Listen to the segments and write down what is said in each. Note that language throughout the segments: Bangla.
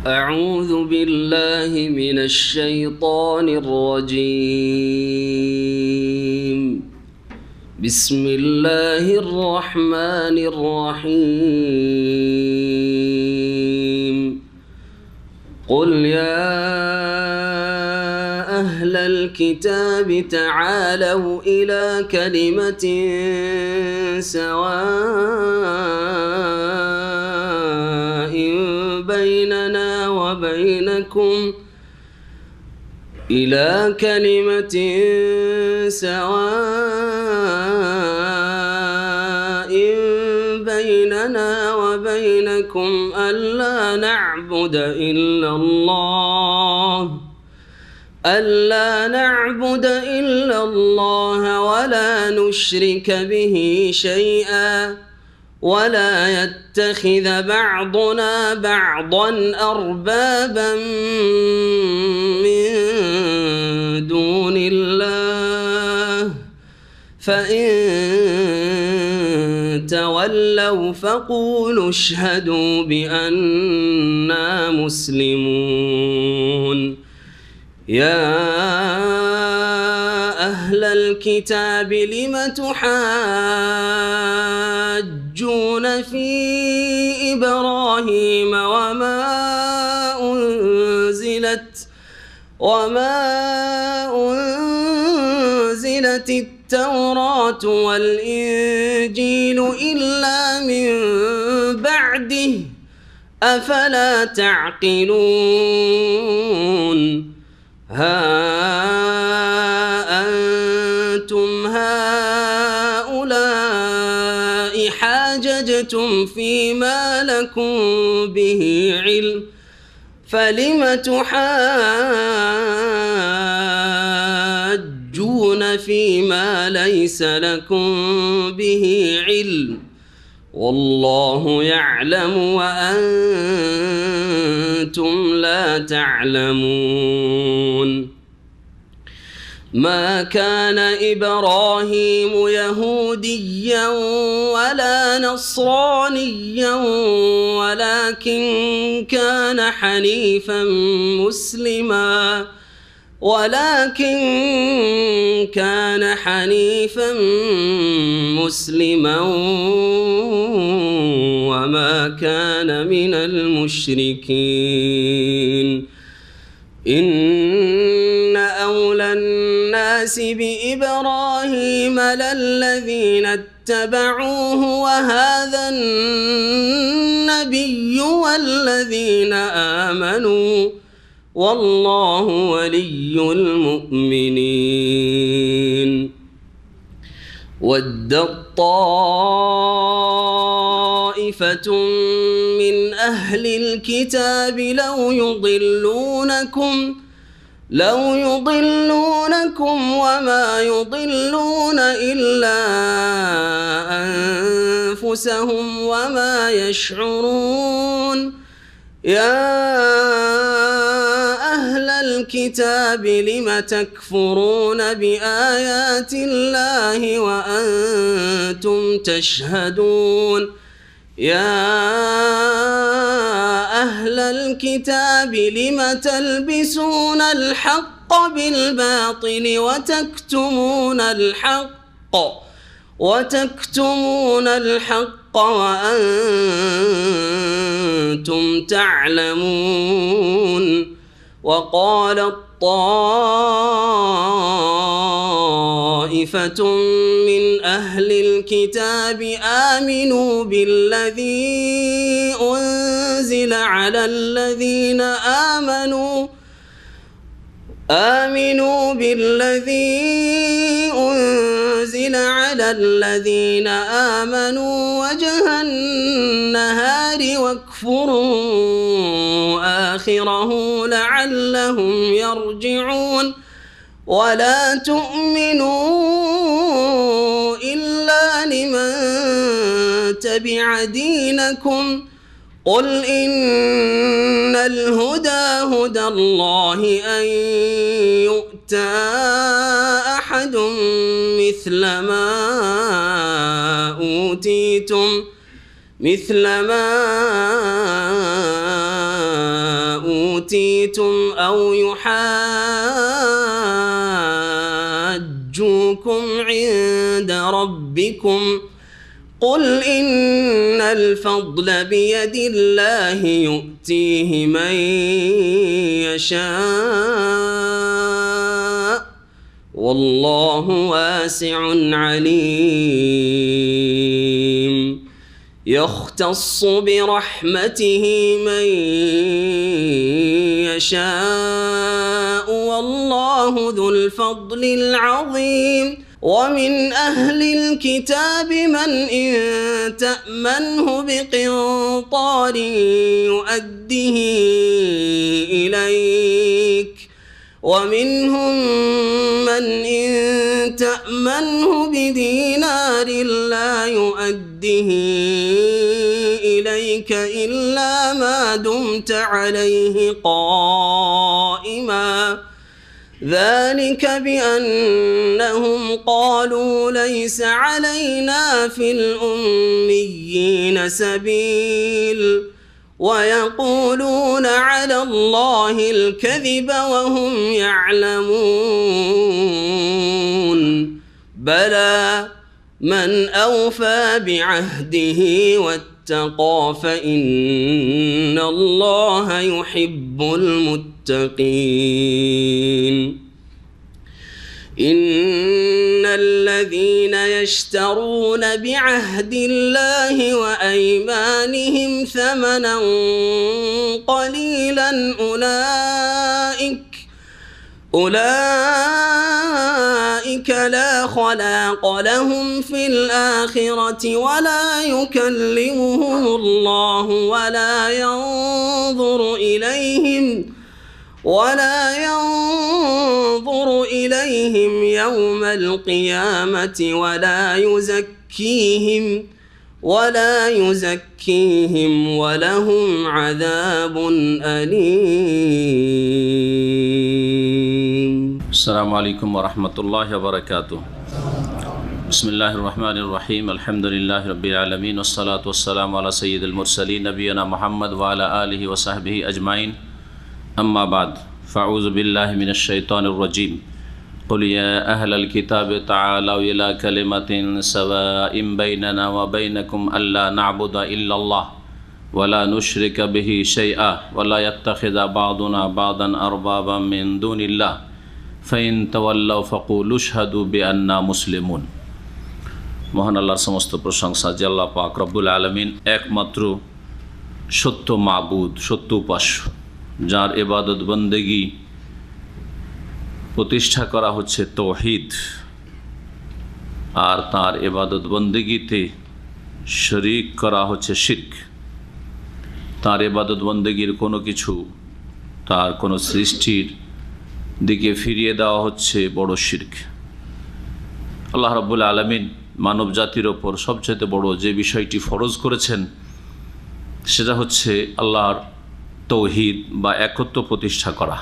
أعوذ بالله من الشيطان الرجيم. بسم الله الرحمن الرحيم. قل يا أهل الكتاب تعالوا إلى كلمة سواء بيننا وبينكم ألا نعبد إلا الله ولا نشرك به شيئا ولا يتخذ بعضنا بعضا أربابا من دون الله فإن تولوا فقولوا اشهدوا بأننا مسلمون. يا أهل الكتاب لم تحاجون في إبراهيم وما أنزلت التوراة والإنجيل إلا من بعده أفلا تعقلون. ها أنتم هؤلاء حاججتم فيما لكم به علم فلم تحاجون فيما ليس لكم به علم والله يعلم وأنتم لا تعلمون. ما كان إبراهيم يهوديا ولا نصرانيا ولكن كان حنيفا مسلما وما كان من المشركين. إن أولى الناس بإبراهيم للذين اتبعوه وهذا النبي والذين آمنوا والله ولي المؤمنين. ودت طائفة من أهل الكتاب لو يضلونكم وما يضلون إلا أنفسهم وما يشعرون. يا أهل الكتاب لم تكفرون بآيات الله وأنتم تشهدون. يا أهل الكتاب لم تلبسون الحق بالباطل وتكتمون الحق وأنتم تعلمون. وقالت طائفة من أهل الكتاب آمنوا بالذي أنزل على الذين آمنوا وجه النهار واكفروا آخره لعلهم يرجعون. ولا تؤمنوا إلا لمن تبع دينكم قل إن الهدى هدى الله أن يؤتى أحد مثل ما أوتيتم أو يحاجوكم عند ربكم قل إن الفضل بيد الله يؤتيه من يشاء والله واسع عليم يختص برحمته من يشاء والله ذو الفضل العظيم ومن أهل الكتاب من إن تأمنه بقنطار يؤده إليك ومنهم من إن تأمنه بدينار لا يؤده إليك إلا ما دمت عليه قائما ذلك بأنهم قالوا ليس علينا في الأميين سبيل ويقولون على الله الكذب وهم يعلمون بلى من أوفى بعهده واتقى فإن الله يحب المتقين إن الذين يشترون بعهد الله وأيمانهم ثمنا قليلا أولئك لا خلاق لهم في الآخرة ولا يكلمهم الله ولا ينظر إليهم يوم القيامة ولا يزكيهم ولهم عذاب أليم. السلام عليكم ورحمة الله وبركاته. بسم الله الرحمن الرحيم. الحمد لله رب العالمين والصلاة والسلام على سيد المرسلين نبينا محمد وعلى آله وصحبه أجمعين. أما بعد فأعوذ بالله من الشيطان الرجيم. قل يا أهل الكتاب تعالوا إلى كلمة سواء بيننا وبينكم ألا نعبد إلا الله ولا نشرك به شيئا ولا يتخذ بعضنا بعضا أربابا من دون الله فإن تولوا فقولوا اشهدوا بأننا مسلمون. মহান আল্লাহর সমস্ত প্রশংসা যে আল্লাহ পাক রব্বুল আলামিন একমাত্র সত্য মাবুদ, সত্য উপাস্য, যার ইবাদত বন্দেগী প্রতিষ্ঠা করা হচ্ছে তৌহিদ, আর তার ইবাদত বন্দেগীতে শরীক করা হচ্ছে শিরক। তার ইবাদত বন্দেগীর কোনো কিছু তার কোনো সৃষ্টির দিকে ফিরিয়ে দেওয়া হচ্ছে বড় শিরক। আল্লাহ রাব্বুল আলামিন মানব জাতির ওপর সবচেয়ে বড় যে বিষয়টি ফরজ করেছেন সেটা হচ্ছে আল্লাহর তৌহিদ বা একত্ব প্রতিষ্ঠা করা।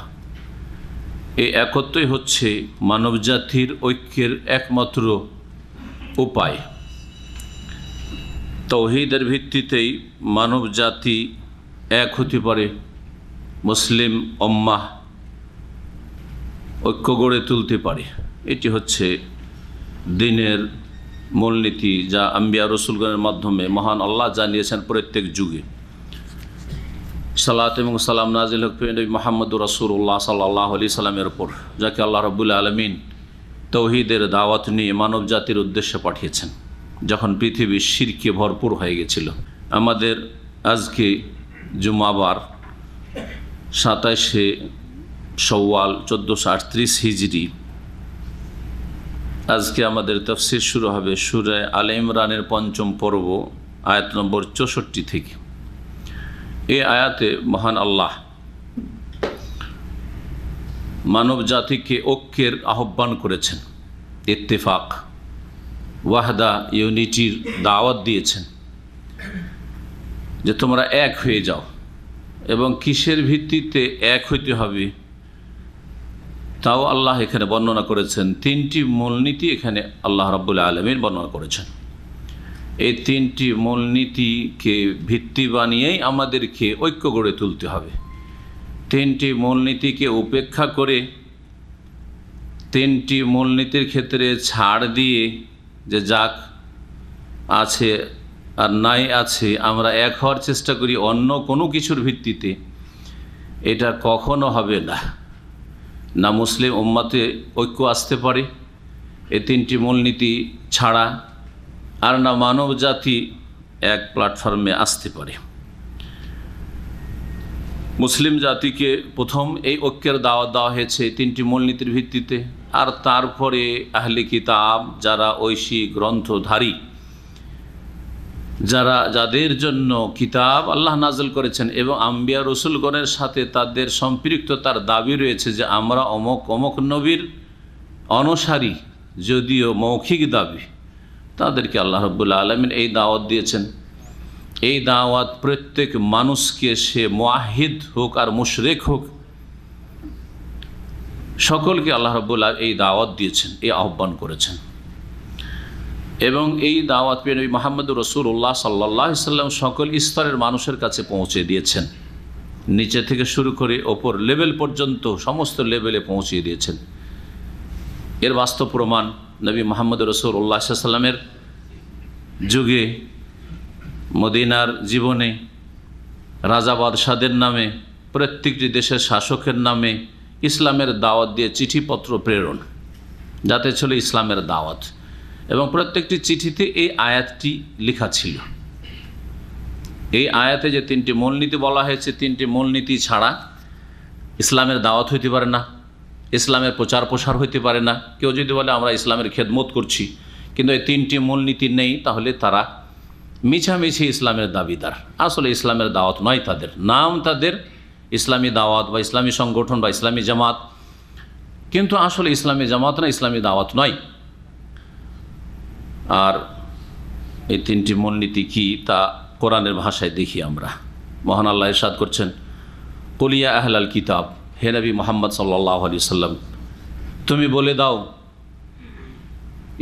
এই একত্বই হচ্ছে মানব জাতির ঐক্যের একমাত্র উপায়। তৌহিদের ভিত্তিতেই মানব জাতি এক হতে পারে, মুসলিম উম্মাহ ঐক্য গড়ে তুলতে পারে। এটি হচ্ছে দ্বীনের মূলনীতি, যা আম্বিয়া রসুলগণের মাধ্যমে মহান আল্লাহ জানিয়েছেন প্রত্যেক যুগে। সালাত এবং সালাম নাজিল হোক নবী মুহাম্মদুর রাসূলুল্লাহ সাল্লাল্লাহু আলাইহি সাল্লামের উপর, যাকে আল্লাহ রাব্বুল আলামিন তৌহিদের দাওয়াত নিয়ে মানব জাতির উদ্দেশ্যে পাঠিয়েছেন যখন পৃথিবী শিরকে ভরপুর হয়ে গেছিল। আমাদের আজকে জুমাবার 27শে শাওয়াল 1438 হিজরি। আজকে আমাদের তাফসীর শুরু হবে সূরা আলে ইমরানের ৫ম পর্ব আয়াত নম্বর ৬৪ থেকে। এই আয়াতে মহান আল্লাহ মানব জাতিকে ঐক্যের আহ্বান করেছেন, ইত্তেফাক, ওয়াহদা, ইউনিটির দাওয়াত দিয়েছেন যে তোমরা এক হয়ে যাও। এবং কিসের ভিত্তিতে এক হইতে হবে তাও আল্লাহ এখানে বর্ণনা করেছেন। 3টি মূলনীতি এখানে আল্লাহ রাব্বুল আলামিন বর্ণনা করেছেন। এই 3টি মূলনীতিকে ভিত্তি বানিয়েই আমাদেরকে ঐক্য গড়ে তুলতে হবে। তিনটি মূলনীতিকে উপেক্ষা করে তিনটি মূলনীতির ক্ষেত্রে ছাড় দিয়ে যে যাক আছে আর নাই আছে আমরা এক হওয়ার চেষ্টা করি অন্য কোনো কিছুর ভিত্তিতে, এটা কখনো হবে না। না মুসলিম উম্মতে ঐক্য আসতে পারে এই তিনটি মূলনীতি ছাড়া, আর না মানব জাতি এক প্ল্যাটফর্মে আসতে পারে। মুসলিম জাতিকে প্রথম এই ঐক্যের দাওয়াত দেওয়া হয়েছে তিনটি মূলনীতির ভিত্তিতে, আর তারপরে আহলে কিতাব যারা ঐশী গ্রন্থধারী, যাদের জন্য কিতাব আল্লাহ নাযিল করেছেন এবং আম্বিয়া রসুলগণের সাথে তাদের সম্পৃক্ততার দাবি রয়েছে যে আমরা অমুক অমুক নবীর অনুসারী, যদিও মৌখিক দাবি, তাদেরকে আল্লাহ রাব্বুল আলামিন এই দাওয়াত দিয়েছেন। এই দাওয়াত প্রত্যেক মানুষকে, সে মুআহিদ হোক আর মুশরিক হোক, সকলকে আল্লাহ রাব্বুল আলামিন এই দাওয়াত দিয়েছেন, এই আহ্বান করেছেন। এবং এই দাওয়াত পেয়ে নবী মুহাম্মদুর রাসূলুল্লাহ সাল্লাল্লাহু আলাইহি সাল্লাম সকল স্তরের মানুষের কাছে পৌঁছে দিয়েছেন, নিচে থেকে শুরু করে ওপর লেভেল পর্যন্ত সমস্ত লেভেলে পৌঁছে দিয়েছেন। এর বাস্তব প্রমাণ নবী মুহাম্মদুর রাসূলুল্লাহ সাল্লাল্লাহু আলাইহি সাল্লামের যুগে মদিনার জীবনে রাজা বাদশাদের নামে, প্রত্যেকটি দেশের শাসকের নামে ইসলামের দাওয়াত দিয়ে চিঠিপত্র প্রেরণ, যাতে ছিল ইসলামের দাওয়াত। এবং প্রত্যেকটি চিঠিতে এই আয়াতটি লেখা ছিল। এই আয়াতে যে তিনটি মূলনীতি বলা হয়েছে, তিনটি মূলনীতি ছাড়া ইসলামের দাওয়াত হইতে পারে না, ইসলামের প্রচার প্রসার হইতে পারে না। কেউ যদি বলে আমরা ইসলামের খেদমত করছি কিন্তু এই তিনটি মূলনীতি নেই, তাহলে তারা মিছামিছি ইসলামের দাবিদার। আসলে ইসলামের দাওয়াত নয় তাদের, নাম তাদের ইসলামী দাওয়াত বা ইসলামী সংগঠন বা ইসলামী জামাত, কিন্তু আসলে ইসলামী জামাত না, ইসলামী দাওয়াত নয়। আর এই তিনটি মূলনীতি কি তা কোরআনের ভাষায় দেখি আমরা। মহান আল্লাহ ইরশাদ করছেন, কুল ইয়া আহলাল কিতাব, হে নবী মুহাম্মদ সাল্লাল্লাহু আলাইহি সাল্লাম তুমি বলে দাও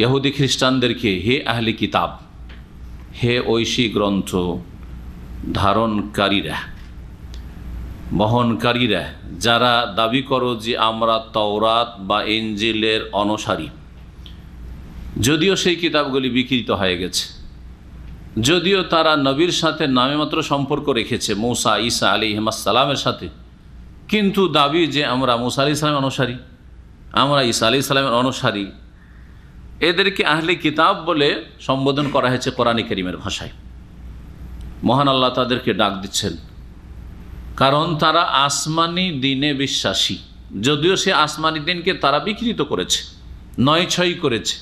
ইহুদি খ্রিস্টানদেরকে, হে আহলে কিতাব, হে ঐশী গ্রন্থ ধারণকারীরা, বহনকারীরা, যারা দাবি করো যে আমরা তাওরাত বা ইনজিলের অনুসারী, যদিও সেই কিতাবগুলি বিকৃত হয়ে গেছে, যদিও তারা নবীর সাথে নামে মাত্র সম্পর্ক রেখেছে, মূসা ঈসা আলাইহিস সালামের সাথে, কিন্তু দাবি যে আমরা মূসা আলাইহিস সালামের অনুসারী, আমরা ঈসা আলাইহিস সালামের অনুসারী, এদেরকে আহলে কিতাব বলে সম্বোধন করা হয়েছে কোরআন কারীমের ভাষায়। মহান আল্লাহ তাদেরকে ডাক দিচ্ছেন, কারণ তারা আসমানি দিনে বিশ্বাসী, যদিও সে আসমানি দিনকে তারা বিকৃত করেছে, নয় ছয় করেছে,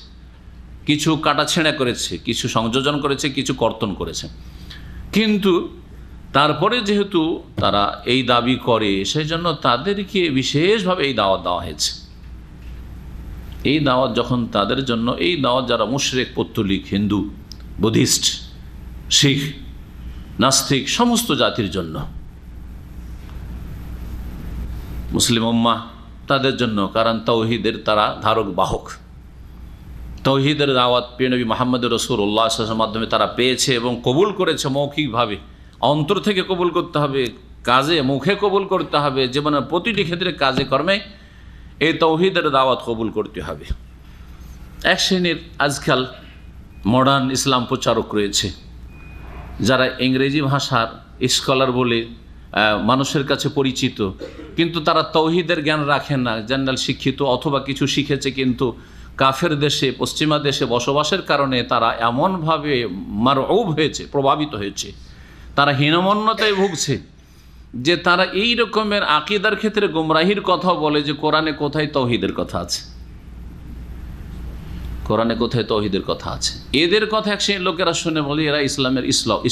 কিছু কাটাছেঁড়া করেছে, কিছু সংযোজন করেছে, কিছু কর্তন করেছে, কিন্তু তারপরে যেহেতু তারা এই দাবি করে, সেই জন্য তাদেরকে বিশেষভাবে এই দাওয়াত দেওয়া হয়েছে। এই দাওয়াত যখন তাদের জন্য, এই দাওয়াত যারা মুশরিক, পৌত্তলিক, হিন্দু, বুদ্ধিস্ট, শিখ, নাস্তিক, সমস্ত জাতির জন্য, মুসলিম উম্মাহ তাদের জন্য, কারণ তাওহীদের তারা ধারক বাহক। তাওহীদের দাওয়াত প্রিয় নবী মুহাম্মদ রাসূলুল্লাহ সাল্লাল্লাহু আলাইহি ওয়াসাল্লামের মাধ্যমে তারা পেয়েছে এবং কবুল করেছে। মৌখিকভাবে অন্তর থেকে কবুল করতে হবে, কাজে মুখে কবুল করতে হবে, জীবনের প্রতিটি ক্ষেত্রে কাজে কর্মে এই তাওহীদের দাওয়াত কবুল করতে হবে। এক শ্রেণীর আজকাল মডার্ন ইসলাম প্রচারক রয়েছে, যারা ইংরেজি ভাষার স্কলার বলে মানুষের কাছে পরিচিত, কিন্তু তারা তাওহীদের জ্ঞান রাখেন না, জেনারেল শিক্ষিত অথবা কিছু শিখেছে, কিন্তু কাফের দেশে, পশ্চিমা দেশে বসবাসের কারণে তারা এমনভাবে মারউব হয়েছে, প্রভাবিত হয়েছে, তারা হীনমন্যতায় ভুগছে যে তারা এই রকমের আকীদার ক্ষেত্রে গুমরাহির কথা বলে যে কোরআনে কোথায় তাওহীদের কথা আছে, কোরআনে কোথায় তাওহীদের কথা আছে। এদের কথা এক শ্রেণীর লোকেরা শুনে বলে এরা ইসলামের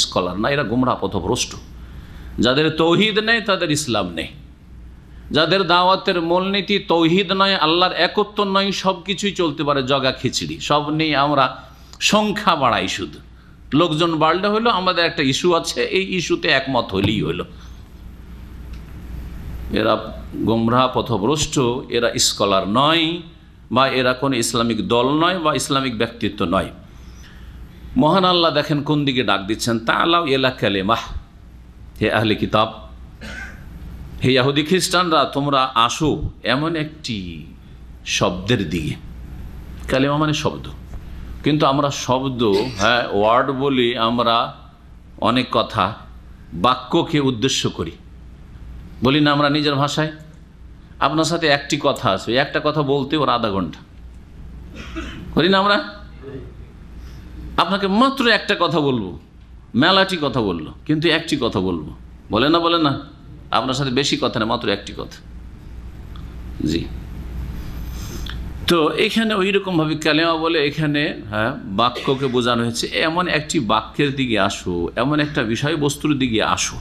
স্কলার না, এরা গুমরাহ পথভ্রষ্ট। যাদের তৌহিদ নেই তাদের ইসলাম নেই, যাদের দাওয়াতের মূলনীতি তৌহিদ নয়, আল্লাহর একত্ব নয়, সব কিছুই চলতে পারে জগা খিচড়ি, সব নিয়ে আমরা সংখ্যা বাড়াই, শুধু লোকজন বাড়লে হলো, আমাদের একটা ইস্যু আছে, এই ইস্যুতে একমত হলেই হলো। এরা গুমরাহ পথভ্রষ্ট, এরা স্কলার নয়, বা এরা কোনো ইসলামিক দল নয় বা ইসলামিক ব্যক্তিত্ব নয়। মহান আল্লাহ দেখেন কোন দিকে ডাক দিচ্ছেন, তাআলাউ ইলা কালিমাহ, হে আহলে কিতাব হে ইহুদি খ্রিস্টানরা, তোমরা আসো এমন একটি শব্দের দিকে। কালেমা মানে শব্দ, কিন্তু আমরা শব্দ, ওয়ার্ড বলি আমরা অনেক কথা, বাক্যকে উদ্দেশ্য করি, বলি না আমরা নিজের ভাষায়। আপনার সাথে একটি কথা আছে, একটা কথা বলতে ওর আধা ঘন্টা, করি না আমরা? আপনাকে মাত্র একটা কথা বলবো, মেলাটি কথা বললো, কিন্তু একটি কথা বলবো, বলে না? বলে না? আপনার সাথে বেশি কথা না, মাত্র একটি কথা। জি, তো এখানে ওই রকমভাবে কালেমা বলে এখানে বাক্যকে বোঝানো হয়েছে। এমন একটি বাক্যের দিকে আসো, এমন একটা বিষয়বস্তুর দিকে আসো,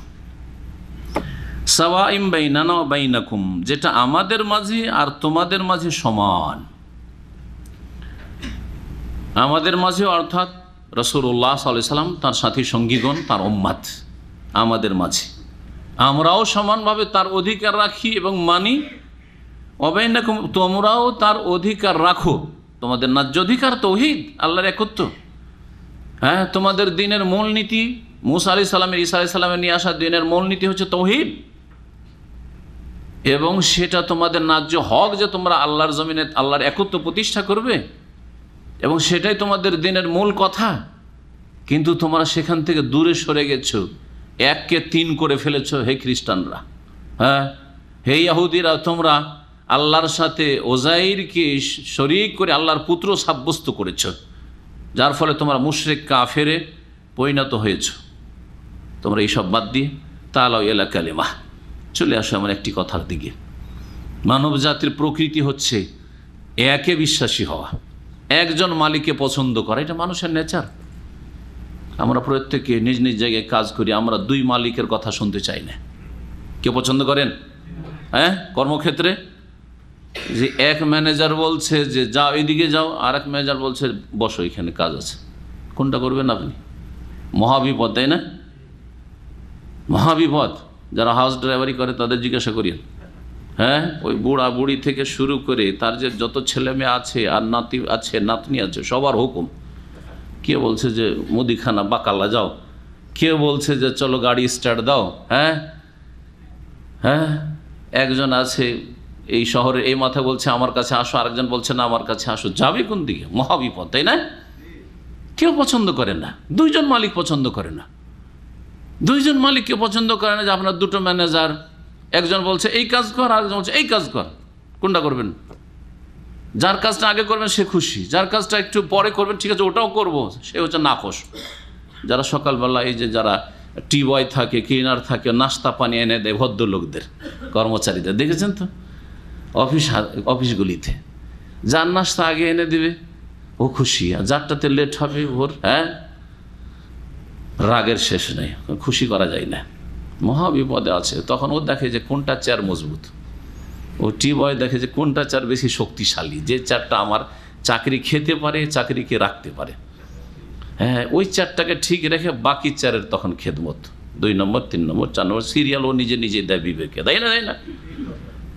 সাওয়াইম বাইনানা ওয়া বাইনাকুম, যেটা আমাদের মাঝে আর তোমাদের মাঝে সমান। আমাদের মাঝে অর্থাৎ রাসূলুল্লাহ সাল্লাল্লাহু আলাইহি সাল্লাম, তার সাথী সঙ্গীগণ, তার উম্মত, আমাদের মাঝে আমরাও সমানভাবে তার অধিকার রাখি এবং মানি। অবাইনাকুম, তোমরাও তার অধিকার রাখো। তোমাদের ন্যায্য অধিকার তাওহীদ, আল্লাহর একত্ব। তোমাদের দিনের মূলনীতি, মুসা আলাইহিস সালামের, ঈসা আলাইহিস সালামের নিয়ে আসা দিনের মূলনীতি হচ্ছে তাওহীদ, এবং সেটা তোমাদের ন্যায্য হক যে তোমরা আল্লাহর জমিনে আল্লাহর একত্ব প্রতিষ্ঠা করবে, এবং সেটাই তোমাদের দিনের মূল কথা। কিন্তু তোমরা সেখান থেকে দূরে সরে গেছো, এককে তিন করে ফেলেছো। হে খ্রিস্টানরা, হে ইহুদিরা, তোমরা আল্লাহর সাথে ওজাইরকে শরীক করে আল্লাহর পুত্র সাব্যস্ত করেছ, যার ফলে তোমরা মুশরিক কাফেরে পরিণত হয়েছ। তোমরা এইসব বাদ দিয়ে তাআলাউ ইলা কালিমা, চলে আসো আমার একটি কথার দিকে। মানব জাতির প্রকৃতি হচ্ছে একে বিশ্বাসী হওয়া, একজন মালিককে পছন্দ করা, এটা মানুষের নেচার। আমরা প্রত্যেকে নিজ নিজ জায়গায় কাজ করি, আমরা দুই মালিকের কথা শুনতে চাই না। কে পছন্দ করেন? কর্মক্ষেত্রে যে এক ম্যানেজার বলছে যে যাও এদিকে যাও, আর এক ম্যানেজার বলছে বসো এখানে কাজ আছে, কোনটা করবেন আপনি? মহাবিপদ, তাই না? মহাবিপদ। যারা হাউস ড্রাইভারি করে তাদের জিজ্ঞাসা করিয়েন। ওই বুড়া বুড়ি থেকে শুরু করে তার যে যত ছেলে মেয়ে আছে আর নাতি আছে নাতনি আছে, সবার হুকুম। কে বলছে যে মুদিখানা বাকালা যাও, কে বলছে যে চলো গাড়ি স্টার্ট দাও। একজন আছে এই শহরে এই মাথায় বলছে আমার কাছে আসো, আরেকজন বলছে না আমার কাছে আসো। যাবে কোন দিকে? মহাবিপদ, তাই না? কেউ পছন্দ করে না, দুইজন মালিক পছন্দ করে না। দুইজন মালিক কেউ পছন্দ করে না যে আপনার দুটো ম্যানেজার, একজন বলছে এই কাজ কর, আরেকজন বলছে এই কাজ কর। কোনটা করবেন? যার কাজটা আগে করবেন সে খুশি, যার কাজটা একটু পরে করবেন ঠিক আছে ওটাও করবো, সে হচ্ছে নাখোশ। যারা সকালবেলা এই যে যারা টি বয় থাকে, ক্লিনার থাকে, নাস্তা পানি এনে দেয় ভদ্রলোকদের, কর্মচারীদের, দেখেছেন তো অফিসগুলিতে, যার নাস্তা আগে এনে দেবে ও খুশি, আর যারটাতে লেট হবে ওর রাগের শেষ নেই, খুশি করা যায় না। মহাবিপদে আছে। তখন ও দেখে যে কোনটা চেয়ার মজবুত, ও টি বয় দেখে যে কোনটা চেয়ার বেশি শক্তিশালী, যে চেয়ারটা আমার চাকরি খেতে পারে, চাকরিকে রাখতে পারে। ওই চেয়ারটাকে ঠিক রেখে বাকি চেয়ারের তখন খেদমত, 2 নম্বর 3 নম্বর 4 নম্বর সিরিয়াল ও নিজে নিজে দেয় বিবেকে, তাই না?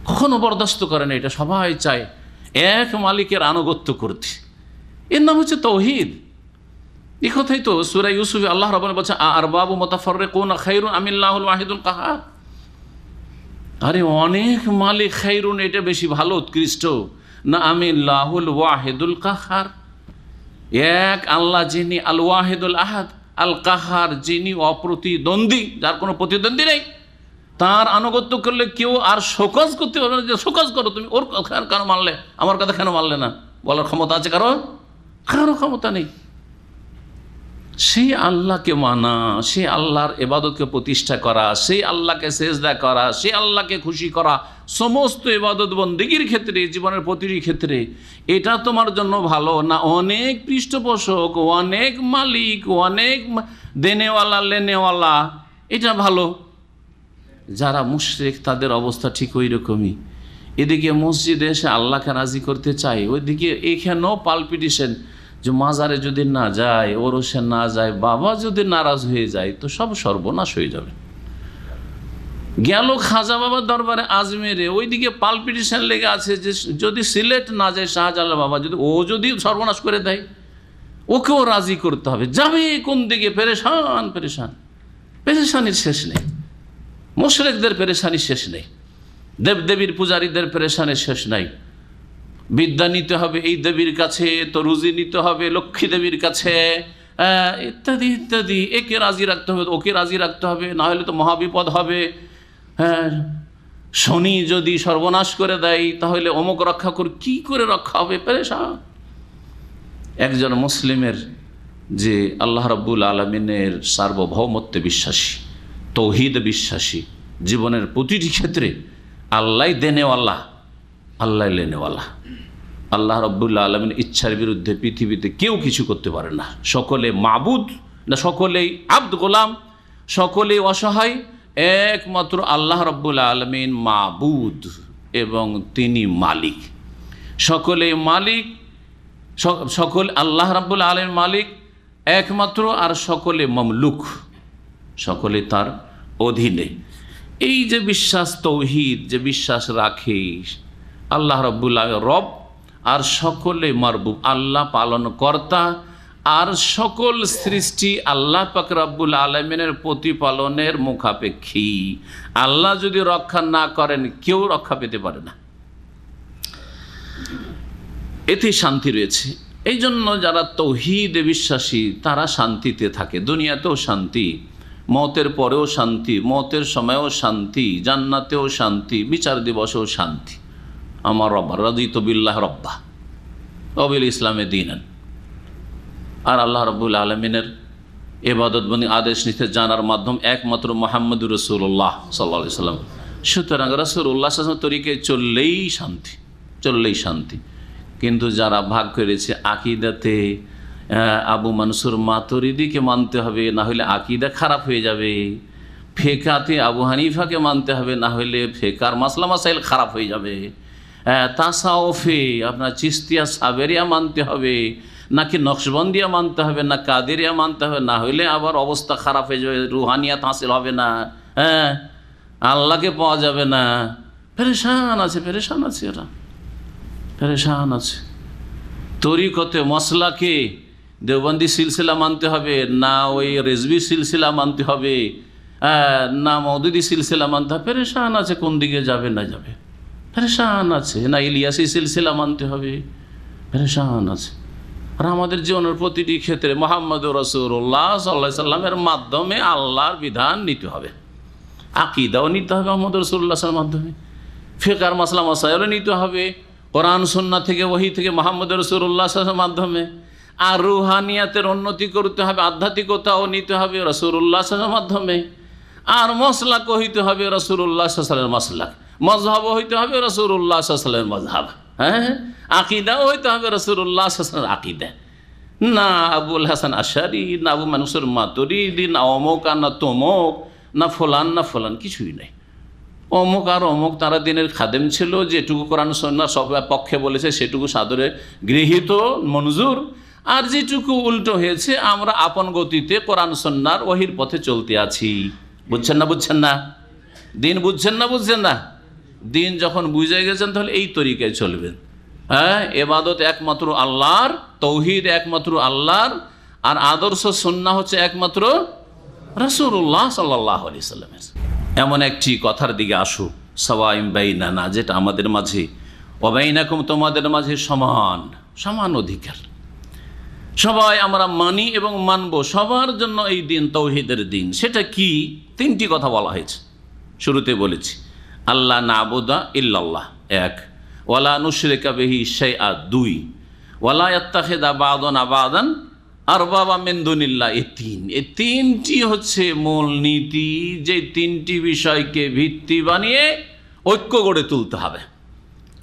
কখনো বরদাস্ত করে না। এটা সবাই চায় এক মালিকের আনুগত্য করতে। এর নাম হচ্ছে তাওহীদ। এই কথাই তো সূরা ইউসুফে আল্লাহ রাব্বুল বলছে আরবাবু মুতাফাররিকুনা খায়রুন আমিল্লাহুল ওয়াহিদুল কাহার। আরে অনেক মালিক খায়রুন, এটা বেশি ভালো উৎকৃষ্ট না আমিল্লাহুল ওয়াহিদুল কাহার? এক আল্লাহ যিনি আল ওয়াহিদুল আহাদ, আল কাহার যিনি অপ্রতিদ্বন্দ্বী, যার কোনো প্রতিদ্বন্দ্বী নেই, তার আনুগত্য করলে কেউ আর শোকজ করতে পারবে না যে শোকজ করো তুমি, ওর কথা কেন মানলে, আমার কথা কেন মানলে না, বলার ক্ষমতা আছে কারো? কারো ক্ষমতা নেই। সেই আল্লাহকে মানা, সেই আল্লাহর ইবাদতকে প্রতিষ্ঠা করা, সেই আল্লাহকে সেজদা করা, সেই আল্লাহকে খুশি করা, সমস্ত ইবাদত বন্দেগীর ক্ষেত্রে, জীবনের প্রতিটি ক্ষেত্রে, এটা তোমার জন্য ভালো না অনেক পৃষ্ঠপোষক, অনেক মালিক, অনেক দেনেওয়ালা লেনেওয়ালা, এটা ভালো? যারা মুশরিক তাদের অবস্থা ঠিক ওই রকমই। এদিকে মসজিদে এসে আল্লাহকে রাজি করতে চায়, ওইদিকে এখানেও পালপিটিশন যে মাজারে যদি না যায়, ওরসে না যায়, বাবা যদি নারাজ হয়ে যায় তো সব সর্বনাশ হয়ে যাবে। গেল খাজা বাবার দরবারে আজমেরে, ওইদিকে পালপিটিশন লেগে আছে যে যদি সিলেট না যায় শাহজালাল বাবা, যদি সর্বনাশ করে দেয়, ওকেও রাজি করতে হবে। যাবে কোন দিকে? পেরেশানির শেষ নেই। মুশরিকদের পেরেশানি শেষ নেই, দেবদেবীর পূজারীদের পেরেশানি শেষ নাই। বিদ্যা নিতে হবে এই দেবীর কাছে, তো রুজি নিতে হবে লক্ষ্মী দেবীর কাছে, ইত্যাদি ইত্যাদি। একে রাজি রাখতে হবে, ওকে রাজি রাখতে হবে, না হলে তো মহাবিপদ হবে। হ্যাঁ, শনি যদি সর্বনাশ করে দেয় তাহলে অমুক রক্ষা কি করে রক্ষা হবে, পেরেশান। একজন মুসলিমের যে আল্লাহ রাব্বুল আলামিনের সার্বভৌমত্বে বিশ্বাসী, তৌহিদ বিশ্বাসী, জীবনের প্রতিটি ক্ষেত্রে আল্লাহ দেনেওয়ালা, আল্লাহ লেনেওয়ালা। আল্লাহ রাব্বুল আলামিনের ইচ্ছার বিরুদ্ধে পৃথিবীতে কেউ কিছু করতে পারে না। সকলে মাবুদ না, সকলেই আব্দ গোলাম, সকলেই অসহায়। একমাত্র আল্লাহ রাব্বুল আলামিন মাবুদ এবং তিনি মালিক। সকলেই মালিক, সকল আল্লাহ রাব্বুল আলামিন মালিক একমাত্র, আর সকলে মামলুক, সকলে তার অধীনে। এই যে বিশ্বাস, তৌহিদ যে বিশ্বাস রাখে আল্লাহ রাব্বুল আলামিন রব, আর সকলে মারবুব, আল্লাহ পালন কর্তা, আর সকল সৃষ্টি আল্লাহ পাক রাব্বুল আলামিনের প্রতিপালনের মুখাপেক্ষী। আল্লাহ যদি রক্ষা না করেন কেউ রক্ষা পেতে পারে না। এতে শান্তি রয়েছে। এই জন্য যারা তৌহিদে বিশ্বাসী তারা শান্তিতে থাকে, দুনিয়াতেও শান্তি, মওতের পরেও শান্তি, মওতের সময়েও শান্তি, জান্নাতেও শান্তি, বিচার দিবসেও শান্তি। আমার রব্বা রাদিতু বিল্লাহ রব্বা ওয়া বিল ইসলামে দীনান। আর আল্লাহ রাব্বুল আলামিনের ইবাদত বন্দেগী আদেশ নিতে জানার মাধ্যম একমাত্র মুহাম্মদুর রাসূলুল্লাহ সাল্লাল্লাহু আলাইহি সাল্লাম। সুতরাং রাসূলুল্লাহ সাল্লাল্লাহু আলাইহি ওয়াসাল্লাম তরিকায় চললেই শান্তি, চললেই শান্তি। কিন্তু যারা ভাগ করেছে আকীদাতে, আবু মনসুর মাতুরিদিকে মানতে হবে, না হলে আকীদা খারাপ হয়ে যাবে। ফেকাতে আবু হানিফাকে মানতে হবে, না হলে ফেকার মাসলা মাসাইল খারাপ হয়ে যাবে। তাসাউফে আপনার চিস্তিয়া সাবেরিয়া মানতে হবে, নাকি নকশবন্দিয়া মানতে হবে, না কাদেরিয়া মানতে হবে, না হইলে আবার অবস্থা খারাপ হয়ে যাবে, রুহানিয়াত হাসিল হবে না, আল্লাহকে পাওয়া যাবে না। পেরেশান আছে, পেরেশান আছে, এরা পেরেশান আছে। তরিকতে মশলাকে দেওবন্দি সিলসিলা মানতে হবে, না ওই রেজবি সিলসিলা মানতে হবে, না মওদুদি সিলসিলা মানতে হবে। পেরেশান আছে, কোন দিকে যাবে না যাবে, পেরেশান আছে। না ইলিয়াসি সিলসিলা মানতে হবে, পেরেশান আছে। আর আমাদের জীবনের প্রতিটি ক্ষেত্রে মুহাম্মদুর রাসূলুল্লাহ সাল্লাল্লাহু আলাইহি সাল্লামের মাধ্যমে আল্লাহর বিধান নিতে হবে, আকীদাও নিতে হবে মুহাম্মদ রাসূলুল্লাহ সাল্লাল্লাহু আলাইহি মাধ্যমে, ফিকর মাসলা মাসাইলও নিতে হবে কোরআন সুন্নাহ থেকে, ওহী থেকে, মুহাম্মদ রাসূলুল্লাহ সাল্লাল্লাহু আলাইহি মাধ্যমে। আর রুহানিয়াতের উন্নতি করতে হবে, আধ্যাত্মিকতাও নিতে হবে রাসূলুল্লাহ সাল্লাল্লাহু আলাইহি মাধ্যমে। আর মসলাক হইতে হবে রাসূলুল্লাহ সাল্লাল্লাহু আলাইহি ওয়াসাল্লামের মসলাক, মযহাব হইতে হবে রাসূলুল্লাহ সাল্লাল্লাহু আলাইহি ওয়াসাল্লামের মযহাব, আকীদাও হইতে হবে রাসূলুল্লাহ সাল্লাল্লাহু আলাইহি ওয়াসাল্লামের আকীদা। না আবুল হাসান আশআরী, না আবু মনসুর মাতুরিদি, না অমুক আর না তমুক, না ফলান না ফলান, কিছুই নেই। অমুক আর অমুক তারা দিনের খাদেম ছিল, যেটুকু কোরআন সুন্নাহ সব পক্ষে বলেছে সেটুকু সাদরে গৃহীত মঞ্জুর, আর যেটুকু উল্টো হয়েছে আমরা আপন গতিতে কোরআন সুন্নাহর ওহীর পথে চলতে আছি। বুঝছেন না, বুঝছেন না? দিন বুঝছেন না, বুঝছেন না? দিন যখন বুঝে গেছেন তাহলে এই তরিকায় চলবেন। ইবাদত একমাত্র আল্লাহর, তৌহিদ একমাত্র আল্লাহর, আর আদর্শ সুন্নাহ হচ্ছে একমাত্র রাসূলুল্লাহ সাল্লাল্লাহু আলাইহি সাল্লামের। এমন একটি কথার দিকে আসো, সাওয়াইম বাইনানা, যেটা আমাদের মাঝে, ওয়া বাইনাকুম, তোমাদের মাঝে সমান, সমান অধিকার। সবাই আমরা মানি এবং মানব, সবার জন্য এই দিন তৌহিদের দিন। সেটা কি? তিনটি কথা বলা হয়েছে, শুরুতে বলেছি। আল্লাহ নাবুদা ইল্লাল্লাহ, এক। ওয়ালা নুশরিকা বিহি শাইআ, দুই। ওয়ালা ইয়াত্তাখিযা বা'দুনা বা'দান আরবাবা মিন দুনিল্লাহ, এই তিন। এই তিনটি হচ্ছে মূল নীতি, যে তিনটি বিষয়কে ভিত্তি বানিয়ে ঐক্য গড়ে তুলতে হবে।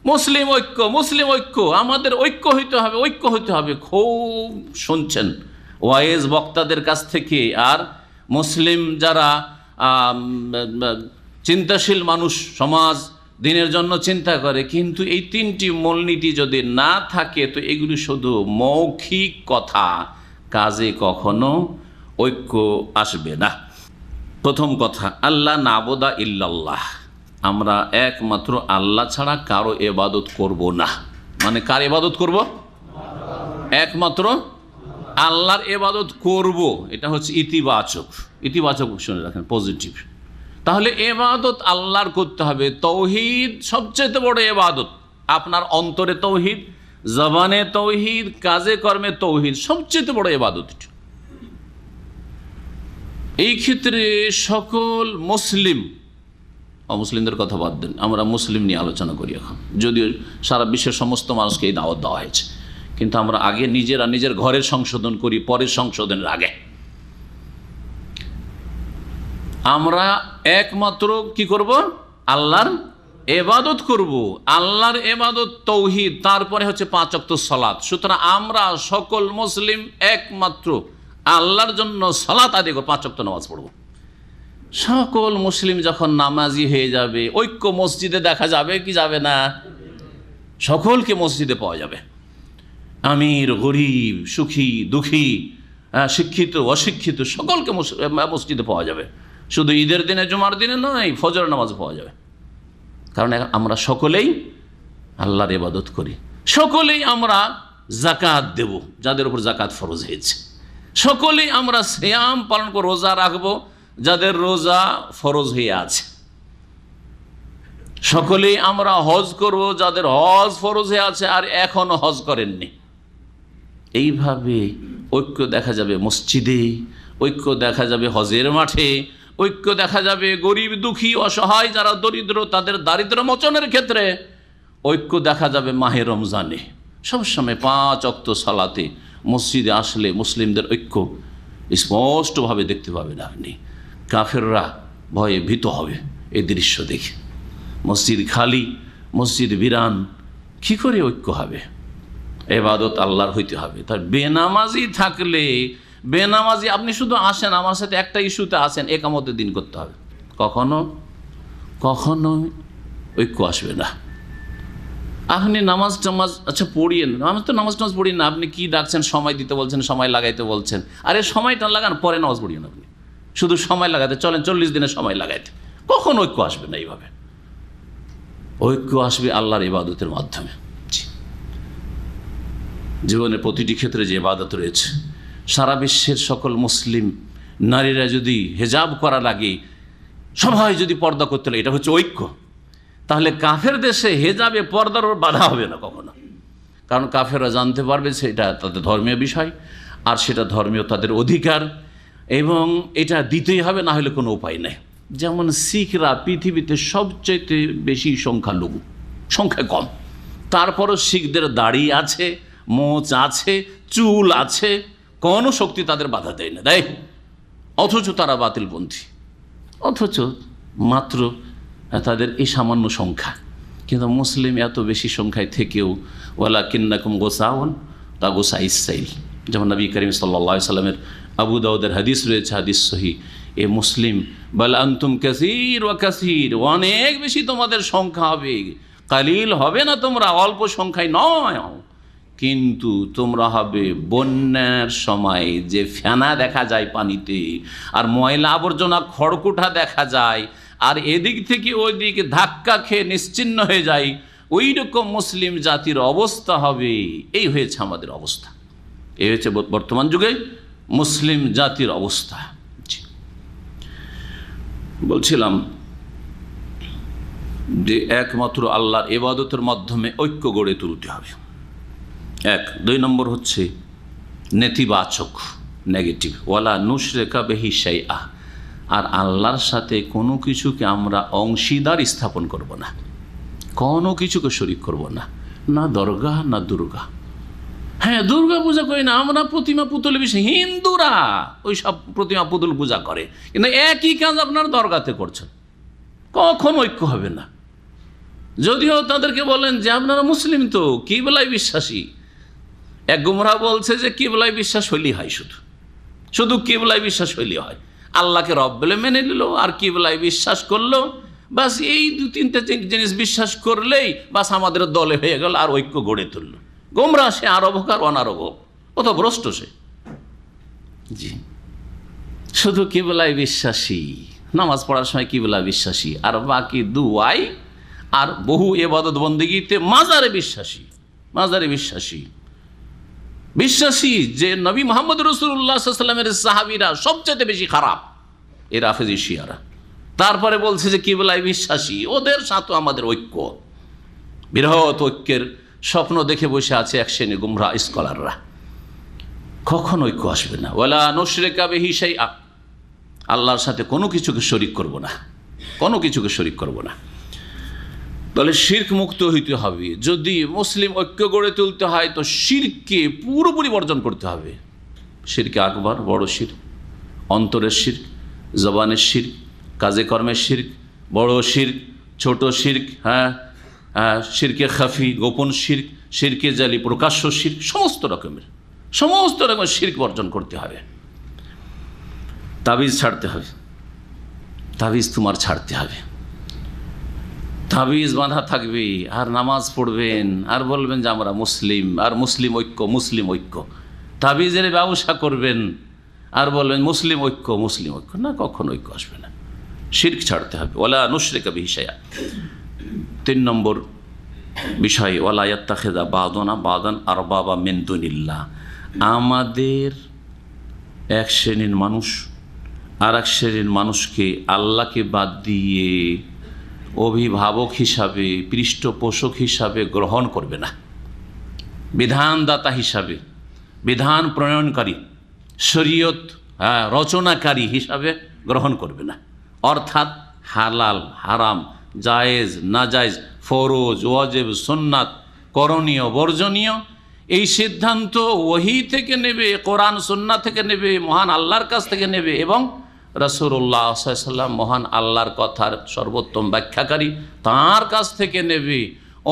মুসলিম ঐক্য, মুসলিম ঐক্য, আমাদের ঐক্য হইতে হবে, ঐক্য হইতে হবে। খুব শুনছেন ওয়াইজ বক্তাদের কাছ থেকে, আর মুসলিম যারা চিন্তাশীল মানুষ, সমাজ দিনের জন্য চিন্তা করে, কিন্তু এই তিনটি মূলনীতি যদি না থাকে তো এগুলি শুধু মৌখিক কথা, কাজে কখনো ঐক্য আসবে না। প্রথম কথা, আল্লাহ নাবুদা ইল্লাল্লাহ, আমরা একমাত্র আল্লাহ ছাড়া কারো ইবাদত করব না। মানে কার ইবাদত করব? একমাত্র আল্লাহর ইবাদত করব। এটা হচ্ছে ইতিবাচক, ইতিবাচক শুনে রাখেন, পজিটিভ। তাহলে এবাদত আল্লাহর করতে হবে। তৌহিদ সবচেয়ে বড় এবাদত। আপনার অন্তরে তৌহিদ, জবানে তৌহিদ, কাজে কর্মে তৌহিদ, সবচেয়ে বড় এবাদত। এই ক্ষেত্রে সকল মুসলিম, অমুসলিমদের কথা বাদ দেন, আমরা মুসলিম নিয়ে আলোচনা করি এখন, যদিও সারা বিশ্বের সমস্ত মানুষকে এই দাওয়াত দেওয়া হয়েছে, কিন্তু আমরা আগে নিজেরা নিজের ঘরের সংশোধন করি, পরের সংশোধনের আগে। আমরা একমাত্র কি করব? আল্লাহর এবাদত করব। আল্লাহর এবাদত তৌহিদ, তারপরে হচ্ছে 5 ওয়াক্ত সালাত। সুতরাং আমরা সকল মুসলিম একমাত্র আল্লাহর জন্য সালাত আদায় করব, 5 ওয়াক্ত নামাজ পড়ব। সকল মুসলিম যখন নামাজি হয়ে যাবে, ঐক্য মসজিদে দেখা যাবে কি যাবে না? সকলকে মসজিদে পাওয়া যাবে। আমির, গরিব, সুখী, দুঃখী, শিক্ষিত, অশিক্ষিত, সকলকে মসজিদে পাওয়া যাবে। শুধু ঈদের দিনে, জুমার দিনে নয়, ফজর নামাজ পাওয়া যাবে। কারণ আমরা সকলেই আল্লাহর ইবাদত করি, সকলেই আমরা যাকাত দেব, যাদের উপর যাকাত ফরজ হয়েছে। সকলেই আমরা সিয়াম পালন করে রোজা রাখবো, যাদের রোজা ফরজ হয়ে আছে। সকলেই আমরা হজ করব, যাদের হজ ফরজ হয়ে আছে আর এখনো হজ করেননি। এইভাবে ঐক্য দেখা যাবে মসজিদে, ঐক্য দেখা যাবে হজের মাঠে, ঐক্য দেখা যাবে গরিব, দুঃখী, অসহায় যারা দরিদ্র, তাদের দারিদ্র্য মোচনের ক্ষেত্রে ঐক্য দেখা যাবে মাহে রমজানে। সবসময় 5 ওয়াক্ত সালাতে মসজিদে আসলে মুসলিমদের ঐক্য স্পষ্টভাবে দেখতে পাবেন আপনি। কাফেররা ভয়ে ভীত হবে এই দৃশ্য দেখে। মসজিদ খালি, মসজিদ বিরান, কি করে ঐক্য হবে? ইবাদত আল্লাহর হইতে হবে। তার বেনামাজি থাকলে, বেনামাজি আপনি শুধু আসেন আমার সাথে একটা ইস্যুতে আসেন, একামতের দিন করতে হবে, কখনো ঐক্য আসবে না। আপনি নামাজ টামাজ আচ্ছা পড়িয়েন, আমি তো নামাজ টামাজ পড়ি না, আপনি কি ডাকছেন? সময় দিতে বলছেন, সময় লাগাইতে বলছেন। আরে সময়টা লাগান, পরে নামাজ পড়িয়েন। আপনি শুধু সময় লাগাতে চলেন, 40 দিনের সময় লাগাইতে, কখন ঐক্য আসবে না? এইভাবে ঐক্য আসবে আল্লাহর ইবাদতের মাধ্যমে। জীবনের প্রতিটি ক্ষেত্রে যে ইবাদত রয়েছে, সারা বিশ্বের সকল মুসলিম নারীরা যদি হেজাব করা লাগে, সবাই যদি পর্দা করতে লাগে, এটা হচ্ছে ঐক্য। তাহলে কাফের দেশে হেজাবে পর্দার বাধা হবে না কখনো, কারণ কাফেররা জানতে পারবে সেটা তাদের ধর্মীয় বিষয়, আর সেটা ধর্মীয় তাদের অধিকার, এবং এটা দিতেই হবে, না হলে কোনো উপায় নেই। যেমন শিখরা পৃথিবীতে সবচেয়ে বেশি সংখ্যালঘু, সংখ্যা কম, তারপরও শিখদের দাড়ি আছে, মোচ আছে, চুল আছে, কোনো শক্তি তাদের বাধা দেয় না, দেয়? অথচ তারা বাতিলপন্থী, অথচ মাত্র তাদের এই সামান্য সংখ্যা। কিন্তু মুসলিম এত বেশি সংখ্যায় থেকেও ওয়ালাকিন্নাকুম গোসাউন তা গোসা ইসাইল, যেমন নবী করিম সাল্লাল্লাহু আলাইহি সাল্লামের আবু দাউদের হাদিস রয়েছে, হাদিস সহিহ, এ মুসলিম বাল আনতুম কাসীর ওয়া কাসীর, অনেক বেশি তোমাদের সংখ্যা হবে, কালিল হবে না তোমরা, অল্প সংখ্যায় নয়। কিন্তু তোমরা হবে বন্যার সময় যে ফেনা দেখা যায় পানিতে, আর ময়লা আবর্জনা খড়কুটা দেখা যায়, আর এদিক থেকে ওই দিকে ধাক্কা খেয়ে নিশ্চিহ্ন হয়ে যায়, ওই রকম মুসলিম জাতির অবস্থা হবে। এই হয়েছে আমাদের অবস্থা, এই হয়েছে বর্তমান যুগে মুসলিম জাতির অবস্থা। বলছিলাম যে একমাত্র আল্লাহর ইবাদতের মাধ্যমে ঐক্য গড়ে তুলতে হবে। 1, 2 নম্বর হচ্ছে নেতিবাচক, নেগেটিভ, ওয়ালা নুশরিকা বিহি শাইআ, আর আল্লাহর সাথে কোনো কিছুকে আমরা অংশীদার স্থাপন করব না, কোনো কিছুকে শরীক করব না, না দরগা না দুর্গা। হ্যাঁ, দুর্গা পূজা করি না আমরা, প্রতিমা পুতুল বিষয়, হিন্দুরা ওই সব প্রতিমা পুতুল পূজা করে, কিন্তু একই কাজ আপনার দরগাতে করছেন, কখন ঐক্য হবে না। যদিও তাদেরকে বলেন যে আপনারা মুসলিম তো কিবলায় বিশ্বাসী, এক গুমরা বলছে যে কিবলায় বিশ্বাস হইলেই হয়, শুধু কিবলায় বিশ্বাস হইলেই হয়, আল্লাহকে রব বলে মেনে নিল আর কিবলায় বিশ্বাস করলো, বাস এই 2-3টে জিনিস বিশ্বাস করলেই বাস আমাদের দলে হয়ে গেল, আর ঐক্য গড়ে তুলল। গোমরা সে আরব হোক আর অনারব হোক, কত ভ্রষ্ট সে। জি, শুধু কিবলায় বিশ্বাসী, নামাজ পড়ার সময় কিবলা বিশ্বাসী, আর বাকি দুয়াই আর বহু ইবাদত বন্দেগীতে মাজারে বিশ্বাসী, মাজারে বিশ্বাসী, বিশ্বাসী যে নবী মুহাম্মদ রাসূলুল্লাহ সাল্লাল্লাহু আলাইহি ওয়াসাল্লামের সাহাবীরা সবচেয়ে বেশি খারাপ, এ রাফেজি শিয়ারা, তারপরে বলছে যে কিবলায় বিশ্বাসী, ওদের সাথে আমাদের ঐক্য, বৃহৎ ঐক্যের স্বপ্ন দেখে বসে আছে এক শ্রেণী গুমরা স্কলাররা। কখন ঐক্য আসবে না? ওয়ালা নুশরিকা বিহি শাইআ, আল্লাহর সাথে কোনো কিছুকে শরিক করব না, কোনো কিছুকে শরিক করব না। তাহলে শিরক মুক্ত হইতে হবে। যদি মুসলিম ঐক্য গড়ে তুলতে হয় তো শিরককে পুরোপুরি বর্জন করতে হবে। শিরকে আকবর, বড় শিরক, অন্তরের শিরক, জবানের শিরক, কাজে কর্মের শিরক, বড় শিরক, ছোট শিরক, শিরকে খাফি, গোপন শিরক, শিরকে জালি, প্রকাশ্য শিরক, সমস্ত রকমের শিরক বর্জন করতে হবে। তাবিজ ছাড়তে হবে, তাবিজ তোমার ছাড়তে হবে। তাবিজ বাঁধা থাকবে আর নামাজ পড়বেন আর বলবেন যে আমরা মুসলিম, আর মুসলিম ঐক্য, মুসলিম ঐক্য। তাবিজের ব্যবসা করবেন আর বলবেন মুসলিম ঐক্য, মুসলিম ঐক্য। না, কখন ঐক্য আসবে না। শিরক ছাড়তে হবে। ওয়ালা নুশরিকা বিহি শাইআ। 3 নম্বর বিষয়, ওয়ালা ইয়াত্তাখিযা বা'দুনা বা'দান আরবাবা মিন দুনিল্লাহ। আমাদের এক শ্রেণীর মানুষ আর এক শ্রেণীর মানুষকে আল্লাহকে বাদ দিয়ে অভিভাবক হিসাবে, পৃষ্ঠপোষক হিসাবে গ্রহণ করবে না, বিধানদাতা হিসাবে, বিধান প্রণয়নকারী, শরীয়ত রচনাকারী হিসাবে গ্রহণ করবে না। অর্থাৎ হালাল হারাম, জায়েজ নাজায়েজ, ফরজ ওয়াজিব সুন্নাত, করণীয় বর্জনীয়, এই সিদ্ধান্ত ওহী থেকে নেবে, কোরআন সুন্নাহ থেকে নেবে, মহান আল্লাহর কাছ থেকে নেবে, এবং রাসূলুল্লাহ সাল্লাল্লাহু আলাইহি ওয়াসাল্লাম মহান আল্লাহর কথার সর্বোত্তম ব্যাখ্যাকারী, তার কাছ থেকে নেবে।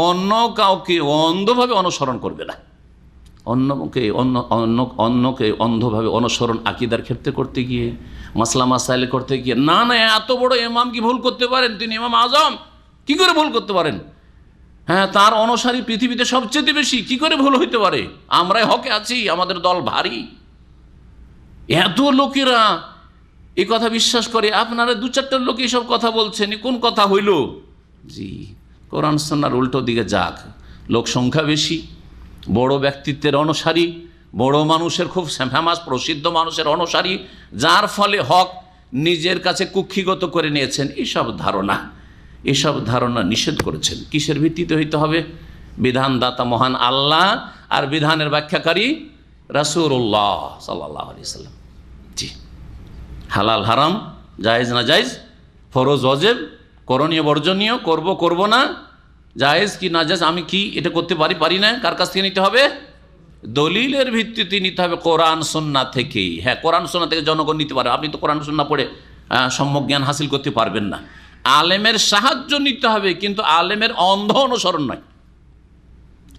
অন্য কাউকে অন্ধভাবে অনুসরণ করবে না। অন্যকে অন্ধভাবে অনুসরণ আকীদার ক্ষেত্রে করতে গিয়ে, মাসলা মাসাইল করতে গিয়ে, না না এত বড় ইমাম কি ভুল করতে পারেন? তিনি ইমাম আজম, কি করে ভুল করতে পারেন? তার অনুসারী পৃথিবীতে সবচেয়ে বেশি, কি করে ভুল হইতে পারে? আমরাই হকে আছি, আমাদের দল ভারী। এত লোকেরা এই কথা বিশ্বাস করে, আপনারা 2-4টা লোক এইসব কথা বলছেন, কোন কথা হইল? জি, কোরআন সুন্নাহর উল্টো দিকে যাক। লোক সংখ্যা বেশি, বড় ব্যক্তিত্বের অনুসারী, বড় মানুষের, খুব ফেমাস প্রসিদ্ধ মানুষের অনুসারী, যার ফলে হক নিজের কাছে কুক্ষিগত করে নিয়েছেন। এসব ধারণা নিষেধ করেছেন। কিসের ভিত্তিতে হইতে হবে? বিধানদাতা মহান আল্লাহ আর বিধানের ব্যাখ্যাকারী রাসূলুল্লাহ সাল্লাল্লাহু আলাইহি ওয়াসাল্লাম। জি, হালাল হারাম, জায়েজ না জায়েজ, ফরজ ওয়াজিব, করণীয় বর্জনীয়, করব না, জায়েজ কি না জায়েজ, আমি কি এটা করতে পারি না, কার কাছ থেকে নিতে হবে? দলিলের ভিত্তিতে নিতে হবে, কোরআন সুন্নাহ থেকে। কোরআন সুন্নাহ থেকে জনগণ নিতে পারে। আপনি তো কোরআন সুন্নাহ পড়ে সম্যক জ্ঞান হাসিল করতে পারবেন না। আলেমের সাহায্য নিতে হবে, কিন্তু আলেমের অন্ধ অনুসরণ নয়।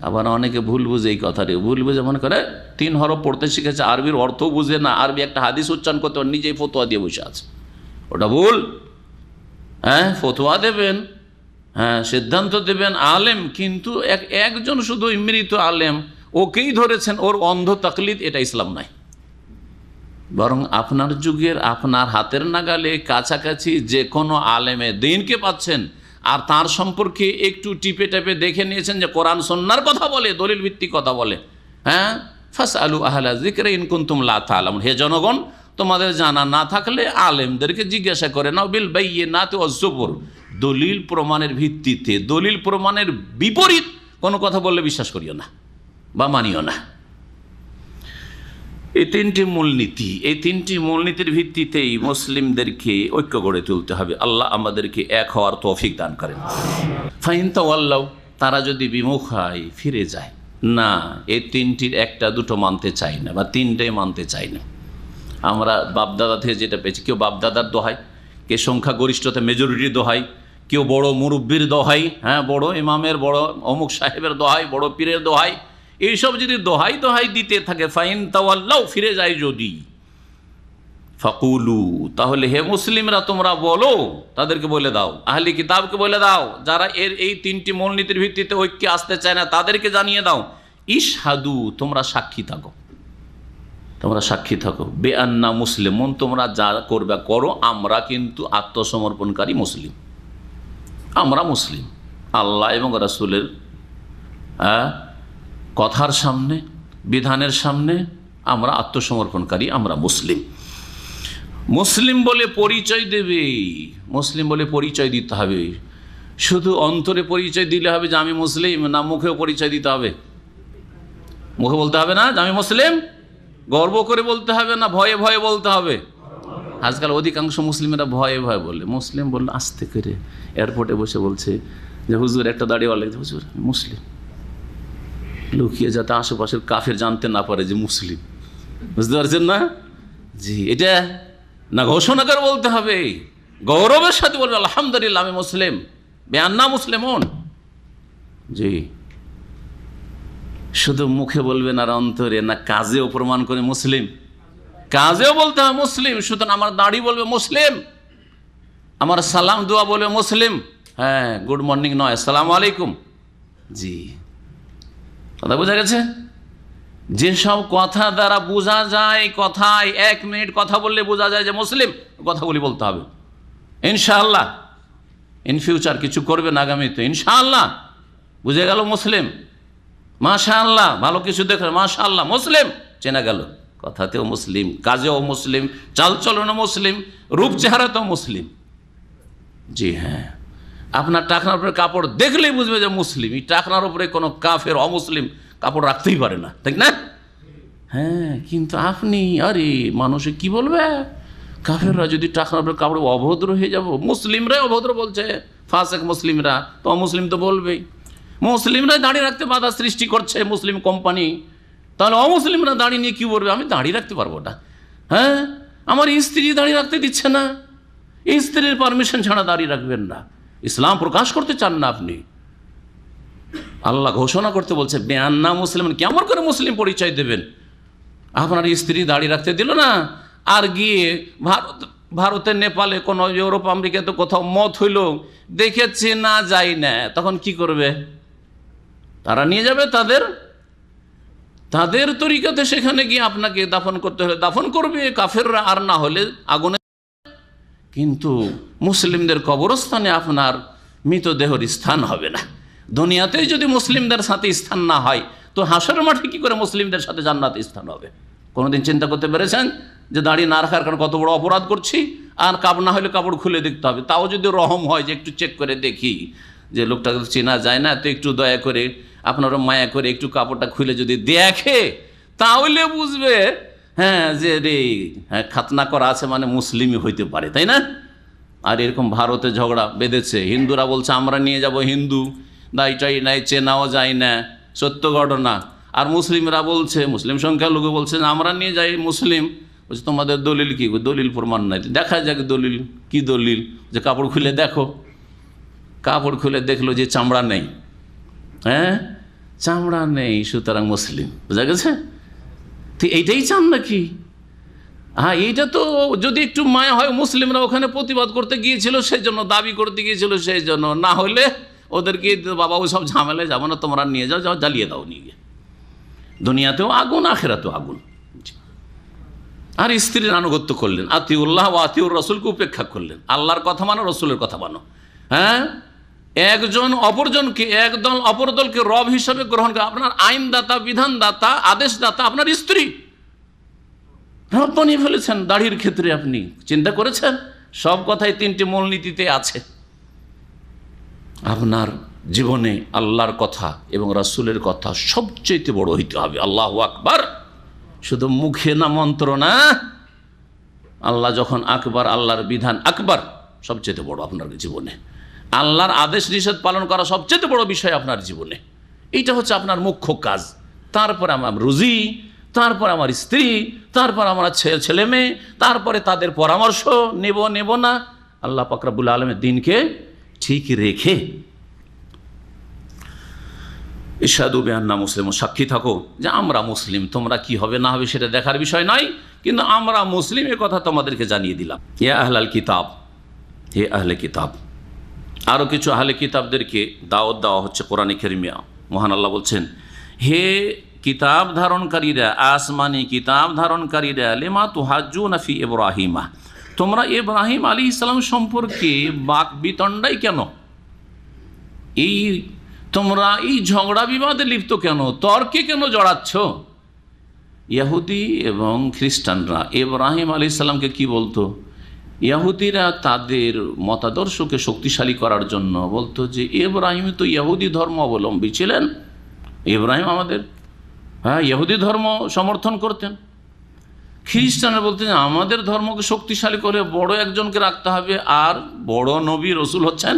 আবার অনেকে ভুল বুঝে, এই কথাটি ভুল বুঝে মনে করে 3 হরফ পড়তে শিখেছে, আরবির অর্থ বুঝে না, আরবি একটা হাদিস উচ্চারণ করতে নিজেই ফতোয়া দিয়ে বসে আছে। ওটা ভুল। ফতোয়া দেবেন, সিদ্ধান্ত দেবেন আলেম, কিন্তু একজন শুধু মৃত আলেম, ওকেই ধরেছেন, ওর অন্ধ তাকলিদ, এটা ইসলাম নয়। বরং আপনার যুগের, আপনার হাতের নাগালে কাছাকাছি যে কোনো আলেমে দিনকে পাচ্ছেন, আর তার সম্পর্কে একটু টিপে টেপে দেখে নিয়েছেন যে কোরআন সুন্নাহর কথা বলে, দলিল ভিত্তিক কথা বলে। ফাসআলু আহলা যিকরি ইন কুনতুম লা তা'লামুন। হে জনগণ, তোমাদের জানা না থাকলে আলেমদেরকে জিজ্ঞাসা করে নাও, বিল বাইয়িনাতি ওয়াজ জুবুর, দলিল প্রমাণের ভিত্তিতে। দলিল প্রমাণের বিপরীত কোনো কথা বললে বিশ্বাস করিও না বা মানিও না। এই 3টি মূলনীতি, এই 3টি মূলনীতির ভিত্তিতেই মুসলিমদেরকে ঐক্য গড়ে তুলতে হবে। আল্লাহ আমাদেরকে এক হওয়ার তৌফিক দান করেন। ফাইন তাওয়াল্লাউ, তারা যদি বিমুখ হয়, ফিরে যায় না, এই 3টির 1-2 মানতে চাই না, বা 3টাই মানতে চাই না। আমরা বাপদাদা থেকে যেটা পেয়েছি, কেউ বাপদাদার দোহাই, কে সংখ্যাগরিষ্ঠতা মেজরিটির দোহাই, কেউ বড় মুরব্বির দোহাই, বড় ইমামের, বড় অমুক সাহেবের দোহাই, বড় পীরের দোহাই, এইসব যদি দোহাই দিতে থাকে, ফাইন তাওয়াল্লাউ, ফিরে যায় যদি, ফাকুলু, তাহলে হে মুসলিমরা তোমরা বলো, তাদেরকে বলে দাও, আহলি কিতাবকে বলে দাও, যারা এই 3টি মূলনীতির ভিত্তিতে ঐক্যে আসতে চায় না, তাদেরকে জানিয়ে দাও, ইশহাদু, তোমরা সাক্ষী থাকো, তোমরা সাক্ষী থাকো, বেআন্না মুসলিমুন, তোমরা যা করবে করো, আমরা কিন্তু আত্মসমর্পণকারী মুসলিম, আমরা মুসলিম। আল্লাহ এবং রাসূলের কথার সামনে, বিধানের সামনে আমরা আত্মসমর্পণকারী, আমরা মুসলিম। মুসলিম বলে পরিচয় দেবে, মুসলিম বলে পরিচয় দিতে হবে। শুধু অন্তরে পরিচয় দিলে হবে যে আমি মুসলিম, না মুখেও পরিচয় দিতে হবে? মুখে বলতে হবে না যে আমি মুসলিম, গর্ব করে বলতে হবে না ভয়ে ভয়ে বলতে হবে? আজকাল অধিকাংশ মুসলিমেরা ভয়ে ভয়ে বলে, মুসলিম বললে আস্তে করে এয়ারপোর্টে বসে বলছে যে হুজুর একটা দাঁড়িয়েওয়ালা, হুজুর মুসলিম, লুকিয়ে যাতে আশেপাশের কাফের জানতে না পারে যে মুসলিম। বুঝতে পারছেন না? জি, এটা না ঘোষণা করে বলতে হবে, গৌরবের সাথে বলবে আলহামদুলিল্লাহ আমি মুসলিম, বেআন্না মুসলিমুন। জি, শুধু মুখে বলবেন আর অন্তরে না কাজেও প্রমাণ করে মুসলিম? কাজেও বলতে হবে মুসলিম। সুতরাং আমার দাড়ি বলবে মুসলিম, আমার সালাম দোয়া বলবে মুসলিম। হ্যাঁ, গুড মর্নিং নয়, আসসালামু আলাইকুম। জি, কথা বোঝা গেছে? যেসব কথা দ্বারা বোঝা যায়, কথায় 1 মিনিট কথা বললে বোঝা যায় যে মুসলিম, কথাগুলি বলতে হবে ইনশাআল্লাহ। ইন ফিউচার কিছু করবেন আগামীতে ইনশাআল্লাহ, বুঝে গেল মুসলিম, মাশাআল্লাহ, ভালো কিছু দেখলেন মাশাআল্লাহ, মুসলিম চেনা গেল। কথাতেও মুসলিম, কাজেও মুসলিম, চালচলনও মুসলিম, রূপ চেহারাতেও মুসলিম। জি হ্যাঁ, আপনার টাকনার উপরে কাপড় দেখলেই বুঝবে যে মুসলিম। এই টাকনার উপরে কোনো কাফের অমুসলিম কাপড় রাখতেই পারে না, ঠিক না? হ্যাঁ, কিন্তু আপনি আরে মানুষে কি বলবে, কাফেররা যদি টাকনার উপরে কাপড়, অভদ্র হয়ে যাব। মুসলিমরাই অভদ্র বলছে, ফাসেক মুসলিমরা, তো অমুসলিম তো বলবেই। মুসলিমরাই দাঁড়িয়ে রাখতে বাধা সৃষ্টি করছে, মুসলিম কোম্পানি, তাহলে অমুসলিমরা দাঁড়িয়ে নিয়ে কী বলবে? আমি দাঁড়িয়ে রাখতে পারবো না। হ্যাঁ, আমার স্ত্রী দাঁড়িয়ে রাখতে দিচ্ছে না, স্ত্রীর পারমিশন ছাড়া দাঁড়িয়ে রাখবেন না। ইসলাম প্রকাশ করতে চান না আপনি, আল্লাহ ঘোষণা করতে বলছে বেআন্না মুসলিম। কেমন করে মুসলিম পরিচয় দেবেন? আপনার স্ত্রী দাঁড়িয়ে রাখতে দিল না, আর গিয়ে ভারতে, নেপালে, কোনো ইউরোপ আমেরিকাতে কোথাও মত হইল, দেখেছে না যাই না, তখন কি করবে? তারা নিয়ে যাবে তাদের তরিকাতে, সেখানে গিয়ে আপনাকে দাফন করতে হলে দাফন করবে কাফেররা, আর না হলে আগুনে। কিন্তু মুসলিমদের কবরস্থানে আপনার মৃতদেহের স্থান হবে না। দুনিয়াতেই যদি মুসলিমদের সাথে স্থান না হয়, তো হাসরের মাঠে কি করে মুসলিমদের সাথে জান্নাতে স্থান হবে? কোনোদিন চিন্তা করতে পেরেছেন যে দাঁড়িয়ে না রাখার কারণে কত বড় অপরাধ করছি? আর কাপড় না হলে কাপড় খুলে দেখতে হবে, তাও যদি রহম হয় যে একটু চেক করে দেখি যে লোকটাকে চেনা যায় না, তো একটু দয়া করে আপনারা মায়া করে একটু কাপড়টা খুলে যদি দেখে, তাহলে বুঝবে হ্যাঁ যে রে, হ্যাঁ খাতনা করা আছে মানে মুসলিমই হইতে পারে, তাই না? আর এরকম ভারতে ঝগড়া বেঁধেছে, হিন্দুরা বলছে আমরা নিয়ে যাব হিন্দু, দায়টাই নাই, চেনাও যায় না, সত্য ঘটনা। আর মুসলিমরা বলছে, মুসলিম সংখ্যালঘু বলছে আমরা নিয়ে যাই মুসলিম। বলছে তোমাদের দলিল কি? দলিল প্রমাণ নাই। দেখা যাক দলিল কি, দলিল যে কাপড় খুলে দেখো। কাপড় খুলে দেখলো যে চামড়া নেই, হ্যাঁ চামড়া নেই, সুতরাং মুসলিম। বোঝা গেছে? তো এইটাই চান নাকি? হ্যাঁ, এইটা তো যদি একটু মায়া হয়, মুসলিমরা ওখানে প্রতিবাদ করতে গিয়েছিল সেই জন্য, দাবি করতে গিয়েছিল সেই জন্য, না হলে ওদেরকে বাবা ওই সব ঝামেলায় যাবো না, তোমরা নিয়ে যাও, জ্বালিয়ে দাও নিয়ে গিয়ে। দুনিয়াতেও আগুন, আখেরাতেও আগুন। আর স্ত্রীর আনুগত্য করলেন, আতিউল্লাহ ও আতিউর রসুলকে উপেক্ষা করলেন। আল্লাহর কথা মানো, রসুলের কথা মানো। হ্যাঁ, একজন অপরজনকে, একদল অপর দলকে রব হিসাবে গ্রহণ করে। আপনার আইনদাতা, বিধানদাতা, আদেশদাতা আপনার স্ত্রী, রব বানিয়ে ফেলেছেন। দাড়ির ক্ষেত্রে আপনি চিন্তা করেছেন? সব কথাই 3টি মূলনীতিতে আছে। আপনার জীবনে আল্লাহর কথা এবং রাসূলের কথা সবচেয়ে বড় হইতে হবে। আল্লাহু আকবার, শুধু মুখে না, মন্ত্র না। আল্লাহ যখন আকবার, আল্লাহর বিধান আকবার, সবচেয়ে বড় আপনার জীবনে। আল্লাহর আদেশ নিষেধ পালন করা সবচেয়ে বড় বিষয় আপনার জীবনে। এইটা হচ্ছে আপনার মুখ্য কাজ। তারপরে আমার রুজি, তারপর আমার স্ত্রী, তারপর আমার ছেলে মেয়ে, তারপরে তাদের পরামর্শ নেব না। আল্লাহ পাক রব্বুল আলামিনের দ্বীনকে ঠিক রেখে ইশহাদু বিআন্না মুসলিমুন, সাক্ষী থাকো যে আমরা মুসলিম। তোমরা কি হবে না হবে সেটা দেখার বিষয় নয়, কিন্তু আমরা মুসলিম, এ কথা তোমাদেরকে জানিয়ে দিলাম। ইয়া আহলাল কিতাব, হে আহলে কিতাব। আরও কিছু আহলে কিতাবদেরকে দাওয়াত দেওয়া হচ্ছে কোরআনে কারিমে। মহান আল্লাহ বলছেন, হে কিতাব ধারণকারীরা, আসমানি কিতাব ধারণকারীরা, লিমা তুহাজ্জুনা ফি ইব্রাহিমা, তোমরা ইব্রাহিম আলাইহিস সালাম সম্পর্কে বাক বিতণ্ডাই কেন? তোমরা এই ঝগড়া বিবাদে লিপ্ত কেন? তর্কে কেন জড়াচ্ছ? ইহুদি এবং খ্রিস্টানরা ইব্রাহিম আলাইহিস সালামকে কি বলতো? ইহুদিরা তাদের মতাদর্শকে শক্তিশালী করার জন্য বলতো যে ইব্রাহিম তো ইহুদি ধর্ম অবলম্বী ছিলেন, ইব্রাহিম আমাদের ইহুদি ধর্ম সমর্থন করতেন। খ্রিস্টানরা বলতেন আমাদের ধর্মকে শক্তিশালী করে বড় একজনকে রাখতে হবে, আর বড় নবী রসুল হচ্ছেন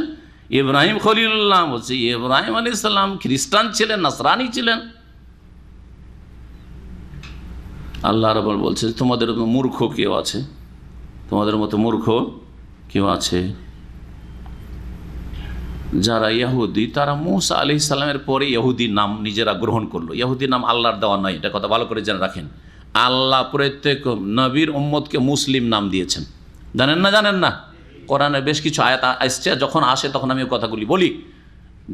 ইব্রাহিম খলিলুল্লাহ। বলছে ইব্রাহিম আলাইহিস সালাম খ্রিস্টান ছিলেন, নাসরানি ছিলেন। আল্লাহ রাব্বুল বলছে তোমাদের মূর্খ কেউ আছে, তোমাদের মতো মূর্খ কেউ আছে যারা ইহুদি, তারা মূসা আলাইহিস সালামের পরে ইহুদি নাম নিজেরা গ্রহণ করলো। ইহুদি নাম আল্লাহর দেওয়া নয়, এটা কথা ভালো করে জেনে রাখেন। আল্লাহ প্রত্যেক নবীর উম্মতকে মুসলিম নাম দিয়েছেন, জানেন না? জানেন না? কোরআনে বেশ কিছু আয়াত আসছে, যখন আসে তখন আমি কথাগুলি বলি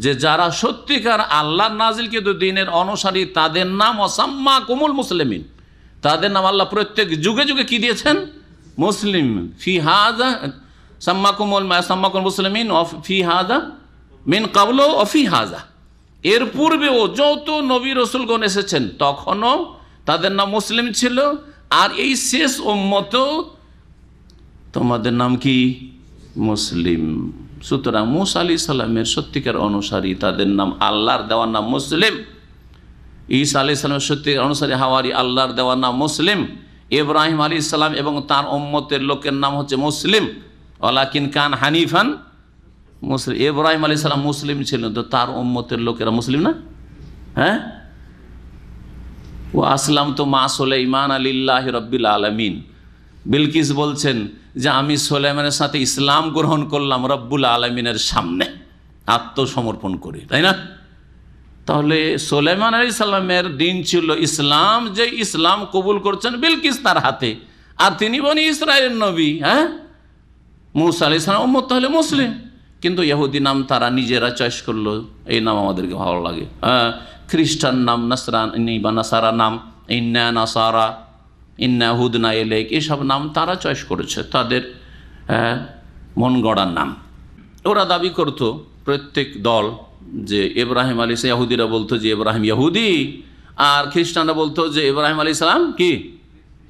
যে যারা সত্যিকার আল্লাহর নাজিলকৃত দ্বীনের অনুসারী তাদের নাম ওয়াসাম্মাকুমুল মুসলিমিন, তাদের নাম আল্লাহ প্রত্যেক যুগে যুগে কি দিয়েছেন? মুসলিম। ফি হাযা সাম্মাকুমুল মুসলিমিন ফি হাযা মিন ক্বাবলু ওয়া ফি হাযা, এর পূর্বেও যত নবী রাসূলগণ এসেছেন তখনও তাদের নাম মুসলিম ছিল, আর এই শেষ উম্মতেও তোমাদের নাম কি? মুসলিম। সুতরাং মূসা আলাইহিস সালামের সত্যিকার অনুসারী, তাদের নাম আল্লাহর দেওয়ার নাম মুসলিম। ঈসা আলাইহিস সালামের সত্যিকার অনুসারী হাওয়ারি, আল্লাহর দেওয়ার নাম মুসলিম। ইব্রাহিম আলাইহিস সালাম এবং তার উম্মতের লোকের নাম হচ্ছে মুসলিম। ওয়ালাকিন কান হানিফান মুসলিম। ইব্রাহিম আলাইহিস সালাম মুসলিম ছিলেন, তো তার উম্মতের লোকেরা মুসলিম না? হ্যাঁ, ও আসলাম তো মা সুলাইমান লিল্লাহি রাব্বিল আলামিন। বিলকিস বলছেন যে আমি সুলাইমানের সাথে ইসলাম গ্রহণ করলাম রব্বুল আলামিনের সামনে আত্মসমর্পণ করে, তাই না? তাহলে সুলাইমান আলাইহিস সালামের দিন ছিল ইসলাম, যে ইসলাম কবুল করছেন বিলকিস তার হাতে, আর তিনি বনি ইসরায়েলের নবী। মূসা আলাইহিস সালাম উম্মত, তাহলে মুসলিম। কিন্তু ইহুদি নাম তারা নিজেরা চয়েস করলো, এই নাম আমাদেরকে ভালো লাগে। খ্রিস্টান নাম নাসরানি বা নাসারা নাম, ইন্না নাসারা, ইন্না হুদনা ইলাইক, এসব নাম তারা চয়েস করেছে, তাদের মন গড়ার নাম। ওরা দাবি করত প্রত্যেক দল যে ইব্রাহিম আলাইহিস সালাম, ইহুদিরা বলতো যে ইব্রাহিম ইহুদি, আর খ্রিস্টানরা বলতো যে ইব্রাহিম আলাইহিস সালাম কি?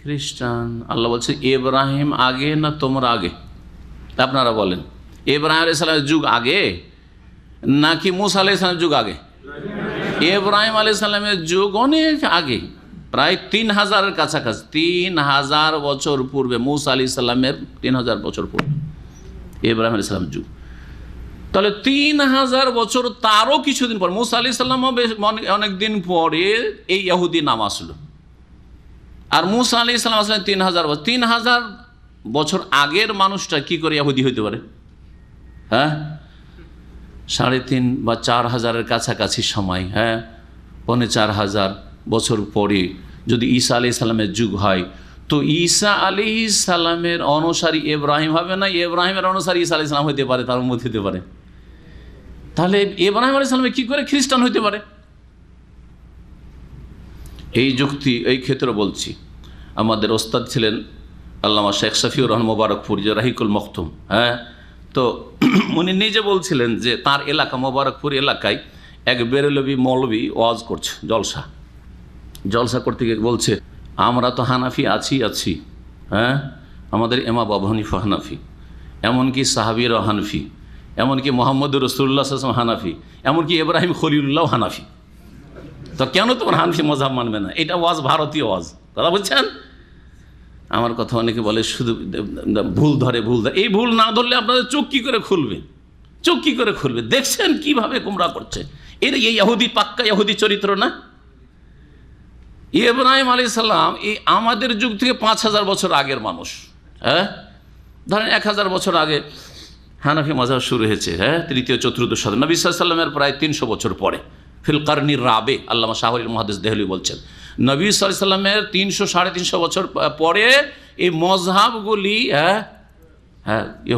খ্রিস্টান। আল্লাহ বলছে ইব্রাহিম আগে না তোমরা আগে? আপনারা বলেন ইব্রাহিম আলাইহিস সালামের যুগ আগে নাকি মূসা আলাইহিস সালামের যুগ আগে? ইব্রাহিম আলাইহিস সালামের যুগ অনেক আগে, প্রায় 3000-এর কাছাকাছি, 3000 বছর পূর্বে। মূসা আলাইহিস সালামের 3000 বছর পূর্বে ইব্রাহিম আলাইহিস সালামের যুগ। তাহলে 3000 বছর, তারও কিছুদিন পর মূসা আলাইহিস সালামও অনেক দিন পরে এই ইহুদি নাম আসলো। আর মূসা আলাইহিস সালাম আসলেন 3000 বছর। 3000 বছর আগের মানুষটা কি করে ইহুদি হইতে পারে? 3.5 বা 4000-এর কাছাকাছি সময়, 4500 বছর পরে যদি ঈসা আলাইহিস সালামের যুগ হয়, তো ঈসা আলাইহিস সালামের অনুসারী ইব্রাহিম হবে না, ইব্রাহিমের অনুসারী ঈসা আলাইহিস সালাম হইতে পারে, তার উম্মত হইতে পারে। তাহলে ইব্রাহিম আলাইহিস সালাম কি করে খ্রিস্টান হইতে পারে? এই যুক্তি এই ক্ষেত্রে বলছি, আমাদের ওস্তাদ ছিলেন আল্লামা শেখ শফিউর রহমান মোবারকপুর, যে রাহিকুল মখতুম। তো উনি নিজে বলছিলেন যে তার এলাকা মোবারকপুর এলাকায় এক বেরেলবি মৌলবি ওয়াজ করছে, জলসা করতে গিয়ে বলছে আমরা তো হানাফি আছি, আমাদের ইমাম আবু হানিফা হানাফি, এমনকি সাহাবীরাও হানাফি, এমনকি মুহাম্মদুর রাসূলুল্লাহ সাল্লাল্লাহু আলাইহি ওয়াসাল্লাম হানাফি, এমনকি ইব্রাহিম খলিলুল্লাহ হানাফি। তো কেন তোমার হানাফি মাযহাব মানবে না? এটা ওয়াজ, ভারতীয় ওয়াজ, কথা বলছেন। আমার কথা অনেকে বলে শুধু ভুল ধরে। এই ভুল না ধরলে আপনাদের চোখ কী করে খুলবে? দেখছেন কিভাবে গুমরাহ করছে। এই ইহুদি, পাক্কা ইহুদি চরিত্র না? ইব্রাহিম আলাইহিস সালাম এই আমাদের যুগ থেকে 5000 বছর আগের মানুষ। ধরেন 1000 বছর আগে হানাফি মাযহাব শুরু হয়েছে, তৃতীয় চতুর্দশ শতাব্দী, নবী সাল্লাল্লাহু আলাইহি ওয়াসাল্লামের প্রায় 300 বছর পরে। ফিল কারনির রাবে, আল্লামা শাহওয়ালির মুহাদ্দিস দেহলভী বলছেন, নবী সাল্লাল্লাহু আলাইহি ওয়াসাল্লামের 300-350 বছর পরে এই মযহাবগুলি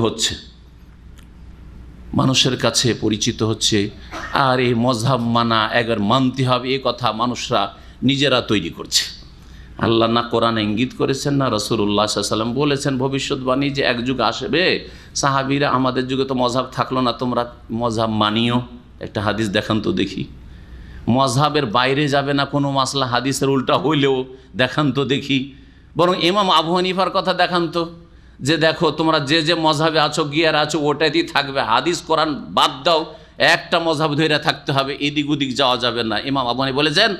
হচ্ছে, মানুষের কাছে পরিচিত হচ্ছে। আর এই মযহাব মানা, একবার মানতে হবে, এ কথা মানুষরা নিজেরা তৈরি করছে। আল্লাহ না কোরআনে ইঙ্গিত করেছেন, না রাসূলুল্লাহ সাল্লাল্লাহু আলাইহি ওয়াসাল্লাম বলেছেন ভবিষ্যৎবাণী যে এক যুগ আসবে, সাহাবীরা আমাদের যুগে তো মযহাব থাকলো না, তোমরা মযহাব মানিও। একটা হাদিস দেখান তো দেখি। মজহাবের বাইরে যাবে না কোনো মাসলা, হাদিসের উল্টা হইলেও দেখান তো দেখি। বরং ইমাম আবু হানিফার কথা দেখান তো, যে দেখো তোমরা যে যে মজহাবে আছো গিয়ার আছো ওটাতেই থাকবে, হাদিস কোরআন বাদ দাও, একটা মজহাব ধরে থাকতে হবে, এদিক ওদিক যাওয়া যাবে না। ইমাম আবু হানিফা বলেছেন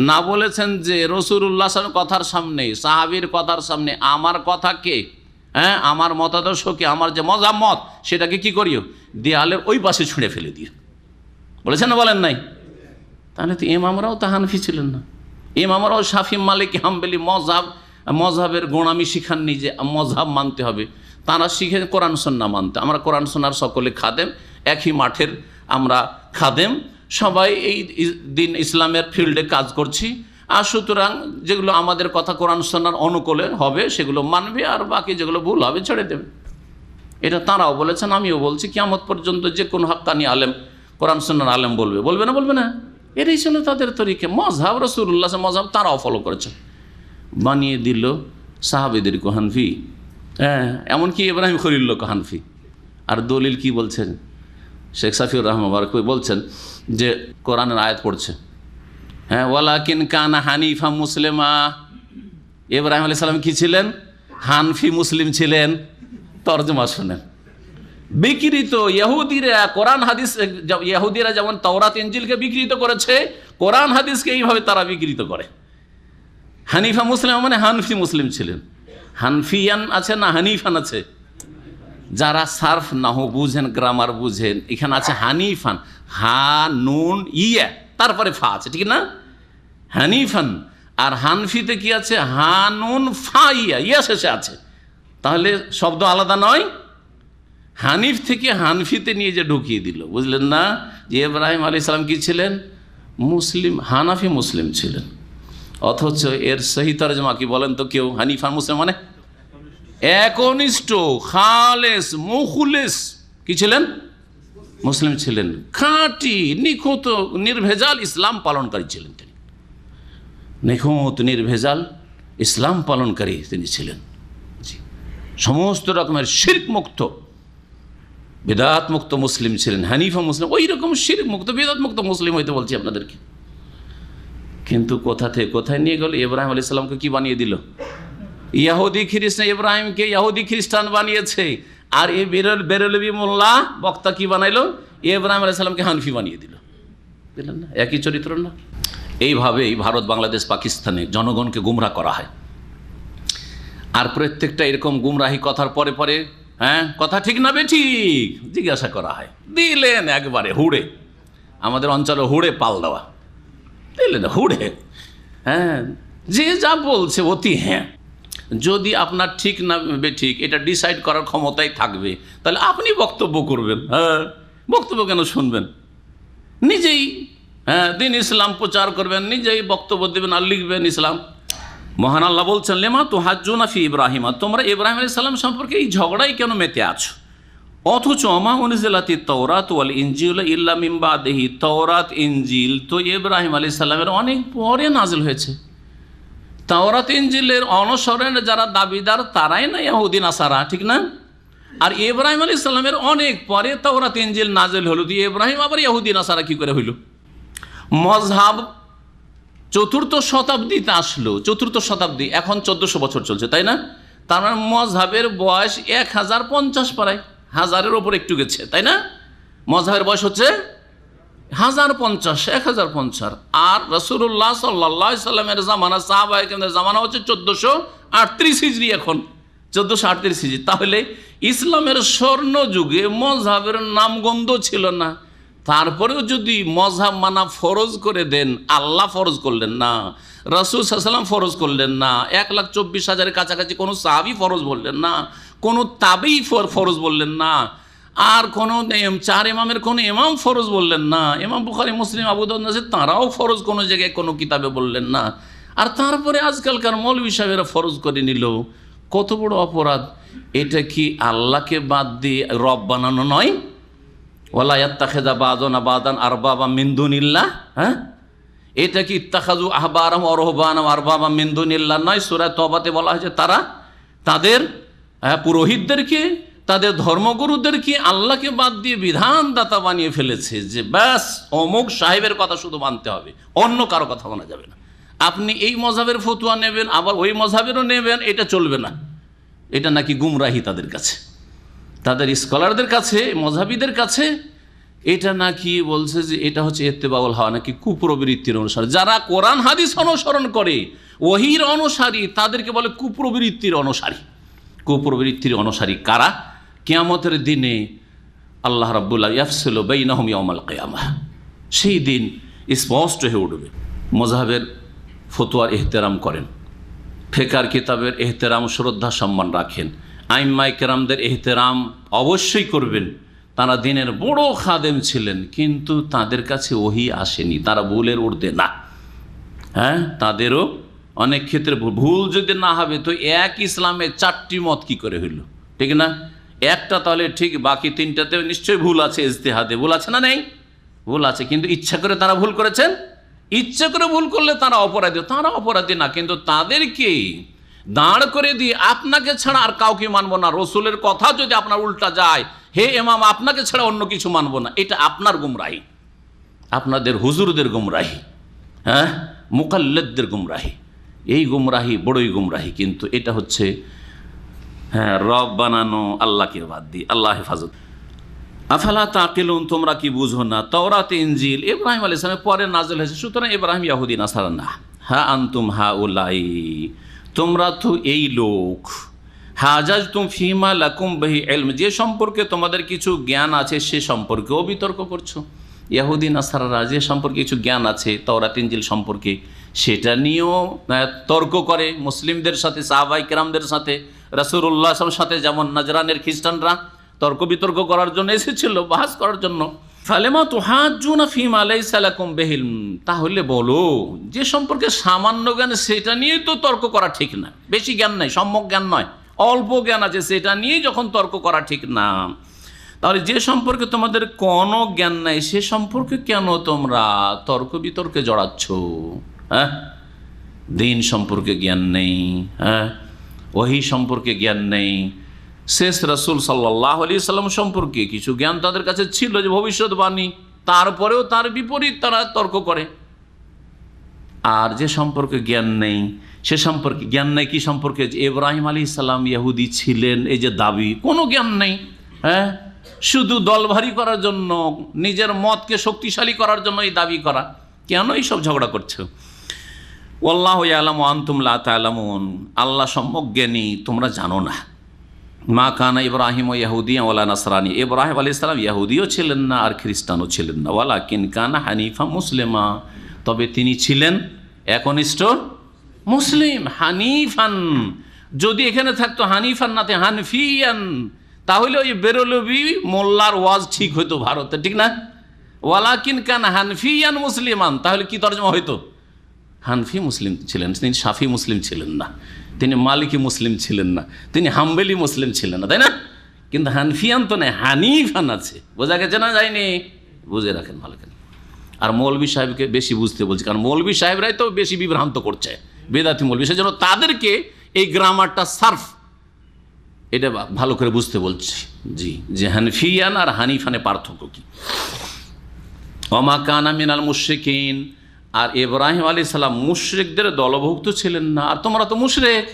না? বলেছেন যে রাসূলুল্লাহ সাল্লাল্লাহু আলাইহি ওয়াসাল্লামের কথার সামনে, সাহাবীর কথার সামনে আমার কথা কে, হ্যাঁ, আমার মতাদর্শকে, আমার যে মজহাব মত সেটাকে কি করিও, দেয়ালের ওই পাশে ছুঁড়ে ফেলে দিও। বলেছেন না বলেন নাই? তাহলে তো ইমামরাও তো হানফি ছিলেন না, ইমামরাও শাফি মালিকি হাম্বলি মজহাবের গোড়ামি শিখাননি যে মজহাব মানতে হবে। তারা শিখে কোরআন সুন্নাহ মানতে। আমরা কোরআন সুন্নাহর সকলে খাদেম, একই মাঠের আমরা খাদেম, সবাই এই দিন ইসলামের ফিল্ডে কাজ করছি। আর সুতরাং যেগুলো আমাদের কথা কোরআন সুন্নাহর অনুকূলে হবে সেগুলো মানবে, আর বাকি যেগুলো ভুল হবে ছেড়ে দেবে। এটা তারাও বলেছেন, আমিও বলছি। কিয়ামত পর্যন্ত যে কোনো হাক্কানি আলেম, কোরআন সুন্নাহর আলেম বলবে, বলবে না? বলবে না? এটাই ছিল তাদের তরিকা। মজহাব রাসূলুল্লাহ মজহাব তারাও ফলো করেছে, বানিয়ে দিল সাহাবেদেরকে হানফি, হ্যাঁ, এমনকি ইব্রাহিম খলিলুল্লাহকে হানফি। আর দলিল কি বলছেন? শেখ সাফিউর রহমান বারকই বলছেন যে কোরআনের আয়াত পড়ছে, হ্যাঁ, ওয়ালাকিন কানা হানিফা মুসলিমা। ইব্রাহিম আলাইহিস সালাম কি ছিলেন? হানফি মুসলিম ছিলেন। তরজমা শুনেন। বিকৃত ইহুদিরা কোরআন হাদিস, ইহুদিরা যেমন তাওরাত ইনজিলকে বিকৃত করেছে, কোরআন হাদিসকে এইভাবে তারা বিকৃত করে। হানিফা মুসলিম মানে হানফি মুসলিম ছিলেন। হানফিয়ান আছে না হানিফান আছে? যারা সার্ফ নাহু বুঝেন, গ্রামার বুঝেন, এখানে আছে হানিফান, হা নুন ইয়া তারপরে ফা আছে, ঠিক না? হানিফান। আর হানফিতে কি আছে? হা নুন ফা ইয়া, ইয়া শেষে আছে। তাহলে শব্দ আলাদা নয়। হানিফ থেকে হানফিতে নিয়ে যে ঢুকিয়ে দিল, বুঝলেন না? যে ইব্রাহিম আলাইহিস সালাম কি ছিলেন? মুসলিম, হানাফি মুসলিম ছিলেন। অথচ এর সহি তরজমা কি বলেন তো কেউ? হানিফা মুসলিম মানে একনিষ্ঠ, খালেস, মুখলেস কি ছিলেন? মুসলিম ছিলেন। খাঁটি, নিখুঁত, নির্ভেজাল ইসলাম পালনকারী ছিলেন তিনি। নিখুঁত, নির্ভেজাল ইসলাম পালনকারী তিনি ছিলেন। সমস্ত রকমের শিরক মুক্ত, বিদআত মুক্ত মুসলিম ছিলেন। হানিফা মুসলিম ওই রকম শিরক মুক্ত, বিদআত মুক্ত মুসলিম হইতে বলছি আপনাদেরকে। কিন্তু কোথা থেকে কোথায় নিয়ে গেল? ইব্রাহিম আলাইহিস সালামকে কি বানিয়ে দিল? ইহুদি খ্রিস্টান। ইব্রাহিমকে ইহুদি খ্রিস্টান বানিয়েছে। আর এই বেরলভী মোল্লা বক্তা কি বানাইলো? ইব্রাহিম আলাইহিস সালামকে হানফি বানিয়ে দিল। বুঝলেন না? একই চরিত্র না? এইভাবেই ভারত, বাংলাদেশ, পাকিস্তানে জনগণকে গুমরাহ করা হয়। আর প্রত্যেকটা এরকম গুমরাহি কথার পরে পরে, হ্যাঁ, কথা ঠিক না বেঠিক জিজ্ঞাসা করা হয়। দিলেন একবারে হুড়ে, আমাদের অঞ্চলে হুড়ে পাল দেওয়া, দিলেন হুড়ে, হ্যাঁ, যে যা বলছে অতি হ্যাঁ। যদি আপনার ঠিক না বেঠিক এটা ডিসাইড করার ক্ষমতাই থাকবে, তাহলে আপনি বক্তব্য করবেন। হ্যাঁ, বক্তব্য কেন শুনবেন? নিজেই, হ্যাঁ, দিন ইসলাম প্রচার করবেন, নিজেই বক্তব্য দেবেন আর লিখবেন ইসলাম। মহান আল্লাহ বলছেন, লেমা তুহাজ্জুনা ফি ইব্রাহিমা, তোমরা ইব্রাহিম আলাইহিস সালাম সম্পর্কে এই ঝগড়াই কেন মেতে আছো? অথচ মা উনজিলাতি তাওরাত ওয়াল ইনজিল ইল্লা মিন বাদিহি, তাওরাত ইনজিল তো ইব্রাহিম আলাইহিস সালামের অনেক পরে নাজিল হয়েছে। তাওরাত ইনজিলের অনুসরণের যারা দাবিদার তারাই না ইহুদি নাসারা, ঠিক না? আর ইব্রাহিম আলাইহিস সালামের অনেক পরে তাওরাত ইনজিল নাজিল হলো, দিয়ে ইব্রাহিম আবার ইহুদি নাসারা কি করে হইল? মজহাব 4th শতাব্দীতে আসলো। 4th শতাব্দী, এখন 1400 বছর চলছে, তাই না? তার মানে মজহাবের বয়স 1050 প্রায়, হাজারের ওপর একটু গেছে, তাই না? মজহাবের বয়স হচ্ছে 1050। আর রাসূলুল্লাহ সাল্লাল্লাহু আলাইহি সাল্লামের জামানা, সাহাবায়ে কেরামের জামানা হচ্ছে 1438 হিজরি, এখন 1438 হিজরি। তাহলে ইসলামের স্বর্ণ যুগে মজহাবের নামগন্ধ ছিল না। তারপরেও যদি মজহাব মানা ফরজ করে দেন, আল্লাহ ফরজ করলেন না, রাসূল সাল্লাল্লাহু আলাইহি ওয়াসাল্লাম ফরজ করলেন না, 1,24,000-এর কাছাকাছি কোনো সাহাবী ফরজ বললেন না, কোনো তাবেঈ ফরজ বললেন না, আর কোনো 4 ইমামের কোনো ইমাম ফরজ বললেন না, ইমাম বুখারী, মুসলিম, আবু দাউদ, নাসাঈ তারাও ফরজ কোনো জায়গায় কোনো কিতাবে বললেন না। আর তারপরে আজকালকার মৌলভী সাহেবেরা ফরজ করে নিল। কত বড় অপরাধ! এটা কি আল্লাহকে বাদ দিয়ে রব বানানো নয়? ওয়ালা ইয়াত্তাখিযা বাযুনা বাযান আরবাবা মিন দুনিল্লাহ, হ্যাঁ, এটা কি ইত্তাখাযু আহবারাহুম ওয়া রুহবানাহুম আরবাবা মিন দুনিল্লাহ নয়? সূরা তওবাতে বলা হয়েছে তারা তাদের পুরোহিতদেরকে, তাদের ধর্মগুরুদের কি আল্লাহকে বাদ দিয়ে বিধানদাতা বানিয়ে ফেলেছে যে ব্যাস অমুক সাহেবের কথা শুধু মানতে হবে, অন্য কারো কথা মানা যাবে না। আপনি এই মযহাবের ফতোয়া নেবেন আবার ওই মযহাবেরও নেবেন, এটা চলবে না। এটা নাকি গুমরাহি তাদের কাছে, তাদের স্কলারদের কাছে, মযহাবীদের কাছে এটা নাকি বলছে যে এটা হচ্ছে ইত্তেবাউল হাওয়া, নাকি কুপ্রবৃত্তির অনুসারী। যারা কোরআন হাদিস অনুসরণ করে ওহির অনুসারী তাদেরকে বলে কুপ্রবৃত্তির অনুসারী। কুপ্রবৃত্তির অনুসারী কারা? কিয়ামতের দিনে আল্লাহ রাব্বুল ইয়াফসিলু বাইনাহুম ইয়াউমাল কিয়ামাহ, সেই দিন স্পষ্ট হয়ে উঠবে। মযহাবের ফতোয়ার ইহতেরাম করেন, ফিকহ কিতাবের ইহতেরাম শ্রদ্ধা সম্মান রাখেন, আইম্মায়ে কেরামদের ইহতেরাম অবশ্যই করবেন। তারা দিনের বড় খাদেম ছিলেন, কিন্তু তাদের কাছে ওহী আসেনি, তারা ভুলের ঊর্ধ্বে না। হ্যাঁ, তাদেরও অনেক ক্ষেত্রে ভুল যদি না হবে তো এক ইসলামে 4টি মত কি করে হইল, ঠিক না? একটা তাহলে ঠিক, বাকি 3টাতে নিশ্চয়ই ভুল আছে, ইজতিহাদে ভুল আছে না? নেই, ভুল আছে, কিন্তু ইচ্ছা করে তারা ভুল করেছেন। ইচ্ছা করে ভুল করলে তারা অপরাধী, তারা অপরাধী না, কিন্তু তাদেরকে দাঁড় করে দিয়ে আপনাকে ছাড়া আর কাউকে মানবো না, রসুলের কথা যদি আপনার উল্টা যায়, হে ইমাম আপনাকে ছাড়া অন্য কিছু মানবো না, এটা আপনার গুমরাহি, আপনাদের হুজুরদের গুমরাহি, হ্যাঁ, মুকাল্লিদদের গুমরাহি। এই গুমরাহি বড়ই গুমরাহি, কিন্তু এটা হচ্ছে হ্যাঁ রব বানানো আল্লাহকে বাদ দিয়ে। আল্লাহ হেফাজত। আফালা তাকিলুন, তোমরা কি বুঝো না? তাওরাত ইনজিল ইব্রাহিম আলাইহিস সালামের পরে নাযিল হয়েছে, সুতরাং ইব্রাহিম ইহুদি নাসারা না। হা আনতুম হাউলাই, তোমরা তো এই লোক, হাজাজতুম ফিমা লাকুম বিহি ইলম, যে সম্পর্কে তোমাদের কিছু জ্ঞান আছে সে সম্পর্কেও বিতর্ক করছো। ইহুদি নাসারারা যে সম্পর্কে কিছু জ্ঞান আছে তাওরাত ইনজিল সম্পর্কে, সেটা নিয়েও তর্ক করে মুসলিমদের সাথে, সাহাবায়ে কেরামদের সাথে, রাসূলুল্লাহ সাল্লাল্লাহু আলাইহি ওয়াসাল্লামের সাথে। যেমন নাজরানের খ্রিস্টানরা তর্ক বিতর্ক করার জন্য এসেছিল, বাহাস করার জন্য। ফালেমা তুহাজ্জুনা ফিমা লাইসা লাকুম বিহি ইলম, তাহলে বলো যে সম্পর্কে সামান্য জ্ঞান সেটা নিয়ে তো তর্ক করা ঠিক না। বেশি জ্ঞান নাই, সম্যক জ্ঞান নয়, অল্প জ্ঞান আছে, সেটা নিয়ে যখন তর্ক করা ঠিক না, তাহলে যে সম্পর্কে তোমাদের কোনো জ্ঞান নাই সে সম্পর্কে কেন তোমরা তর্ক বিতর্কে জড়াচ্ছ? হ্যাঁ, দিন সম্পর্কে জ্ঞান নেই, হ্যাঁ, ওহী সম্পর্কে জ্ঞান নেই। শেষ রাসূল সাল্লাল্লাহু আলাইহি সাল্লাম সম্পর্কে কিছু জ্ঞান তাদের কাছে ছিল যে ভবিষ্যৎবাণী, তারপরেও তার বিপরীত তারা তর্ক করে। আর যে সম্পর্কে জ্ঞান নেই সে সম্পর্কে জ্ঞান নেই কি সম্পর্কে? যে ইব্রাহিম আলাইহিস সালাম ইহুদি ছিলেন, এই যে দাবি, কোনো জ্ঞান নেই। হ্যাঁ, শুধু দল ভারী করার জন্য, নিজের মতকে শক্তিশালী করার জন্য এই দাবি করা। কেন এইসব ঝগড়া করছো? ওয়াল্লাহু ইয়ালামু আনতুম লা তা'লামুন, আল্লাহ সম্যক জ্ঞানী, তোমরা জানো না। মা কানা ইব্রাহিম ইয়াহুদিয়া ওয়ালা নাসরানি, ইব্রাহিম আলাইহিস সালাম ইহুদিও ছিলেন না আর খ্রিস্টানও ছিলেন না। ওয়ালাকিন কানা হানিফা মুসলিমা, তবে তিনি ছিলেন একনিষ্ঠ মুসলিম। হানিফান, যদি এখানে থাকতো হানিফান নাতে হানফিয়ান, তাহলে ওই বেরলভি মোল্লার ওয়াজ ঠিক হইতো ভারতে, ঠিক না? ওয়ালাকিন কান হানফিয়ান মুসলিমান, তাহলে কি তর্জমা হইতো? হানফি মুসলিম ছিলেন, তিনি শাফি মুসলিম ছিলেন না, তিনি মালিকি মুসলিম ছিলেন না, তিনি হাম্বলি মুসলিম ছিলেন না, তাই না? কিন্তু হানফিয়ান তো নেই, হানিফান আছে। বোঝা গেছে না? যায়নি? বুঝে রাখেন ভালো করে। আর মৌলভী সাহেবকে বেশি বুঝতে বলছি, কারণ মৌলভী সাহেবরাই তো বেশি বিভ্রান্ত করছে, বেদাতি মৌলভী, সেজন্য তাদেরকে এই গ্রামারটা সার্ফ এটা ভালো করে বুঝতে বলছি। জি, যে হানফিয়ান আর হানিফানে পার্থক্য কি। ওমা কানা মিনাল মুশরিকিন, আর ইব্রাহিম আলাইহিস সালাম মুশরিকদের দলভুক্ত ছিলেন না। আর তোমরা তো মুশরিক,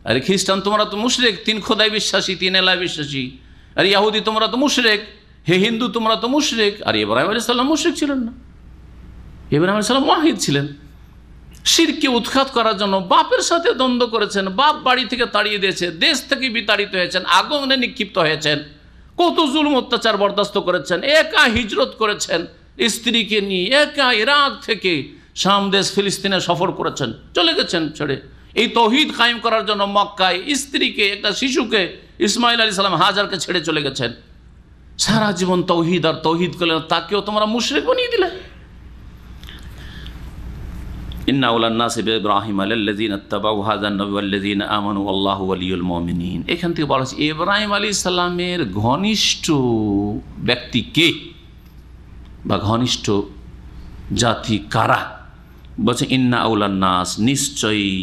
আরে খ্রিস্টান তোমরা তো মুশরিক, 3 খোদায় বিশ্বাসী, 3 এলায় বিশ্বাসী। আর ইহুদি তোমরা তো মুশরিক, হে হিন্দু তোমরা তো মুশরিক। আর ইব্রাহিম আলাইহিস সালাম মুশরিক ছিলেন না, ইব্রাহিম আলাইহিস সালাম ওয়াহিদ ছিলেন। শিরকে উৎখাত করার জন্য বাপের সাথে দ্বন্দ্ব করেছেন, বাপ বাড়ি থেকে তাড়িয়ে দিয়েছে, দেশ থেকে বিতাড়িত হয়েছেন, আগুনে নিক্ষিপ্ত হয়েছেন, কত জুলুম অত্যাচার বরদাস্ত করেছেন, একা হিজরত করেছেন, স্ত্রীকে নিয়ে একা ইরাক থেকে শাম দেশ ফিলিস্তিনে সফর করেছেন, চলে গেছেন ছেড়ে এই তৌহিদ কায়েম করার জন্য মক্কায়। স্ত্রীকে, একটা শিশুকে, ইসমাইল আলাইহিস সালাম হাজারকে ছেড়ে চলে গেছেন। সারা জীবন তৌহিদ আর তৌহিদ করলেন, তাকেও তোমরা মুশরিক বানিয়ে দিলে। ইন্না আউলান নাসি বিইব্রাহিম আল্লাযীনা ইত্তাবাউ হাযান নবী ওয়াল্লাযীনা আমানু আল্লাহু ওয়ালিয়ুল মুমিনিন। এখান থেকে বলা হচ্ছে ইব্রাহিম আলাইহিস সালামের ঘনিষ্ঠ ব্যক্তি কে বা ঘনিষ্ঠ জাতি কারা? বলছে ইন্না আউলান নাস, নিশ্চয়ই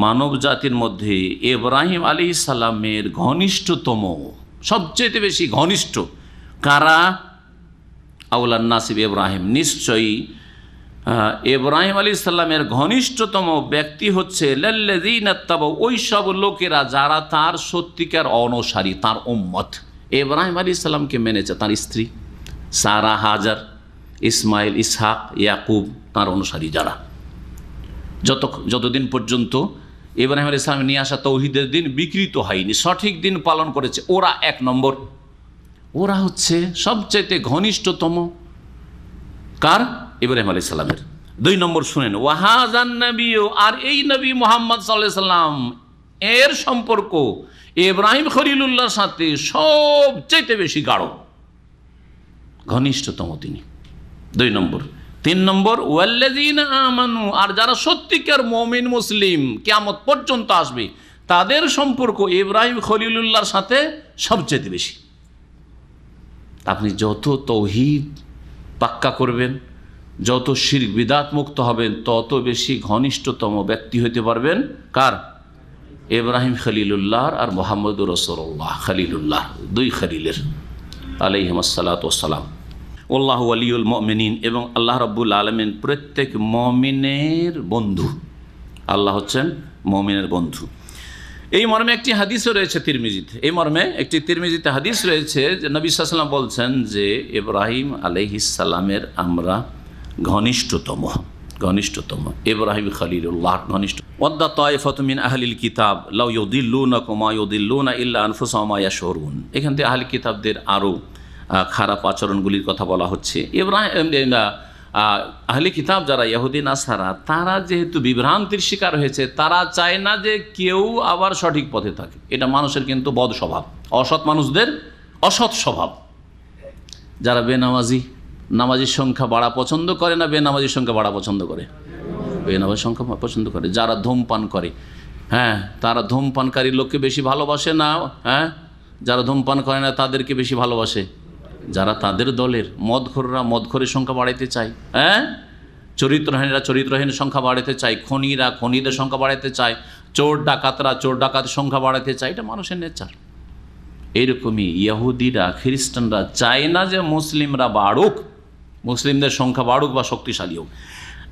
মানব জাতির মধ্যে ইব্রাহিম আলাইহিস সালামের ঘনিষ্ঠতম সবচেয়ে বেশি ঘনিষ্ঠ কারা? আউলান নাসিব ইব্রাহিম, নিশ্চয়ই ইব্রাহিম আলাইহিস সালামের ঘনিষ্ঠতম ব্যক্তি হচ্ছে লাল্লাযীনা তাবাউ, ওই সব লোকেরা যারা তার সত্যিকার অনুসারী, তার উম্মত। ইব্রাহিম আলাইহিস সালামকে মেনেছে তার স্ত্রী সারা, হাজার, ইসমাইল, ইসহাক, ইয়াকুব, তার অনুসারী যারা, যতদিন পর্যন্ত ইব্রাহিম আলাইহিস সালাম নিয়ে আসা তৌহিদের দিন বিকৃত হয়নি, সঠিক দিন পালন করেছে, ওরা এক নম্বর। ওরা হচ্ছে সবচাইতে ঘনিষ্ঠতম কার? ইব্রাহিম আলাইহিস সালামের। দুই নম্বর শুনেন, ওয়াহাজান নবী, আর এই নবী মুহাম্মদ সাল্লাল্লাহু আলাইহি সাল্লাম এর সম্পর্ক ইব্রাহিম খলিলুল্লাহর সাথে সবচাইতে বেশি গাঢ়, ঘনিষ্ঠতম তিনি। দুই নম্বর। তিন নম্বর, ওয়াল্লাযীনা আমানু, আর যারা সত্যিকার মুমিন মুসলিম কিয়ামত পর্যন্ত আসবে তাদের সম্পর্ক ইব্রাহিম খলিলুল্লাহর সাথে সবচেয়ে বেশি। আপনি যত তৌহিদ পাক্কা করবেন, যত শিরক বিদাত মুক্ত হবেন, তত বেশি ঘনিষ্ঠতম ব্যক্তি হতে পারবেন কার? ইব্রাহিম খলিলুল্লাহর আর মুহাম্মদুর রাসূলুল্লাহ খলিলুল্লাহ, দুই খলিলের আলাইহিস সালাতু ওয়াস সালাম। আল্লাহু ওয়ালিউল মুমিনিন, এবং আল্লাহ রাব্বুল আলামিন প্রত্যেক মুমিনের বন্ধু। আল্লাহ হচ্ছেন মুমিনের বন্ধু। এই মর্মে একটি হাদিসও রয়েছে তিরমিজিতে, এই মর্মে একটি তিরমিজিতে হাদিস রয়েছে যে নবী সাল্লাল্লাহু আলাইহি ওয়াসাল্লাম বলছেন যে ইব্রাহিম আলাইহিস সালামের আমরা ঘনিষ্ঠতম ইব্রাহিম খলিলুল্লাহ ঘনিষ্ঠ। ওয়াদ্দা তায়েফাতু মিন আহলিল কিতাব লাউ ইউদিল্লুনাকুম মা ইউদিল্লুনা ইল্লা আনফুসাহুম মা ইয়াশউরুন। এখান থেকে আহলি কিতাবদের আরও খারাপ আচরণগুলির কথা বলা হচ্ছে। আহলি কিতাব যারা ইহুদি নাসারা, তারা যেহেতু বিভ্রান্তির শিকার হয়েছে, তারা চায় না যে কেউ আবার সঠিক পথে থাকে। এটা মানুষের কিন্তু বদ স্বভাব, অসৎ মানুষদের অসৎ স্বভাব। যারা বেনামাজি, নামাজির সংখ্যা বাড়া পছন্দ করে না বেনামাজির সংখ্যা বাড়া পছন্দ করে? বেনামাজির সংখ্যা পছন্দ করে। যারা ধূমপান করে, হ্যাঁ, তারা ধূমপানকারী লোককে বেশি ভালোবাসে না, হ্যাঁ, যারা ধূমপান করে না তাদেরকে বেশি ভালোবাসে যারা তাদের দলের। মদখোররা মদখোরের সংখ্যা বাড়াইতে চায়, হ্যাঁ, চরিত্রহীনরা চরিত্রহীনের সংখ্যা বাড়াতে চায়, খনিরা খনিদের সংখ্যা বাড়াতে চায়, চোর ডাকাতরা চোর ডাকাতের সংখ্যা বাড়াতে চায়। এটা মানুষের নেচার। এইরকমই ইহুদিরা খ্রিস্টানরা চায় না যে মুসলিমরা বাড়ুক, মুসলিমদের সংখ্যা বাড়ুক বা শক্তিশালী হোক।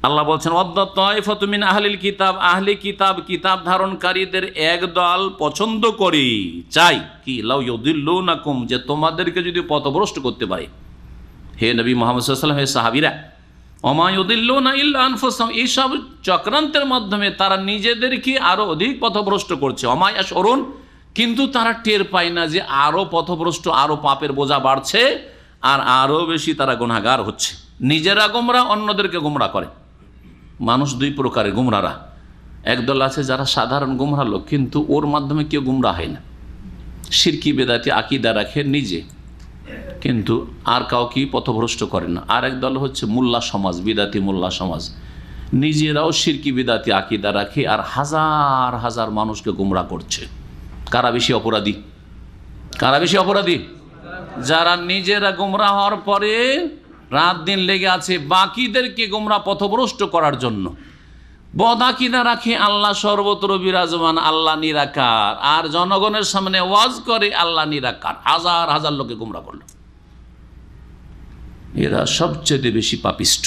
আল্লাহ বলছেন ওয়াদ্দা তায়েফাতু মিন আহলিল কিতাব, আহলি কিতাব কিতাব ধারণকারীদের এক দল পছন্দ করে, চাই কি, লাউ ইউদিল্লুনাকুম, যে তোমাদেরকে যদি পথভ্রষ্ট করতে পারে। হে নবী মুহাম্মদ সাল্লাল্লাহু আলাইহি ওয়াসাল্লাম, হে সাহাবীরা, ওমা ইউদিল্লুনা ইল্লা আনফুসাহুম, এইসব চক্রান্তের মাধ্যমে তারা নিজেদেরকে আরও অধিক পথভ্রষ্ট করছে। ওমা ইয়াশউরুন, কিন্তু তারা টের পায় না যে আরও পথভ্রষ্ট, আরও পাপের বোঝা বাড়ছে, আর আরও বেশি তারা গুনাহগার হচ্ছে। নিজেরা গোমরা, অন্যদেরকে গোমরা করে। মানুষ দুই প্রকারের গুমরারা। একদল আছে যারা সাধারণ গুমরা লোক, কিন্তু ওর মাধ্যমে কেউ গুমরা হয় না, শিরকি বেদাতি আকীদা রাখে নিজে, কিন্তু আর কাউকে পথভ্রষ্ট করে না। আর এক দল হচ্ছে মোল্লা সমাজ, বিদাতি মোল্লা সমাজ, নিজেরাও শিরকি বেদাতি আকীদা রাখে আর হাজার হাজার মানুষকে গুমরা করছে। কারা বেশি অপরাধী? কারা বেশি অপরাধী? যারা নিজেরা গুমরা হওয়ার পরে রাত দিন লেগে আছে বাকিদেরকে গোমরা পথভ্রষ্ট করার জন্য। বদাকিদা রাখে আল্লাহ সর্বত্র বিরাজমান, আল্লাহ নিরাকার, আর জনগণের সামনে ওয়াজ করে আল্লাহ নিরাকার, হাজার হাজার লোকে গোমরা করল। এরা সবচেয়ে বেশি পাপিষ্ঠ।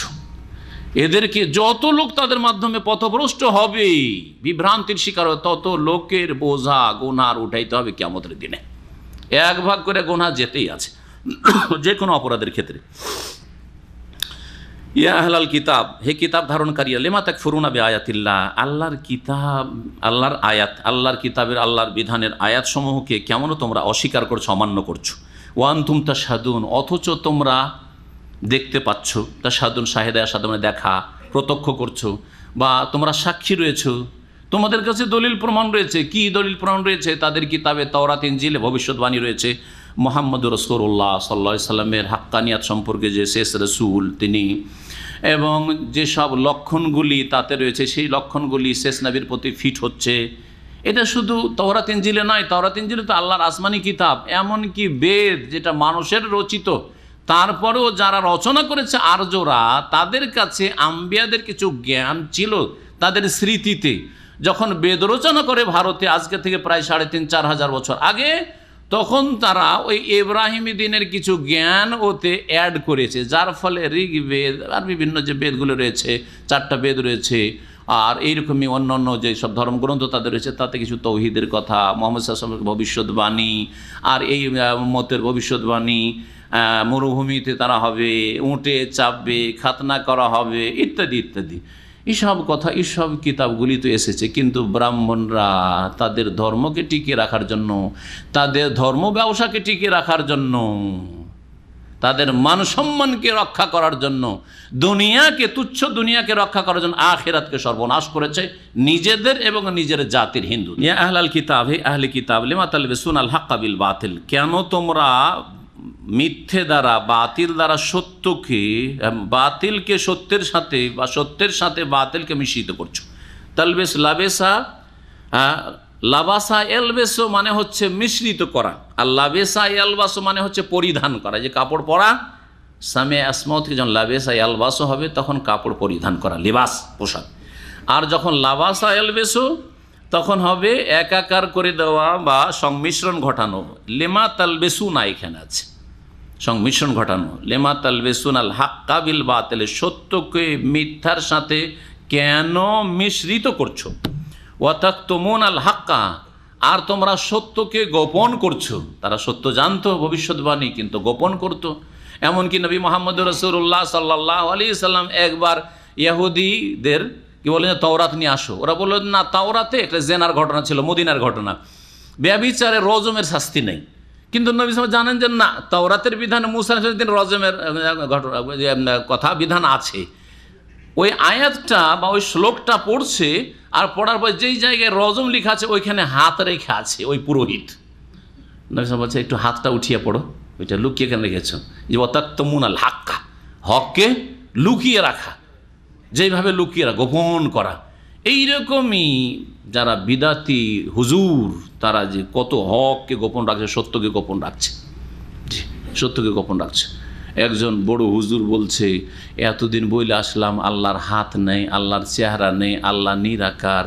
এদেরকে যত লোক তাদের মাধ্যমে পথভ্রষ্ট হবে, বিভ্রান্তির শিকার হবে, তত লোকের বোঝা গুনার উঠাইতে হবে কিয়ামতের দিনে। এক ভাগ করে গুনাহ যেতেই আছে যে কোনো অপরাধের ক্ষেত্রে। ইয়া আহলাল কিতাব, হে কিতাব ধারণকারীরা, লিমা তাকফুরুনা বিআয়াতিল্লাহ, আল্লাহর কিতাব, আল্লাহর আয়াত, আল্লাহর কিতাবের, আল্লাহর বিধানের আয়াতসমূহকে কেমন তোমরা অস্বীকার করছো, অমান্য করছো। ওয়া আনতুম তাশহাদুন, অথচ তোমরা দেখতে পাচ্ছ। তাশহাদুন শাহেদা শাহাদা মানে দেখা, প্রত্যক্ষ করছো, বা তোমরা সাক্ষী রয়েছো, তোমাদের কাছে দলিল প্রমাণ রয়েছে। কি দলিল প্রমাণ রয়েছে? তাদের কিতাবে তাওরাত ইনজিলে ভবিষ্যৎবাণী রয়েছে মুহাম্মদুর রাসূলুল্লাহ সাল্লাল্লাহু আলাইহি সাল্লামের হাক্কানিয়াত সম্পর্কে, যে শেষ রাসূল তিনি, এবং যেসব লক্ষণগুলি তাতে রয়েছে সেই লক্ষণগুলি শেষ নবীর প্রতি ফিট হচ্ছে। এটা শুধু তাওরাত ইনজিলে নয়, তাওরাত ইনজিলে তো আল্লাহর আসমানি কিতাব, এমনকি বেদ যেটা মানুষের রচিত, তারপরেও যারা রচনা করেছে আর্যরা, তাদের কাছে আম্বিয়াদের কিছু জ্ঞান ছিল তাদের স্মৃতিতে। যখন বেদ রচনা করে ভারতে আজকে থেকে প্রায় ৩৫-৪ হাজার বছর আগে, তখন তারা ওই ইব্রাহিমী দিনের কিছু জ্ঞান ওতে অ্যাড করেছে, যার ফলে ঋগ্বেদ আর বিভিন্ন যে বেদগুলো রয়েছে, 4টা বেদ রয়েছে, আর এইরকমই অন্যান্য যে সব ধর্মগ্রন্থ তাদের রয়েছে, তাতে কিছু তৌহিদের কথা, মুহাম্মদ সাল্লাল্লাহু আলাইহি ওয়াসাল্লামের ভবিষ্যৎবাণী, আর এই মতের ভবিষ্যৎবাণী, মরুভূমিতে তারা হবে, উঁটে চাপবে, খাতনা করা হবে, ইত্যাদি ইত্যাদি, এইসব কথা, এইসব কিতাবগুলি তো এসেছে। কিন্তু ব্রাহ্মণরা তাদের ধর্মকে টিকিয়ে রাখার জন্য, তাদের ধর্ম ব্যবসাকে টিকিয়ে রাখার জন্য, তাদের মান সম্মানকে রক্ষা করার জন্য, দুনিয়াকে, তুচ্ছ দুনিয়াকে রক্ষা করার জন্য আখিরাতকে সর্বনাশ করেছে, নিজেদের এবং নিজের জাতির হিন্দু। ইয়া আহলাল কিতাব, হে আহলে কিতাব, লিমা তালবিসুনাল হাক্কা বিল বাতিল, কেন তোমরা মিথ্যে দ্বারা, বাতিল দ্বারা সত্যকে, বাতিলকে সত্যের সাথে বা সত্যের সাথে বাতিলকে মিশ্রিত করছো। তালবেস, লাবেসা, লাবাসা এলবেসো মানে হচ্ছে মিশ্রিত করা, আর লাবেসা এলবাসো মানে হচ্ছে পরিধান করা, যে কাপড় পরা। সামে আসমা থেকে যখন লাবেসা এলবাসো হবে তখন কাপড় পরিধান করা, লিবাস, পোশাক। আর যখন লাবাসা এলবেসো তখন হবে একাকার করে দেওয়া বা সংমিশ্রণ ঘটানো। লেমা তালবেসুনা এখানে আছে, সংমিশ্রণ ঘটানো। লেমা তালবেসুন আল হাক্কা বিল বাতিল, সত্যকে মিথ্যার সাথে কেন মিশ্রিত করছো। ওয়াতাকতুমুন আল হাক্কা, আর তোমরা সত্যকে গোপন করছো। তারা সত্য জানতো, ভবিষ্যৎবাণী, কিন্তু গোপন করতো। এমনকি নবী মুহাম্মদ রাসূলুল্লাহ সাল্লাল্লাহু আলাইহি সাল্লাম একবার ইহুদিদের কি বলেন, তাওরাত নিয়ে আসো। ওরা বলল না, তাওরাতে একটা জেনার ঘটনা ছিল, মদিনার ঘটনা, ব্যভিচারে রজমের শাস্তি নেই। কিন্তু নবী সাল্লাল্লাহু আলাইহি ওয়াসাল্লাম জানেন যে না, তাওরাতের বিধানে মুসা আলাইহিস সালাম রজমের কথা, বিধান আছে। ওই আয়াতটা বা ওই শ্লোকটা পড়ছে, আর পড়ার পর যেই জায়গায় রজম লেখা আছে ওইখানে হাত রেখে আছে ওই পুরোহিত। নবী সাল্লাল্লাহু আলাইহি ওয়াসাল্লাম বলছে একটু হাতটা উঠিয়ে পড়ো, ওইটা লুকিয়ে কেন রেখেছ? যে ওয়াতাকতুমুন আল হাক্কা, হককে লুকিয়ে রাখা, যেইভাবে লুকিয়ে রাখা, গোপন করা। এইরকমই যারা বিদাতি হুজুর, তারা যে কত হককে গোপন রাখছে, সত্যকে গোপন রাখছে, জি, সত্যকে গোপন রাখছে। একজন বড় হুজুর বলছে, এতদিন বইলে আসলাম আল্লাহর হাত নেই, আল্লাহর চেহারা নেই, আল্লাহ নিরাকার,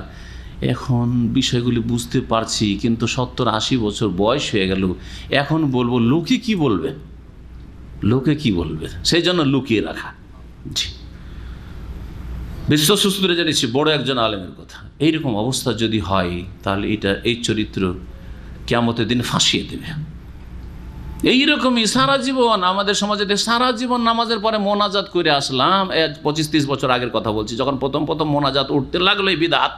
এখন বিষয়গুলি বুঝতে পারছি, কিন্তু 70-80 বছর বয়স হয়ে গেল, এখন বলবো, লোকে কি বলবে, লোকে কি বলবে, সেই জন্য লুকিয়ে রাখা। জি, বিশ্বসূত্রে জানিয়েছি বড় একজন আলেমের কথা। এইরকম অবস্থা যদি হয়, তাহলে এই চরিত্র কিয়ামতের দিন ফাঁসিয়ে দেবে। এইরকমই সারা জীবন আমাদের সমাজে, সারা জীবন নামাজের পরে মোনাজাত করে আসলাম। 25-30 বছর আগের কথা বলছি, যখন প্রথম মোনাজাত উঠতে লাগলো এই বিদআত,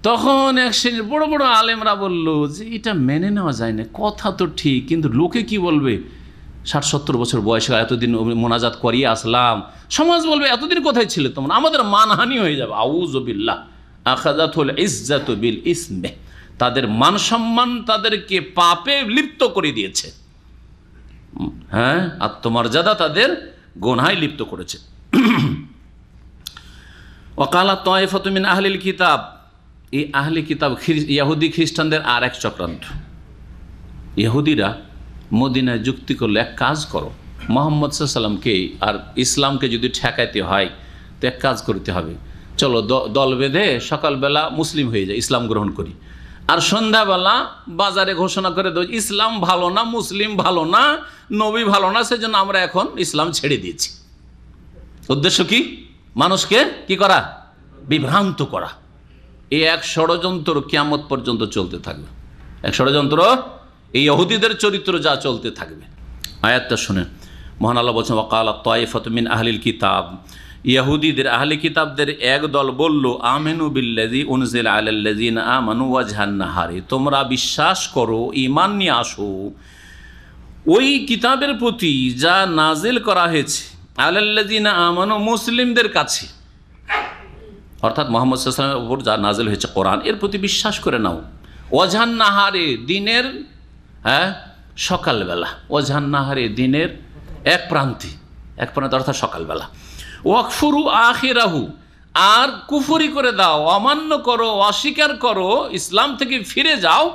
তখন এক শ্রেণীর বড় বড় আলেমরা বলল যে এটা মেনে নেওয়া যায় না, কথা তো ঠিক, কিন্তু লোকে কি বলবে, 60-70 বছর বয়সে এতদিন মোনাজাত করিয়ে আসলাম, সমাজ বলবে এতদিন কোথায় ছিলে তোমরা, আমাদের মানহানি হয়ে যাবে। আউযু বিল্লাহ, আখাযাতুল ইজ্জাতু বিল ইসমে, তাদের মান সম্মান তাদেরকে পাপে লিপ্ত করে দিয়েছে। হ্যাঁ, আত্মমর্যাদা তাদের গুনাহে লিপ্ত করেছে। ওয়াকালা তায়েফাতু মিন আহলিল কিতাব, এই আহলি কিতাব ইহুদি খ্রিস্টানদের আর এক চক্রান্ত। ইহুদিরা মদিনায় যুক্তি করলে, এক কাজ করো, মুহাম্মদ সাল্লাল্লাহু আলাইহি সাল্লামকে আর ইসলামকে যদি ঠেকাইতে হয় তো এক কাজ করতে হবে, চলো দল বেঁধে সকালবেলা মুসলিম হয়ে যায়, ইসলাম গ্রহণ করি, আর সন্ধ্যাবেলা বাজারে ঘোষণা করে দেয় ইসলাম ভালো না, মুসলিম ভালো না, নবী ভালো না, সেজন্য আমরা এখন ইসলাম ছেড়ে দিয়েছি। উদ্দেশ্য কি? মানুষকে কি করা? বিভ্রান্ত করা। এই এক ষড়যন্ত্র কিয়ামত পর্যন্ত চলতে থাকবে, এক ষড়যন্ত্র, এই ইহুদিদের চরিত্র যা চলতে থাকবে। আয়াতটা শুনেন, মহান আল্লাহ বলছেন, ওয়াকালা তায়েফাতু মিন আহলিল কিতাব, ইহুদিদের, আহলি কিতাবদের এক দল বলল, আমিনু বিল্লাযী উনজিলা আলাল্লাযীনা আমানু ওয়াজহান নাহারি, তোমরা বিশ্বাস করো, ঈমান নিয়ে আসো ওই কিতাবের প্রতি যা নাজিল করা হয়েছে, আলাল্লাযীনা আমানু, মুসলিমদের কাছে, অর্থাৎ মুহাম্মদ সাল্লাল্লাহু আলাইহি ওয়াসাল্লামের উপর যা নাজিল হয়েছে কোরআন, এর প্রতি বিশ্বাস করে নাও। ওয়াজহান নাহারে, দিনের সকালবেলা, ওয়াজহান নাহারে, দিনের এক প্রান্তে অর্থাৎ সকালবেলা। ওয়াকফুরু আখিরাহু, আর কুফরি করে দাও, অমান্য করো, অস্বীকার করো, ইসলাম থেকে ফিরে যাও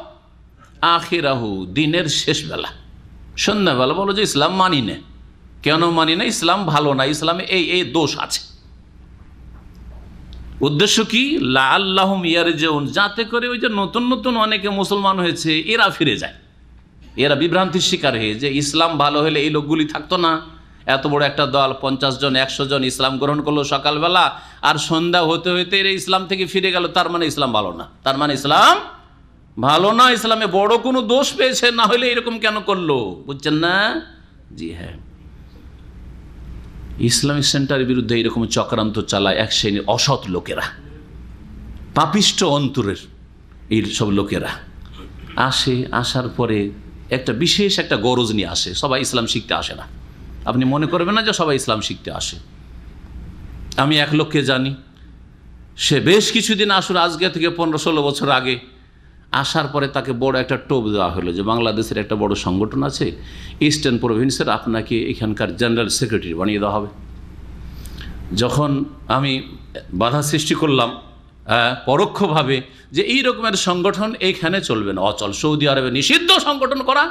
আখিরাহু, দিনের শেষ বেলা, সন্ধ্যাবেলা বলো যে ইসলাম মানি না। কেন মানি না? ইসলাম ভালো না, ইসলামে এই দোষ আছে। উদ্দেশ্য কি? লাআল্লাহুম ইয়ারজিউন, যাতে করে ওই যে নতুন নতুন অনেকে মুসলমান হয়েছে এরা ফিরে যায়, এরা বিভ্রান্তির শিকার হয়ে যে ইসলাম ভালো হলে এই লোকগুলি থাকতো না। এত বড় একটা দল 50 জন 100 জন ইসলাম গ্রহণ করলো সকালবেলা, আর সন্ধ্যা হতে হতে এরা ইসলাম থেকে ফিরে গেল, তার মানে ইসলাম ভালো না, তার মানে ইসলাম ভালো না, ইসলামে বড় কোনো দোষ পেয়েছে, না হলে এরকম কেন করলো, বুঝছেন না? জি হ্যাঁ, ইসলামিক সেন্টারের বিরুদ্ধে এরকম চক্রান্ত চালায় এক শ্রেণীর অসৎ লোকেরা, পাপিষ্ট অন্তরের এই সব লোকেরা আসার পরে একটা বিশেষ একটা গরজ নিয়ে আসে। সবাই ইসলাম শিখতে আসে না, আপনি মনে করবেন না যে সবাই ইসলাম শিখতে আসে। আমি এক লোককে জানি, সে বেশ কিছুদিন আসুন, আজকে থেকে 15-16 বছর আগে আসার পরে তাকে বড় একটা টোপ দেওয়া হলো যে বাংলাদেশের একটা বড় সংগঠন আছে ইস্টার্ন প্রভিন্সের, আপনাকে এখানকার জেনারেল সেক্রেটারি বানিয়ে দেওয়া হবে। যখন আমি বাধা সৃষ্টি করলাম পরোক্ষভাবে যে এই রকমের সংগঠন এইখানে চলবে না, অচল, সৌদি আরবে নিষিদ্ধ সংগঠন করা,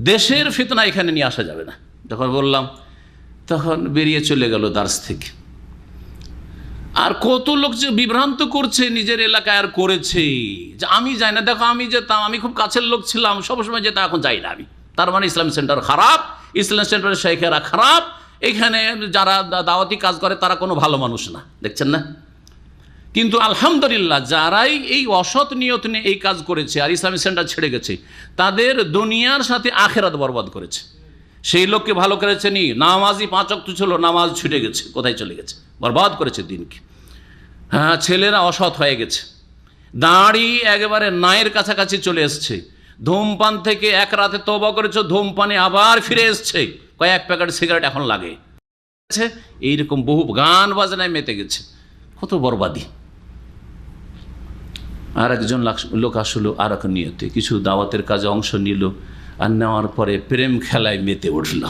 দেশের ফিতনা এখানে নিয়ে আসা যাবে না, যখন বললাম তখন বেরিয়ে চলে গেল দার্স থেকে। আর কত লোক যে বিভ্রান্ত করছে নিজের এলাকায়, আর করেছে যে আমি যাই না, দেখো আমি যেতাম, আমি খুব কাছের লোক ছিলাম, সবসময় যেতাম, এখন যাই না আমি, তার মানে ইসলাম সেন্টার খারাপ, ইসলাম সেন্টারের শেখেরা খারাপ, এখানে যারা দাওয়াতি কাজ করে তারা কোনো ভালো মানুষ না, দেখছেন না? কিন্তু আলহামদুলিল্লাহ যারাই এই অসৎ নিয়ত নিয়ে এই কাজ করেছে আর ইসলামিক সেন্টার ছেড়ে গেছে, তাদের দুনিয়ার সাথে আখেরাত বরবাদ করেছে। সেই লোককে ভালো করেছে নি, নামাজি 5 ওয়াক্ত ছিল, নামাজ ছুটে গেছে, কোথায় চলে গেছে, বরবাদ করেছে দিনকে। হ্যাঁ, ছেলেরা অসৎ হয়ে গেছে, দাড়ি একেবারে নায়ের কাছাকাছি চলে এসছে, ধূমপান থেকে এক রাতে তওবা করেছে, ধূমপানে আবার ফিরে এসছে, কয়েক প্যাকেট সিগারেট এখন লাগে, এইরকম বহু গান বাজনায় মেতে গেছে, কত বরবাদি। আর একজন লোক আসলো আর এক নিয়তে, কিছু দাওয়াতের কাজে অংশ নিল, আর নেওয়ার পরে প্রেম খেলায় মেতে উঠল,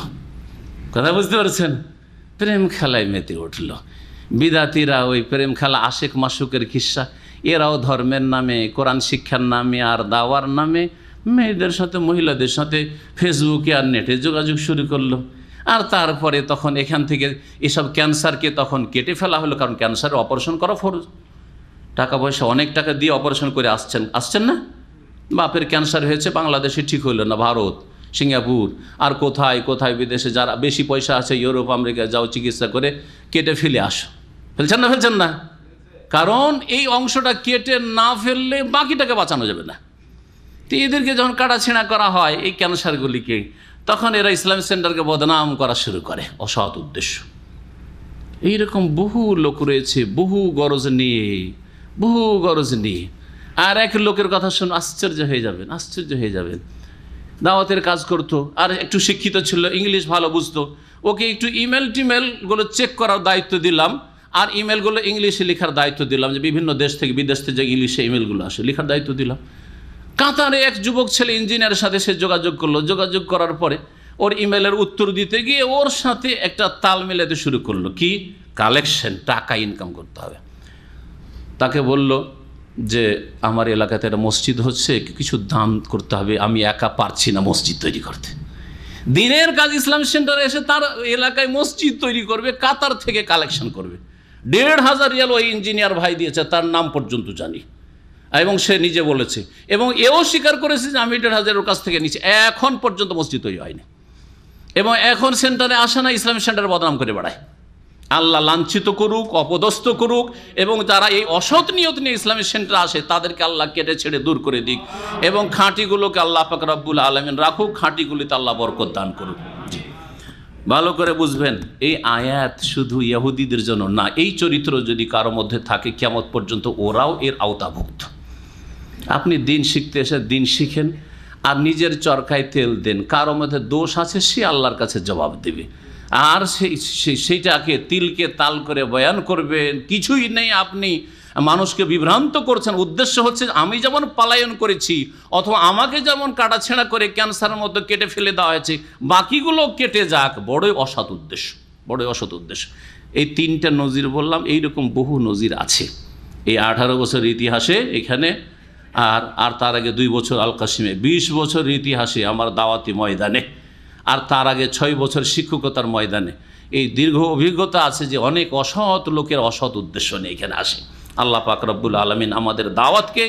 কথা বুঝতে পারছেন? প্রেম খেলায় মেতে উঠল। বিদাতিরা ওই প্রেম খেলা, আশেক মাসুকের কিস্সা, এরাও ধর্মের নামে, কোরআন শিক্ষার নামে আর দাওয়ার নামে মেয়েদের সাথে, মহিলাদের সাথে ফেসবুকে আর নেটে যোগাযোগ শুরু করলো। আর তারপরে তখন এখান থেকে এসব ক্যান্সারকে তখন কেটে ফেলা হলো, কারণ ক্যান্সারের অপারেশন করা ফরজ, টাকা পয়সা অনেক টাকা দিয়ে অপারেশন করে আসছেন না? বাপের ক্যান্সার হয়েছে, বাংলাদেশে ঠিক হইল না, ভারত, সিঙ্গাপুর আর কোথায় কোথায় বিদেশে যারা বেশি পয়সা আছে, ইউরোপ আমেরিকা যাও, চিকিৎসা করে কেটে ফেলে আসো, ফেলছেন না? কারণ এই অংশটা কেটে না ফেললে বাকিটাকে বাঁচানো যাবে না। তো এদেরকে যখন কাটাছেঁড়া করা হয় এই ক্যান্সারগুলিকে, তখন এরা ইসলামিক সেন্টারকে বদনাম করা শুরু করে, অসৎ উদ্দেশ্য। এইরকম বহু লোক রয়েছে, বহু গরজ নিয়ে। আর এক লোকের কথা শুনে আশ্চর্য হয়ে যাবেন, দাওয়াতের কাজ করতো, আর একটু শিক্ষিত ছিল, ইংলিশ ভালো বুঝতো, ওকে একটু টিমেলগুলো চেক করার দায়িত্ব দিলাম, আর ইমেলগুলো ইংলিশে লেখার দায়িত্ব দিলাম, যে বিভিন্ন দেশ থেকে বিদেশ থেকে যে ইংলিশে ইমেলগুলো আসে লেখার দায়িত্ব দিলাম। কাতারে এক যুবক ছেলে ইঞ্জিনিয়ারের সাথে সে যোগাযোগ করলো, যোগাযোগ করার পরে ওর ইমেলের উত্তর দিতে গিয়ে ওর সাথে একটা তাল মেলাতে শুরু করলো, কি কালেকশন, টাকা ইনকাম করতে হবে। তাকে বলল যে আমার এলাকাতে একটা মসজিদ হচ্ছে, কিছু দান করতে হবে, আমি একা পারছি না মসজিদ তৈরি করতে। দিনের কাজ ইসলামিক সেন্টারে এসে তার এলাকায় মসজিদ তৈরি করবে, কাতার থেকে কালেকশন করবে। 1,500 রিয়াল ওই ইঞ্জিনিয়ার ভাই দিয়েছে, তার নাম পর্যন্ত জানি, এবং সে নিজে বলেছে, এবং এও স্বীকার করেছে যে আমি 1,500 ওর কাছ থেকে নিচ্ছি, এখন পর্যন্ত মসজিদ তৈরি হয়নি, এবং এখন সেন্টারে আসে না, ইসলামিক সেন্টারে বদনাম করে বেড়ায়। আল্লাহ লাঞ্ছিত করুক, অপদস্থ করুক, এবং যারা এই অসৎ নিয়ত নিয়ে ইসলামিক সেন্টারে আসে তাদেরকে আল্লাহ কেটে ছেড়ে দূর করে দিক, এবং খাঁটিগুলোকে আল্লাহ পাক রব্বুল আলামিন রাখুক, খাঁটিগুলিতে আল্লাহ বরকত দান করুক। ভালো করে বুঝবেন, এই আয়াত শুধু ইহুদিদের জন্য না, এই চরিত্র যদি কারো মধ্যে থাকে কিয়ামত পর্যন্ত ওরাও এর আওতাভুক্ত। আপনি দিন শিখতে এসে দিন শিখেন, আর নিজের চরকায় তেল দেন, কারো মধ্যে দোষ আছে সে আল্লাহর কাছে জবাব দেবে, আর সেইটাকে তিলকে তাল করে বয়ান করবেন, কিছুই নেই, আপনি মানুষকে বিভ্রান্ত করছেন। উদ্দেশ্য হচ্ছে আমি যেমন পলায়ন করেছি, অথবা আমাকে যেমন কাটাছেঁড়া করে ক্যান্সারের মতো কেটে ফেলে দেওয়া হয়েছে, বাকিগুলো কেটে যাক, বড়ই অসৎ উদ্দেশ্য। এই 3টা নজির বললাম, এইরকম বহু নজির আছে এই 18 বছর ইতিহাসে এখানে, আর তার আগে 2 বছর আল কাসিমে, 20 বছর ইতিহাসে আমার দাওয়াতি ময়দানে, আর তার আগে 6 বছর শিক্ষকতার ময়দানে। এই দীর্ঘ অভিজ্ঞতা আছে যে অনেক অসৎ লোকের অসৎ উদ্দেশ্য নিয়ে এখানে আসে। আল্লাহ পাক রব্বুল আলামিন আমাদের দাওয়াতকে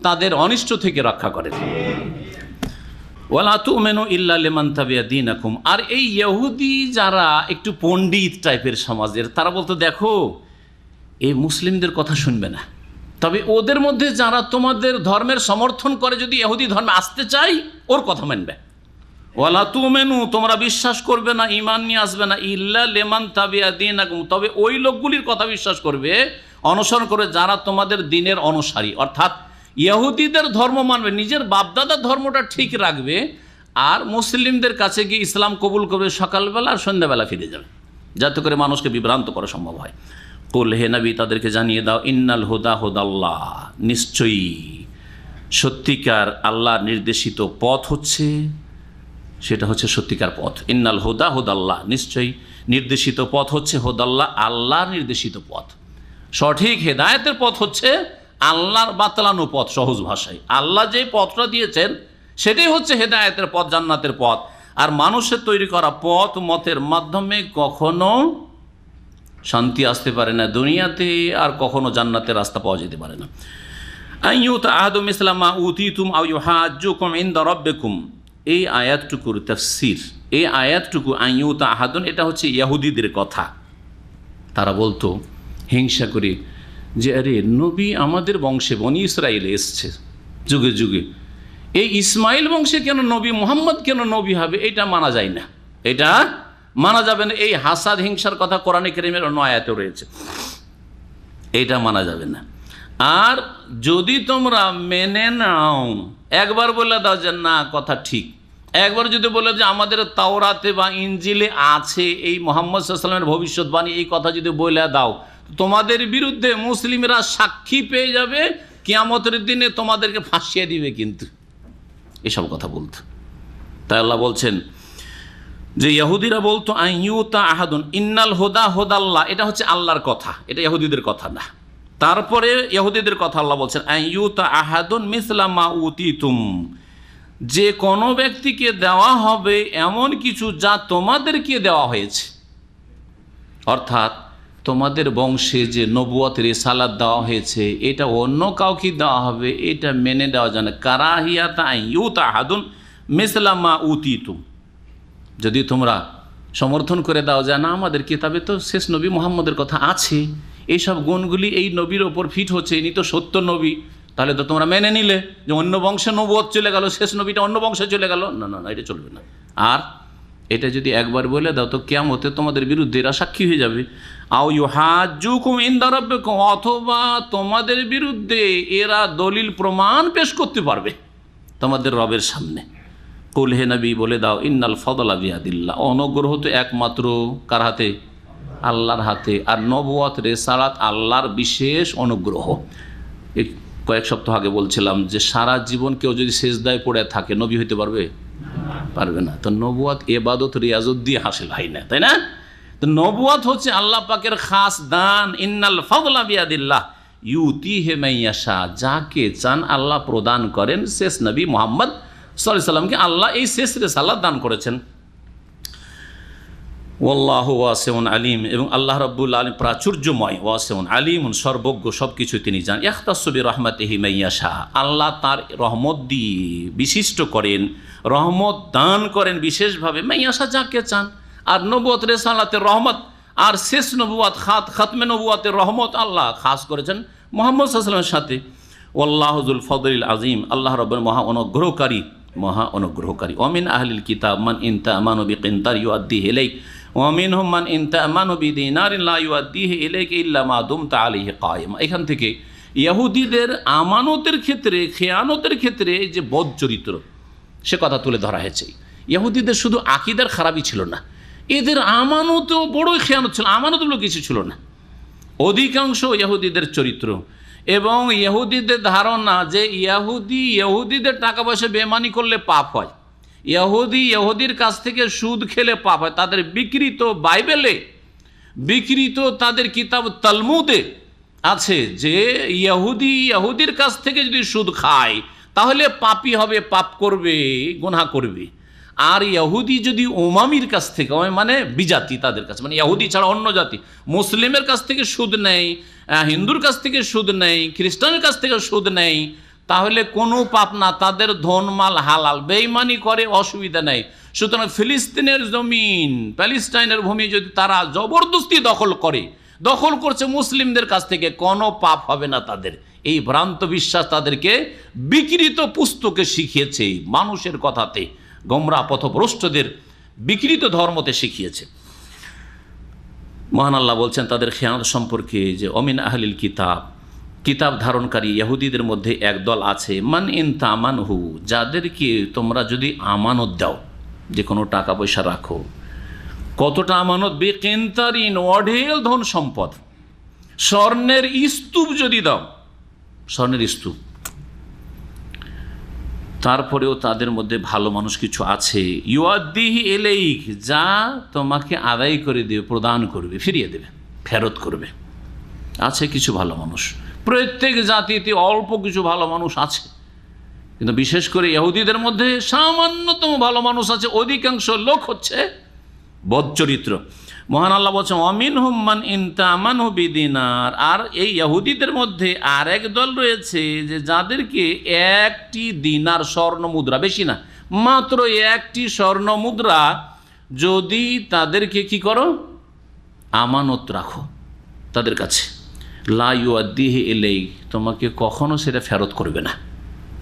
তাদের অনিষ্ট থেকে রক্ষা করেন। ওয়ালা তুমিনু ইল্লা লিমান তাবিয়া দীনাকুম। আর এই ইহুদি যারা একটু পণ্ডিত টাইপের সমাজের, তারা বলতো দেখো এই মুসলিমদের কথা শুনবে না, তবে ওদের মধ্যে যারা তোমাদের ধর্মের সমর্থন করে যদি ইহুদি ধর্মে আসতে চাই ওর কথা মানবে। ওয়ালা তুমিনু, তোমরা বিশ্বাস করবে না, ঈমান নিয়ে আসবে না, ইল্লা লিমান তাবিয়া দীনাকুম, তবে ওই লোকগুলির কথা বিশ্বাস করবে, অনুসরণ করে যারা তোমাদের দিনের অনুসারী, অর্থাৎ ইহুদিদের ধর্ম মানবে, নিজের বাপদাদার ধর্মটা ঠিক রাখবে, আর মুসলিমদের কাছে গিয়ে ইসলাম কবুল করবে সকালবেলা আর সন্ধ্যাবেলা ফিরে যাবে, যাতে করে মানুষকে বিভ্রান্ত করা সম্ভব হয়। কুল, হে নবী তাদেরকে জানিয়ে দাও, ইন্নাল হুদা হুদাল্লাহ, নিশ্চয়ই সত্যিকার আল্লাহর নির্দেশিত পথ হচ্ছে, সেটা হচ্ছে সত্যিকার পথ। ইন্নাল হুদা হুদাল্লাহ, নিশ্চয়ই নির্দেশিত পথ হচ্ছে হুদাল্লাহ, আল্লাহর নির্দেশিত পথ। সঠিক হেদায়েতের পথ হচ্ছে আল্লাহর বাতলানো পথ। সহজ ভাষায় আল্লাহ যে পথটা দিয়েছেন সেটাই হচ্ছে হেদায়েতের পথ, জান্নাতের পথ। আর মানুষের তৈরি করা পথ মতের মাধ্যমে কখনো শান্তি আসতে পারে না দুনিয়াতে, আর কখনো জান্নাতের রাস্তা পাওয়া যেতে পারে না। আইয়ুতা আহাদুম ইসলামা উতিতুম আও ইউহাজ্জুকুম ইনদা রাব্বিকুম, এই আয়াতটুকুর তাফসীর, এই আয়াতটুকু আইয়ুতা আহাদুন, এটা হচ্ছে ইহুদিদের কথা। তারা বলতো হিংসা করে যে আরে নবী আমাদের বংশে বনি ইসরায়েলে এসছে যুগে যুগে, এই ইসমাইল বংশে কেন নবী, মুহাম্মদ কেন নবী হবে, এটা মানা যায় না, এটা মানা যাবে না। এই হাসাদ হিংসার কথা কোরআনে কারীমের অন্য আয়াতে রয়েছে, এটা মানা যাবে না। আর যদি তোমরা মেনে নাও, একবার বলে দাও যে না কথা ঠিক, একবার যদি বলে যে আমাদের তাওরাতে বা ইনজিলে আছে এই মুহাম্মদ সাল্লাল্লাহু আলাইহি ওয়াসাল্লামের ভবিষ্যৎবাণী, এই কথা যদি বলে দাও, তোমাদের বিরুদ্ধে মুসলিমরা সাক্ষী পেয়ে যাবে, কিয়ামতের দিনে তোমাদেরকে ফাঁসিয়ে দিবে। কিন্তু এসব কথা বলতো। তাই আল্লাহ বলছেন যে ইহুদিরা বলতো আইয়ুতা আহাদুন ইন্নাল হুদা হুদাল্লাহ, এটা হচ্ছে আল্লাহর কথা, এটা ইহুদিদের কথা না। তারপরে ইহুদিদের কথা আল্লাহ বলছেন আইয়ুতা আহাদুন মিসলা মা উতিতুম, যে কোনো ব্যক্তিকে দেওয়া হবে এমন কিছু যা তোমাদেরকে দেওয়া হয়েছে, অর্থাৎ তোমাদের বংশে যে নবুয়তের রিসালাত দেওয়া হয়েছে এটা অন্য কাউকে দেওয়া হবে, এটা মেনে দেওয়া যায় না। কারাহিয়াতা আইয়ুতা আহাদুন মিসলা মা উতিতুম, যদি তোমরা সমর্থন করে দাও যে না আমাদের কিতাবে তো শেষ নবী মুহাম্মদের কথা আছে, এইসব গুণগুলি এই নবীর ওপর ফিট হচ্ছে, ইনি তো সত্য নবী, তাহলে তো তোমরা মেনে নিলে যে অন্য বংশে নবুয়ত চলে গেল, শেষ নবীটা অন্য বংশে চলে গেল, না না না, এটা চলবে না। আর এটা যদি একবার বলে দাও তো কিয়ামতে তোমাদের বিরুদ্ধে এরা সাক্ষী হয়ে যাবে। আও ইউহাজ্জুকুম ইনদা রাব্বিকুম, অথবা তোমাদের বিরুদ্ধে এরা দলিল প্রমাণ পেশ করতে পারবে তোমাদের রবের সামনে। কুল, হে নবী বলে দাও, ইন্নাল ফাদলা বিয়াদিল্লাহ, অনুগ্রহ তো একমাত্র কার হাতে? আল্লাহর হাতে। আর নবুয়ত রিসালাত আল্লাহর বিশেষ অনুগ্রহ। এই কয়েক সপ্তাহ আগে বলছিলাম যে সারা জীবন কেউ যদি সেজদায় পড়ে থাকে নবী হইতে পারবে? পারবে না। তো নবুয়ত ইবাদত রিয়াজত দিয়ে হাসিল হয় না, তাই না? তো নবুয়ত হচ্ছে আল্লাহ পাকের খাস দান। ইন্নাল ফাদলা বিয়াদিল্লাহ ইউতিহি মান ইয়াশা, যাকে চান আল্লাহ প্রদান করেন। শেষ নবী মুহাম্মদ সাল্লাল্লাহু আলাইহি সাল্লামকে আল্লাহ এই শেষ রিসালাত দান করেছেন। ওয়াল্লাহু ওয়াসিউন আলিম, এবং আল্লাহ রাব্বুল আলামিন প্রাচুর্যময়, ওয়াসিউন আলিমুন, সর্বজ্ঞ, সব কিছু তিনি জানেন। ইখতাসু বিরহমাতিহি মান ইয়াশা, আল্লাহ তার রহমত দিয়ে বিশিষ্ট করেন, রহমত দান করেন বিশেষভাবে মান ইয়াশা, যাকে চান। আর নবুয়ত রিসালাতের রহমত আর শেষ নবুয়ত খাতমে নবুয়তের রহমত আল্লাহ খাস করেছেন মুহাম্মদ সাল্লাল্লাহু আলাইহি ওয়াসাল্লামের সাথে। ওয়াল্লাহু যুল ফাদলিল আযীম, আল্লাহ রাব্বুল মহা অনুগ্রহকারী, মহা অনুগ্রহকারী। ওমিন আহলিল কিতাব মান ইন তা'মানু বিকিনতার ইউআদ্দিহি ইলাইক ওয়া মিনহুম মান ইন তা'মানু বিদিনারিন লা ইউআদ্দিহি ইলাইক ইল্লা মা দুমতা আলাইহি কায়িমা। এখান থেকে ইহুদিদের আমানতের ক্ষেত্রে, খেয়ানতের ক্ষেত্রে যে বদ চরিত্র সে কথা তুলে ধরা হয়েছে। ইহুদিদের শুধু আকীদার খারাপই ছিল না, এদের আমানতও বড়ই খেয়ানত ছিল, আমানতগুলো কিছু ছিল না। অধিকাংশ ইহুদিদের চরিত্র এবং ইহুদিদের ধারণা যে ইহুদিদের টাকা পয়সা বেমানি করলে পাপ হয়, ইহুদির কাছ থেকে সুদ খেলে পাপ হয়। তাদের বিকৃত বাইবেলে, বিকৃত তাদের কিতাব তালমুদে আছে যে ইহুদির কাছ থেকে যদি সুদ খায় তাহলে পাপী হবে, পাপ করবে, গুনাহ করবে। আর ইহুদি যদি উমামির কাছ থেকে, মানে বিজাতি, তাদের কাছে, মানে ইহুদি ছাড়া অন্য জাতি, মুসলিমের কাছ থেকে সুদ নেয়, হিন্দুর কাছ থেকে সুদ নেয়, খ্রিস্টানের কাছ থেকে সুদ নেয়, তাহলে কোনো পাপ না, তাদের ধনমাল হালাল, বেঈমানি করে অসুবিধা নেই। সুতরাং ফিলিস্তিনের জমিন, প্যালেস্টাইনের ভূমি যদি তারা জবরদস্তি দখল করছে মুসলিমদের কাছ থেকে, কোনো পাপ হবে না তাদের। এই ভ্রান্ত বিশ্বাস তাদেরকে বিকৃত পুস্তকে শিখিয়েছে, মানুষের কথাতে, গোমরা পথভ্রষ্টদের বিকৃত ধর্মতে শিখিয়েছে। মহান আল্লাহ বলছেন তাদের খেয়ানত সম্পর্কে যে অমিন আহলিল কিতাব, কিতাব ধারণকারী ইহুদিদের মধ্যে একদল আছে, মান ইন তামানহু, যাদেরকে তোমরা যদি আমানত দাও, যে কোনো টাকা পয়সা রাখো, কতটা আমানত, বেকেন্তারিন, অঢেল ধন সম্পদ, স্বর্ণের স্তূপ যদি দাও, স্বর্ণের স্তূপ, তারপরেও তাদের মধ্যে ভালো মানুষ কিছু আছে, ইউআদ্দিহি ইলাইক, যা তোমাকে আদায় করে দেবে, প্রদান করবে, ফিরিয়ে দেবে, ফেরত করবে। আছে কিছু ভালো মানুষ, প্রত্যেক জাতিতে অল্প কিছু ভালো মানুষ আছে, কিন্তু বিশেষ করে ইহুদিদের মধ্যে সামান্যতম ভালো মানুষ আছে, অধিকাংশ লোক হচ্ছে বদচরিত্র। মহান আল্লাহ বলছেন অমিনহুম মান ইন তামানহু বিদিনার, আর এই ইহুদিদের মধ্যে আর এক দল রয়েছে যে যাদেরকে একটি দিনার, স্বর্ণ মুদ্রা, বেশি না, মাত্র একটি স্বর্ণ মুদ্রা যদি তাদেরকে কি করো, আমানত রাখো তাদের কাছে, লা ইউআদ্দিহি ইলাইক, তোমাকে কখনো সেটা ফেরত করবে না,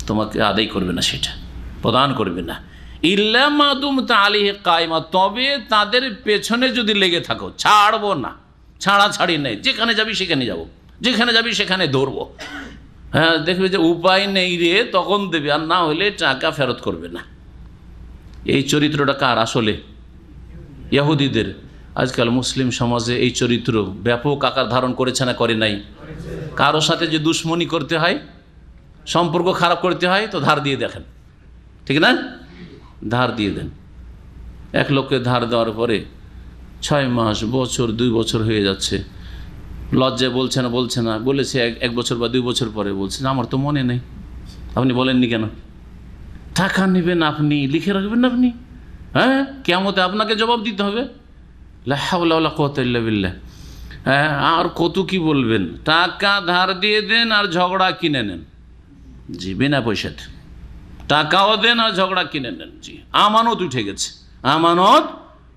তোমাকে আদায় করবে না, সেটা প্রদান করবে না, ইল্লা মা দুমতা আলাইহি কায়মা, তবে তাদের পেছনে যদি লেগে থাকো, ছাড়বো না, ছাড়াছাড়ি নেই, যেখানে যাবি সেখানে যাব, যেখানে যাবি সেখানে ধরবো। হ্যাঁ, দেখবে যে উপায় নেই রে, তখন দেবে, আর না হলে টাকা ফেরত করবে না। এই চরিত্রটা কার? আসলে ইহুদিদের। আজকাল মুসলিম সমাজে এই চরিত্র ব্যাপক আকার ধারণ করেছে না করে নাই? কারো সাথে যে দুশ্মনী করতে হয়, সম্পর্ক খারাপ করতে হয়, তো ধার দিয়ে দেখেন, ঠিক না? ধার দিয়ে দেন। এক লোককে ধার দেওয়ার পরে 6 মাস, বছর, 2 বছর হয়ে যাচ্ছে, লজ্জায় বলছে না, বলেছে 1 বছর বা 2 বছর পরে বলছে আমার তো মনে নেই। আপনি বলেননি কেন? টাকা নেবেন আপনি, লিখে রাখবেন না আপনি, হ্যাঁ, কিয়ামতে আপনাকে জবাব দিতে হবে। লা হাওলা ওয়ালা কুওয়াতা ইল্লা বিল্লাহ। হ্যাঁ, আর কত কি বলবেন? টাকা ধার দিয়ে দেন আর ঝগড়া কিনে নেন, জি, বিনা পয়সাতে টাকাও দেন আর ঝগড়া কিনে নেন, জি। আমানত উঠে গেছে, আমানত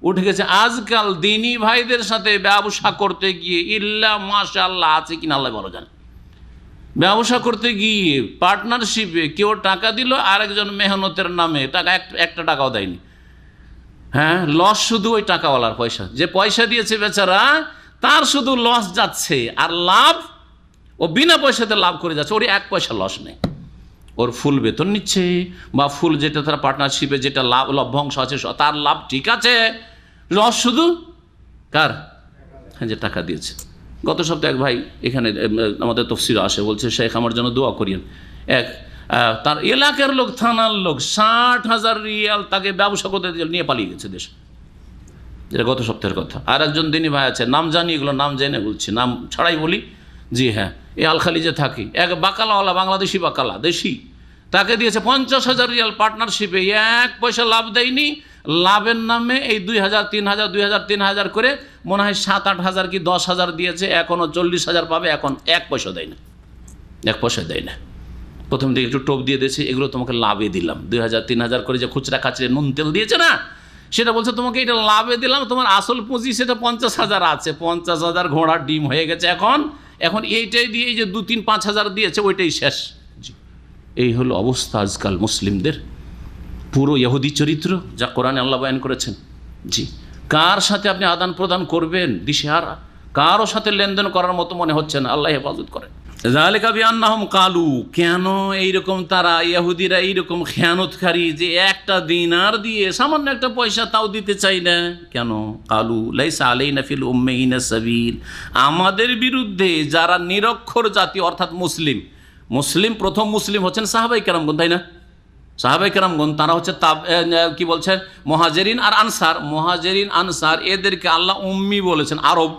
উঠে গেছে। আজকাল দিনী ভাইদের সাথে ব্যবসা করতে গিয়ে, ইল্লা মাশাআল্লাহ আছে কিনা আল্লাহ ভালো জানে, ব্যবসা করতে গিয়ে পার্টনারশিপে কেউ টাকা দিল, আরেকজন মেহনতের নামে টাকা একটা টাকাও দেয়নি। হ্যাঁ, লস শুধু ওই টাকাওয়ালার পয়সা, যে পয়সা দিয়েছে বেচারা, তার শুধু লস যাচ্ছে, আর লাভ ও বিনা পয়সাতে লাভ করে যাচ্ছে, ওর 1 পয়সা লস নেই। ওর ফুল বেতন নিচ্ছে, বা ফুল যেটা তার পার্টনারশিপে যেটা লাভ লভ্যাংশ আছে তার লাভ ঠিক আছে, লস শুধু কার? হ্যাঁ, যে টাকা দিয়েছে। গত সপ্তাহে এক ভাই এখানে আমাদের তফসিরে আসে, বলছে শেখ আমার জন্য দোয়া করিয়েন। তার এলাকার লোক, থানার লোক, 60,000 রিয়াল তাকে ব্যবসা করতে নিয়ে পালিয়ে গেছে দেশে, যেটা গত সপ্তাহের কথা। আর একজন দিনী ভাই আছে, নাম জানি, এগুলো নাম জেনে বলছি, নাম ছাড়াই বলি, জি হ্যাঁ, এই আলখালিজে থাকি, এক বাকালাওয়ালা, বাংলাদেশি বাকালা, দেশি, তাকে দিয়েছে 50,000 রিয়াল পার্টনারশিপে, 1 পয়সা লাভ দেয়নি। লাভের নামে এই 2,000, 3,000, 2,000, 3,000 করে মনে হয় 7-8 হাজার কি 10,000 দিয়েছে, এখনও 40,000 পাবে, এখন 1 পয়সা দেয় না, 1 পয়সা দেয় না। প্রথম দিকে একটু টোপ দিয়ে দিয়েছে, এগুলো তোমাকে লাভে দিলাম, 2,000, 3,000 করে যে খুচরা খাচড়ে নুন তেল দিয়েছে না, সেটা বলছে তোমাকে এটা লাভে দিলাম, তোমার আসল পুঁজি সেটা 50,000 আছে, 50,000 ঘোড়ার ডিম হয়ে গেছে, এখন এইটাই দিয়ে যে 2-3-5 হাজার দিয়েছে, ওইটাই শেষ। জি, এই হলো অবস্থা আজকাল মুসলিমদের, পুরো ইহুদি চরিত্র যা কোরআনে আল্লাহ বয়ান করেছেন। জি, কার সাথে আপনি আদান প্রদান করবেন দিশেহারা, কারো সাথে লেনদেন করার মতো মনে হচ্ছে না, আল্লাহ হেফাজত করেন। যালিকা বিআন্নাহুম কালু, কেন এইরকম তারা ইহুদিরা এইরকম খেয়ানতকারী, যে একটা দিনার দিয়ে সামান্য একটা পয়সা তাও দিতে চাই না কেন? কালু লাইসা আলাইনা ফিল উম্মিনা সাবিল, আমাদের বিরুদ্ধে যারা নিরক্ষর জাতি, অর্থাৎ মুসলিম প্রথম মুসলিম হচ্ছেন সাহাবায়ে কেরামগণ, তাই না? সাহাবায়ে কেরামগণ তারা হচ্ছে কি বলছেন, মুহাজিরিন আর আনসার। মুহাজিরিন আনসার এদেরকে আল্লাহ উম্মি বলেছেন, আরব।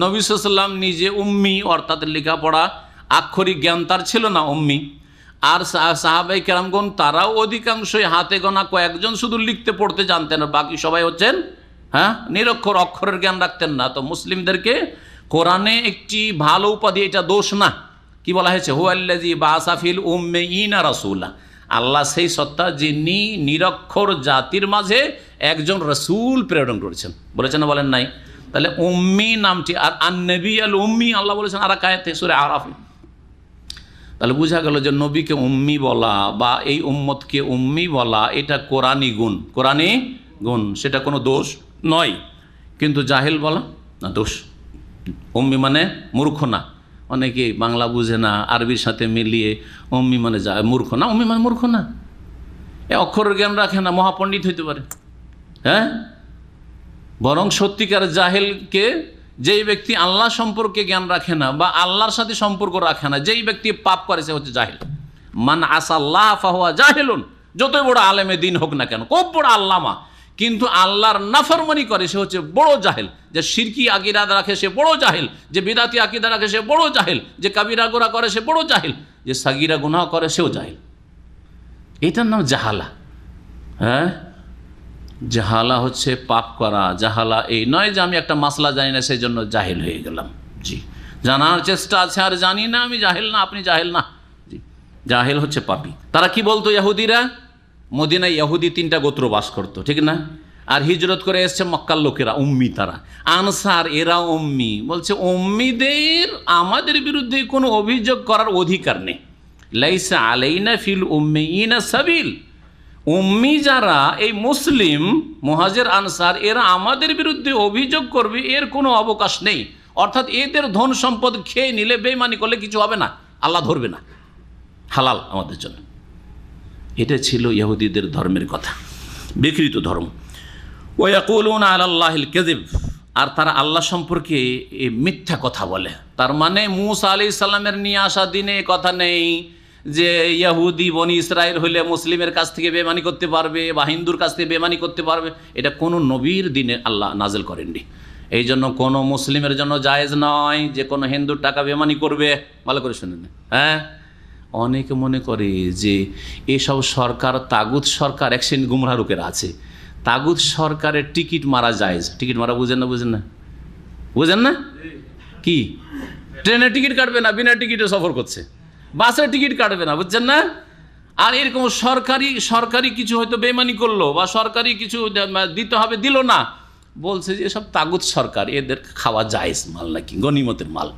নবী সাল্লাল্লাহু আলাইহি ওয়াসাল্লাম নিজে উম্মি, অর্থাৎ লেখাপড়া আক্ষরিক জ্ঞান তার ছিল না, উম্মি। আর সাহাবায়ে কেরামগণ তারাও অধিকাংশই হাতে গোনা কয়েকজন শুধু লিখতে পড়তে জানতেন, আর বাকি সবাই হচ্ছেন হ্যাঁ নিরক্ষর, অক্ষরের জ্ঞান রাখতেন না। তো মুসলিমদেরকে কোরআনে একটি ভালো উপাধি, এটা দোষ না, কি বলা হয়েছে? হুয়াল্লাযী বাআসা ফিল উম্মিয়িনা রাসূলা, আল্লাহ সেই সত্তা যিনি নিরক্ষর জাতির মাঝে একজন রসুল প্রেরণ করেছেন। বলেছেন না বলেন নাই? তাহলে উম্মি নামটি, আর আন-নবী আল উম্মি আল্লাহ বলেছেন আর এক আয়াতে সূরা আরাফে। তাহলে বোঝা গেল যে নবীকে উম্মি বলা বা এই উম্মতকে উম্মি বলা এটা কোরআনী গুণ, কোরআনী গুণ, সেটা কোনো দোষ নয়। কিন্তু জাহেল বলা না, দোষ। উম্মি মানে মূর্খ না, অনেকে বাংলা বুঝে না, আরবির সাথে মিলিয়ে উম্মি মানে মূর্খ না। উম্মি মানে মূর্খ না, এ অক্ষরের জ্ঞান রাখে না, মহাপণ্ডিত হইতে পারে। হ্যাঁ, বরং সত্যিকার জাহেলকে যেই ব্যক্তি আল্লাহ সম্পর্কে জ্ঞান রাখে না বা আল্লাহর সাথে সম্পর্ক রাখে না, যেই ব্যক্তি পাপ করে সে হচ্ছে জাহেল। মান আসাল্লাহ ফাহুয়া জাহেলুন, যতই বড় আলেমে দিন হোক না কেন, খুব বড় আল্লামা, কিন্তু আল্লাহর নাফরমানি করে সে হচ্ছে বড় জাহেল। যে শিরকি আকীদা রাখে সে বড় জাহেল, যে বিদাতি আকীদা রাখে সে বড় জাহেল, যে কাবিরা গুনাহ করে সে বড় জাহেল, যে সাগীরা গুনাহ করে সেও জাহেল। এটার নাম জাহালা। হ্যাঁ, জাহালা হচ্ছে পাপ করা। জাহালা এই নয় যে আমি একটা মাসলা জানি না সেই জন্য জাহেল হয়ে গেলাম। জি, জানার চেষ্টা আছে আর জানি না, আমি জাহেল না, আপনি জাহেল না। জি, জাহেল হচ্ছে পাপী। তারা কি বলতো ইহুদিরা? মদিনায় ইহুদি 3টা গোত্র বাস করতো, ঠিক না? আর হিজরত করে এসছে মক্কার লোকেরা, উম্মি তারা। আনসার এরা উম্মি। বলছে উম্মিদের আমাদের বিরুদ্ধে কোনো অভিযোগ করার অধিকার নেই। লাইসা আলাইনা ফিল উম্মিয়িনা সাবিল, উম্মি যারা এই মুসলিম মুহাজির আনসার এরা আমাদের বিরুদ্ধে অভিযোগ করবে এর কোনো অবকাশ নেই। অর্থাৎ এদের ধন সম্পদ খেয়ে নিলে, বেঈমানি করলে কিছু হবে না, আল্লাহ ধরবে না, হালাল আমাদের জন্য। এটা ছিল ইহুদিদের ধর্মের কথা, বিকৃত ধর্ম। ওয়ায়াকুলুনা আলাল্লাহিল কাযিব, আর তারা আল্লাহ সম্পর্কে মিথ্যা কথা বলে। তার মানে মূসা আলাইহিস সালামের নিয়ে আসা দিনে কথা নেই যে ইহুদি বনি ইসরাইল হলে মুসলিমের কাছ থেকে বেমানি করতে পারবে বা হিন্দুর কাছ থেকে বেমানি করতে পারবে, এটা কোনো নবীর দিনে আল্লাহ নাজেল করেননি। এই জন্য কোনো মুসলিমের জন্য জায়েজ নয় যে কোনো হিন্দুর টাকা বেমানি করবে। ভালো করে শুনেন। হ্যাঁ, অনেকে মনে করে যে এসব সরকার, তাগুত সরকার, এক শ্রেণী গুমরাহ লোকেরা আছে, তাগুত সরকারের টিকিট মারা জায়েজ। টিকিট মারা বুঝেন না? বুঝেন না? বুঝেন না? কি ট্রেনের টিকিট কাটবে না, বিনা টিকিটে সফর করছে, বাসের টিকিট কাটবে না, বুঝছেন না? আর এরকম সরকারি কিছু হয়তো বেমানি করলো বা সরকারি কিছু দিতে হবে, দিল না, বলছে যে এসব তাগুত সরকার, এদের খাওয়া জায়েজ মাল নাকি, গনিমতের মাল।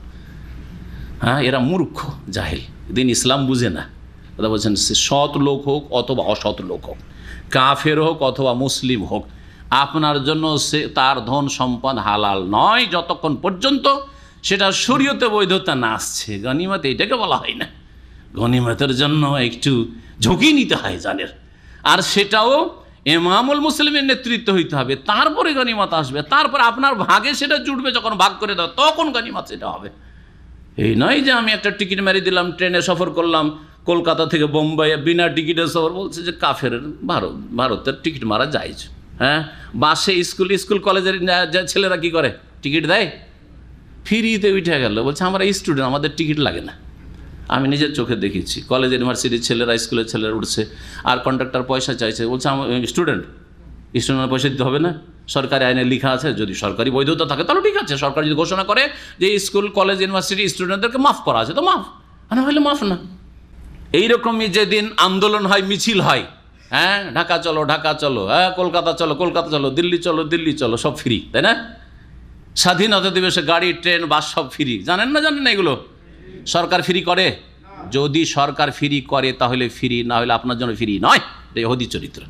হ্যাঁ, এরা মূর্খ, জাহেল, দিন ইসলাম বুঝে না। কথা বলছেন, সে সৎ লোক হোক অথবা অসৎ লোক হোক, কাফের হোক অথবা মুসলিম হোক, আপনার জন্য সে তার ধন সম্পদ হালাল নয় যতক্ষণ পর্যন্ত সেটা শরীয়তে বৈধতা না আসছে। গনিমত এইটাকে বলা হয় না। গনিমতের জন্য একটু ঝুঁকি নিতে হয় জানের, আর সেটাও ইমামুল মুসলিমের নেতৃত্ব হইতে হবে, তারপরে গনিমত আসবে। তারপর আপনার ভাগে সেটা জুটবে, যখন ভাগ করে দাও তখন গনিমত সেটা হবে। এই নয় যে আমি একটা টিকিট মেরে দিলাম, ট্রেনে সফর করলাম কলকাতা থেকে বোম্বাই, বিনা টিকিটের সফর। বলছে যে কাফের, ভারতের টিকিট মারা জায়েজ। হ্যাঁ, বাসে স্কুল কলেজের ছেলেরা কি করে, টিকিট দেয়, ফ্রিতে উঠে গেল, বলছে আমরা স্টুডেন্ট, আমাদের টিকিট লাগে না। আমি নিজের চোখে দেখেছি, কলেজ ইউনিভার্সিটির ছেলেরা, স্কুলের ছেলেরা উঠছে, আর কন্ডাক্টর পয়সা চাইছে, বলছে আমার স্টুডেন্টের পয়সা দিতে হবে না, সরকারি আইনে লেখা আছে, যদি সরকারি বৈধতা থাকে তাহলে ঠিক আছে। সরকার যদি ঘোষণা করে যে স্কুল কলেজ ইউনিভার্সিটি স্টুডেন্টদেরকে মাফ করা আছে, তো মাফ, না হলে মাফ না। এইরকমই যেদিন আন্দোলন হয়, মিছিল হয়, হ্যাঁ, ঢাকা চলো ঢাকা চলো, হ্যাঁ, কলকাতা চলো কলকাতা চলো, দিল্লি চলো দিল্লি চলো, সব ফ্রি, তাই না? স্বাধীনতা দিবসে গাড়ি, ট্রেন, বাস সব ফ্রি। জানেন না এগুলো সরকার ফ্রি করে? যদি সরকার ফ্রি করে তাহলে ফ্রি, না হলে আপনার জন্য ফ্রি নয়। এটা ইহুদি চরিত্র,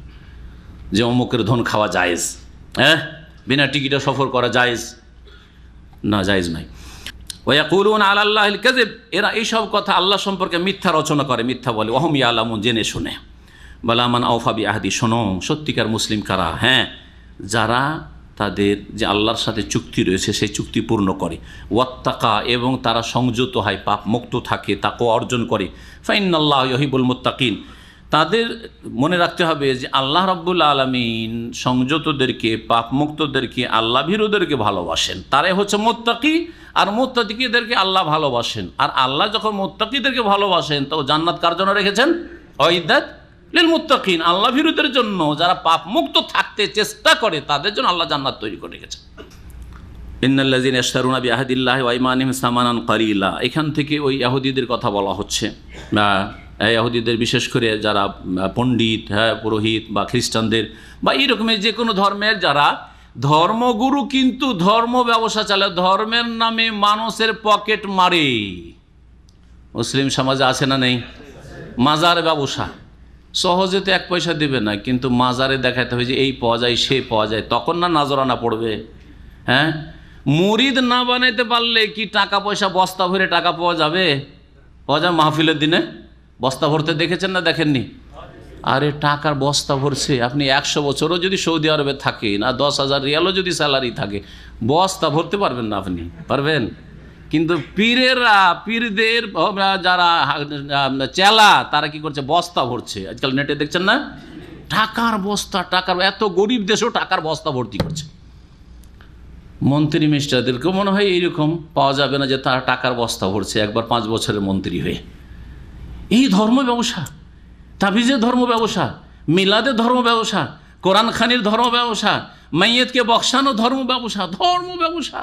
যে অমুকের ধন খাওয়া জায়েজ, হ্যাঁ, বিনা টিকিটে সফর করা জায়েজ না, জায়েজ নাই। ওয়ায়াকুলুনা আলাল্লাহিল কাযিব, এরা এইসব কথা আল্লাহ সম্পর্কে মিথ্যা রচনা করে, মিথ্যা বলে। ওয়াহুম ইয়ালামুন, জেনে শুনে। বালা মান আওফা বিআহদি, শোনো সত্যিকার মুসলিম কারা? হ্যাঁ, যারা তাদের যে আল্লাহর সাথে চুক্তি রয়েছে সেই চুক্তি পূর্ণ করে। ওয়াত্তাকা, এবং তারা সংযত হয়, পাপ মুক্ত থাকে, তাকওয়া অর্জন করে। ফাইন্নাল্লাহা ইউহিব্বুল মুত্তাকিন, তাদের মনে রাখতে হবে যে আল্লাহ রাব্বুল আলামিন সংযতদেরকে, পাপমুক্তদেরকে, আল্লাহ ভীরুদেরকে ভালোবাসেন। তারাই হচ্ছে মুত্তাকি, আর মুত্তাকিদেরকে আল্লাহ ভালোবাসেন। আর আল্লাহ যখন মুত্তাকিদেরকে ভালোবাসেন, তো জান্নাত কার জন্য রেখেছেন? ওয়াইদাত লিল মুত্তাকিন, আল্লাহ ভীরুদের জন্য, যারা পাপমুক্ত থাকতে চেষ্টা করে তাদের জন্য আল্লাহ জান্নাত তৈরি করে রেখেছেন। ইন্নাল্লাযীনা ইয়াশতারুনা বিআহদিল্লাহি ওয়া আইমানিহিম সামানান কালিলা, এখান থেকে ওই ইহুদিদের কথা বলা হচ্ছে। ইহুদিদের বিশেষ করে যারা পণ্ডিত, পুরোহিত বা খ্রিস্টানদের বা এইরকমের যে কোনো ধর্মের যারা ধর্মগুরু কিন্তু ধর্ম ব্যবসা চালায়, ধর্মের নামে মানুষের পকেট মারে। মুসলিম সমাজে আছে না নেই? মাজার ব্যবসা, সহজে তো 1 পয়সা দেবে না, কিন্তু মাজারে দেখাতে হবে যে এই পাওয়া যায় সে পাওয়া যায়, তখন না নজরানা পড়বে। হ্যাঁ, মুরিদ না বানাইতে পারলে কি টাকা পয়সা বস্তা ভরে টাকা পাওয়া যাবে? পাওয়া যায় মাহফিলের দিনে বস্তা ভরতে দেখেছেন না দেখেননি? আরে টাকার বস্তা ভরছে। আপনি 100 বছরও যদি সৌদি আরবে থাকেন আর 10,000 রিয়ালও যদি স্যালারি থাকে, বস্তা ভরতে পারবেন না। আপনি পারবেন? কিন্তু পীরদের যারা চেলা তারা কি করছে? বস্তা ভরছে। আজকাল নেটে দেখছেন না, টাকার বস্তা, টাকার, এত গরিব দেশেও টাকার বস্তা ভর্তি করছে। মন্ত্রী মিনিস্টারদেরকেও মনে হয় এইরকম পাওয়া যাবে না যে তারা টাকার বস্তা ভরছে একবার 5 বছরের মন্ত্রী হয়ে। এই ধর্ম ব্যবসা, তাবিজের ধর্ম ব্যবসা, মিলাদের ধর্ম ব্যবসা, কোরআন খানির ধর্ম ব্যবসা, মাইয়েতকে বক্সানো ধর্ম ব্যবসা, ধর্ম ব্যবসা,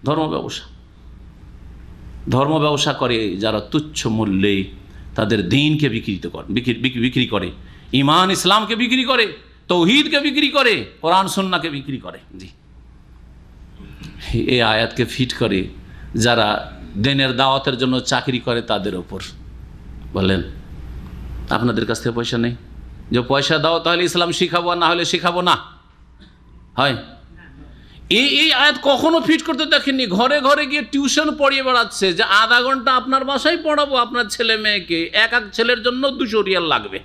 ধর্ম ব্যবসা, ধর্ম ব্যবসা করে যারা তুচ্ছ মূল্যে তাদের দিনকে বিক্রি করে, ইমান ইসলামকে বিক্রি করে, তৌহিদকে বিক্রি করে, কোরআন সুন্নাহকে বিক্রি করে। জি, এই আয়াতকে ফিট করে যারা দিনের দাওয়াতের জন্য চাকরি করে তাদের ওপর। বলেন, আপনাদের কাছ থেকে পয়সা নেই, যে পয়সা দাও তাহলে ইসলাম শিখাবো, না হলে শিখাবো না, হয়? এই আয়াত কখনো ফিট করতে দেখেননি। ঘরে ঘরে গিয়ে টিউশন পড়িয়ে বেড়াচ্ছে যে আধা ঘন্টা আপনার বাসায় পড়াবো আপনার ছেলে মেয়েকে, এক ছেলের জন্য 200 রিয়াল লাগবে।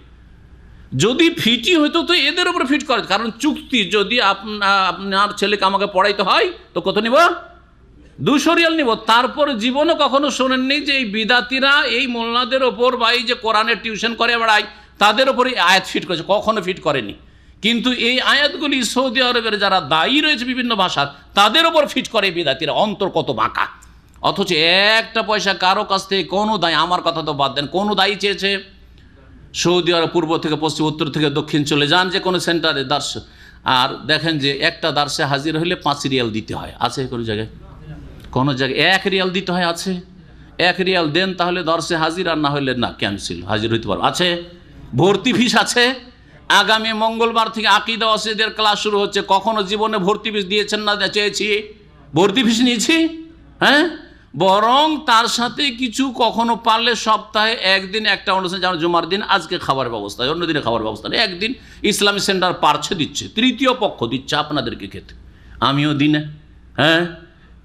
যদি ফিটই হইতো তো এদের উপরে ফিট করে, কারণ চুক্তি, যদি আপনার ছেলেকে আমাকে পড়াইতে হয় তো কত নিব? 200 রিয়াল নিব। তারপর জীবনও কখনো শোনেননি যে এই বিদাতিরা এই মোল্লাদের ওপর বা এই যে কোরআনের টিউশন করে বেড়ায় তাদের ওপর এই আয়াত ফিট করেছে, কখনো ফিট করেনি। কিন্তু এই আয়াতগুলি সৌদি আরবের যারা দায়ী রয়েছে বিভিন্ন ভাষার তাদের ওপর ফিট করে বিদাতিরা। অন্তর কত বাঁকা! অথচ একটা পয়সা কারো কাছ থেকে কোনো দায়ী, আমার কথা তো বাদ দেন, কোনো দায়ী চেয়েছে? সৌদি আরব পূর্ব থেকে পশ্চিম, উত্তর থেকে দক্ষিণ চলে যান যে কোনো সেন্টারে দার্স, আর দেখেন যে একটা দার্সে হাজির হলে 5 রিয়াল দিতে হয়। আছে কোনো জায়গায়? কোনো জায়গায় 1 রিয়াল দিতে হয়? আছে? 1 রিয়াল দেন তাহলে দার্সে হাজির, আর না হলে না, ক্যান্সেল, হাজির হইতে পারবো। আছে? ভর্তি ফিস আছে। আগামী মঙ্গলবার থেকে আকীদা ওয়াসিদের ক্লাস শুরু হচ্ছে। কখনো জীবনে ভর্তি ফিস দিয়েছেন না? চেয়েছি, ভর্তি ফিস নিয়েছি। হ্যাঁ, বরং তার সাথে কিছু কখনো পারলে সপ্তাহে 1 দিন একটা অনুষ্ঠান, যেমন জুমার দিন আজকে খাবার ব্যবস্থা, অন্য দিনে খাবার ব্যবস্থা নেই, 1 দিন ইসলামী সেন্টার পারছে দিচ্ছে, তৃতীয় পক্ষ দিচ্ছে আপনাদেরকে খেতে, আমিও দিনে। হ্যাঁ,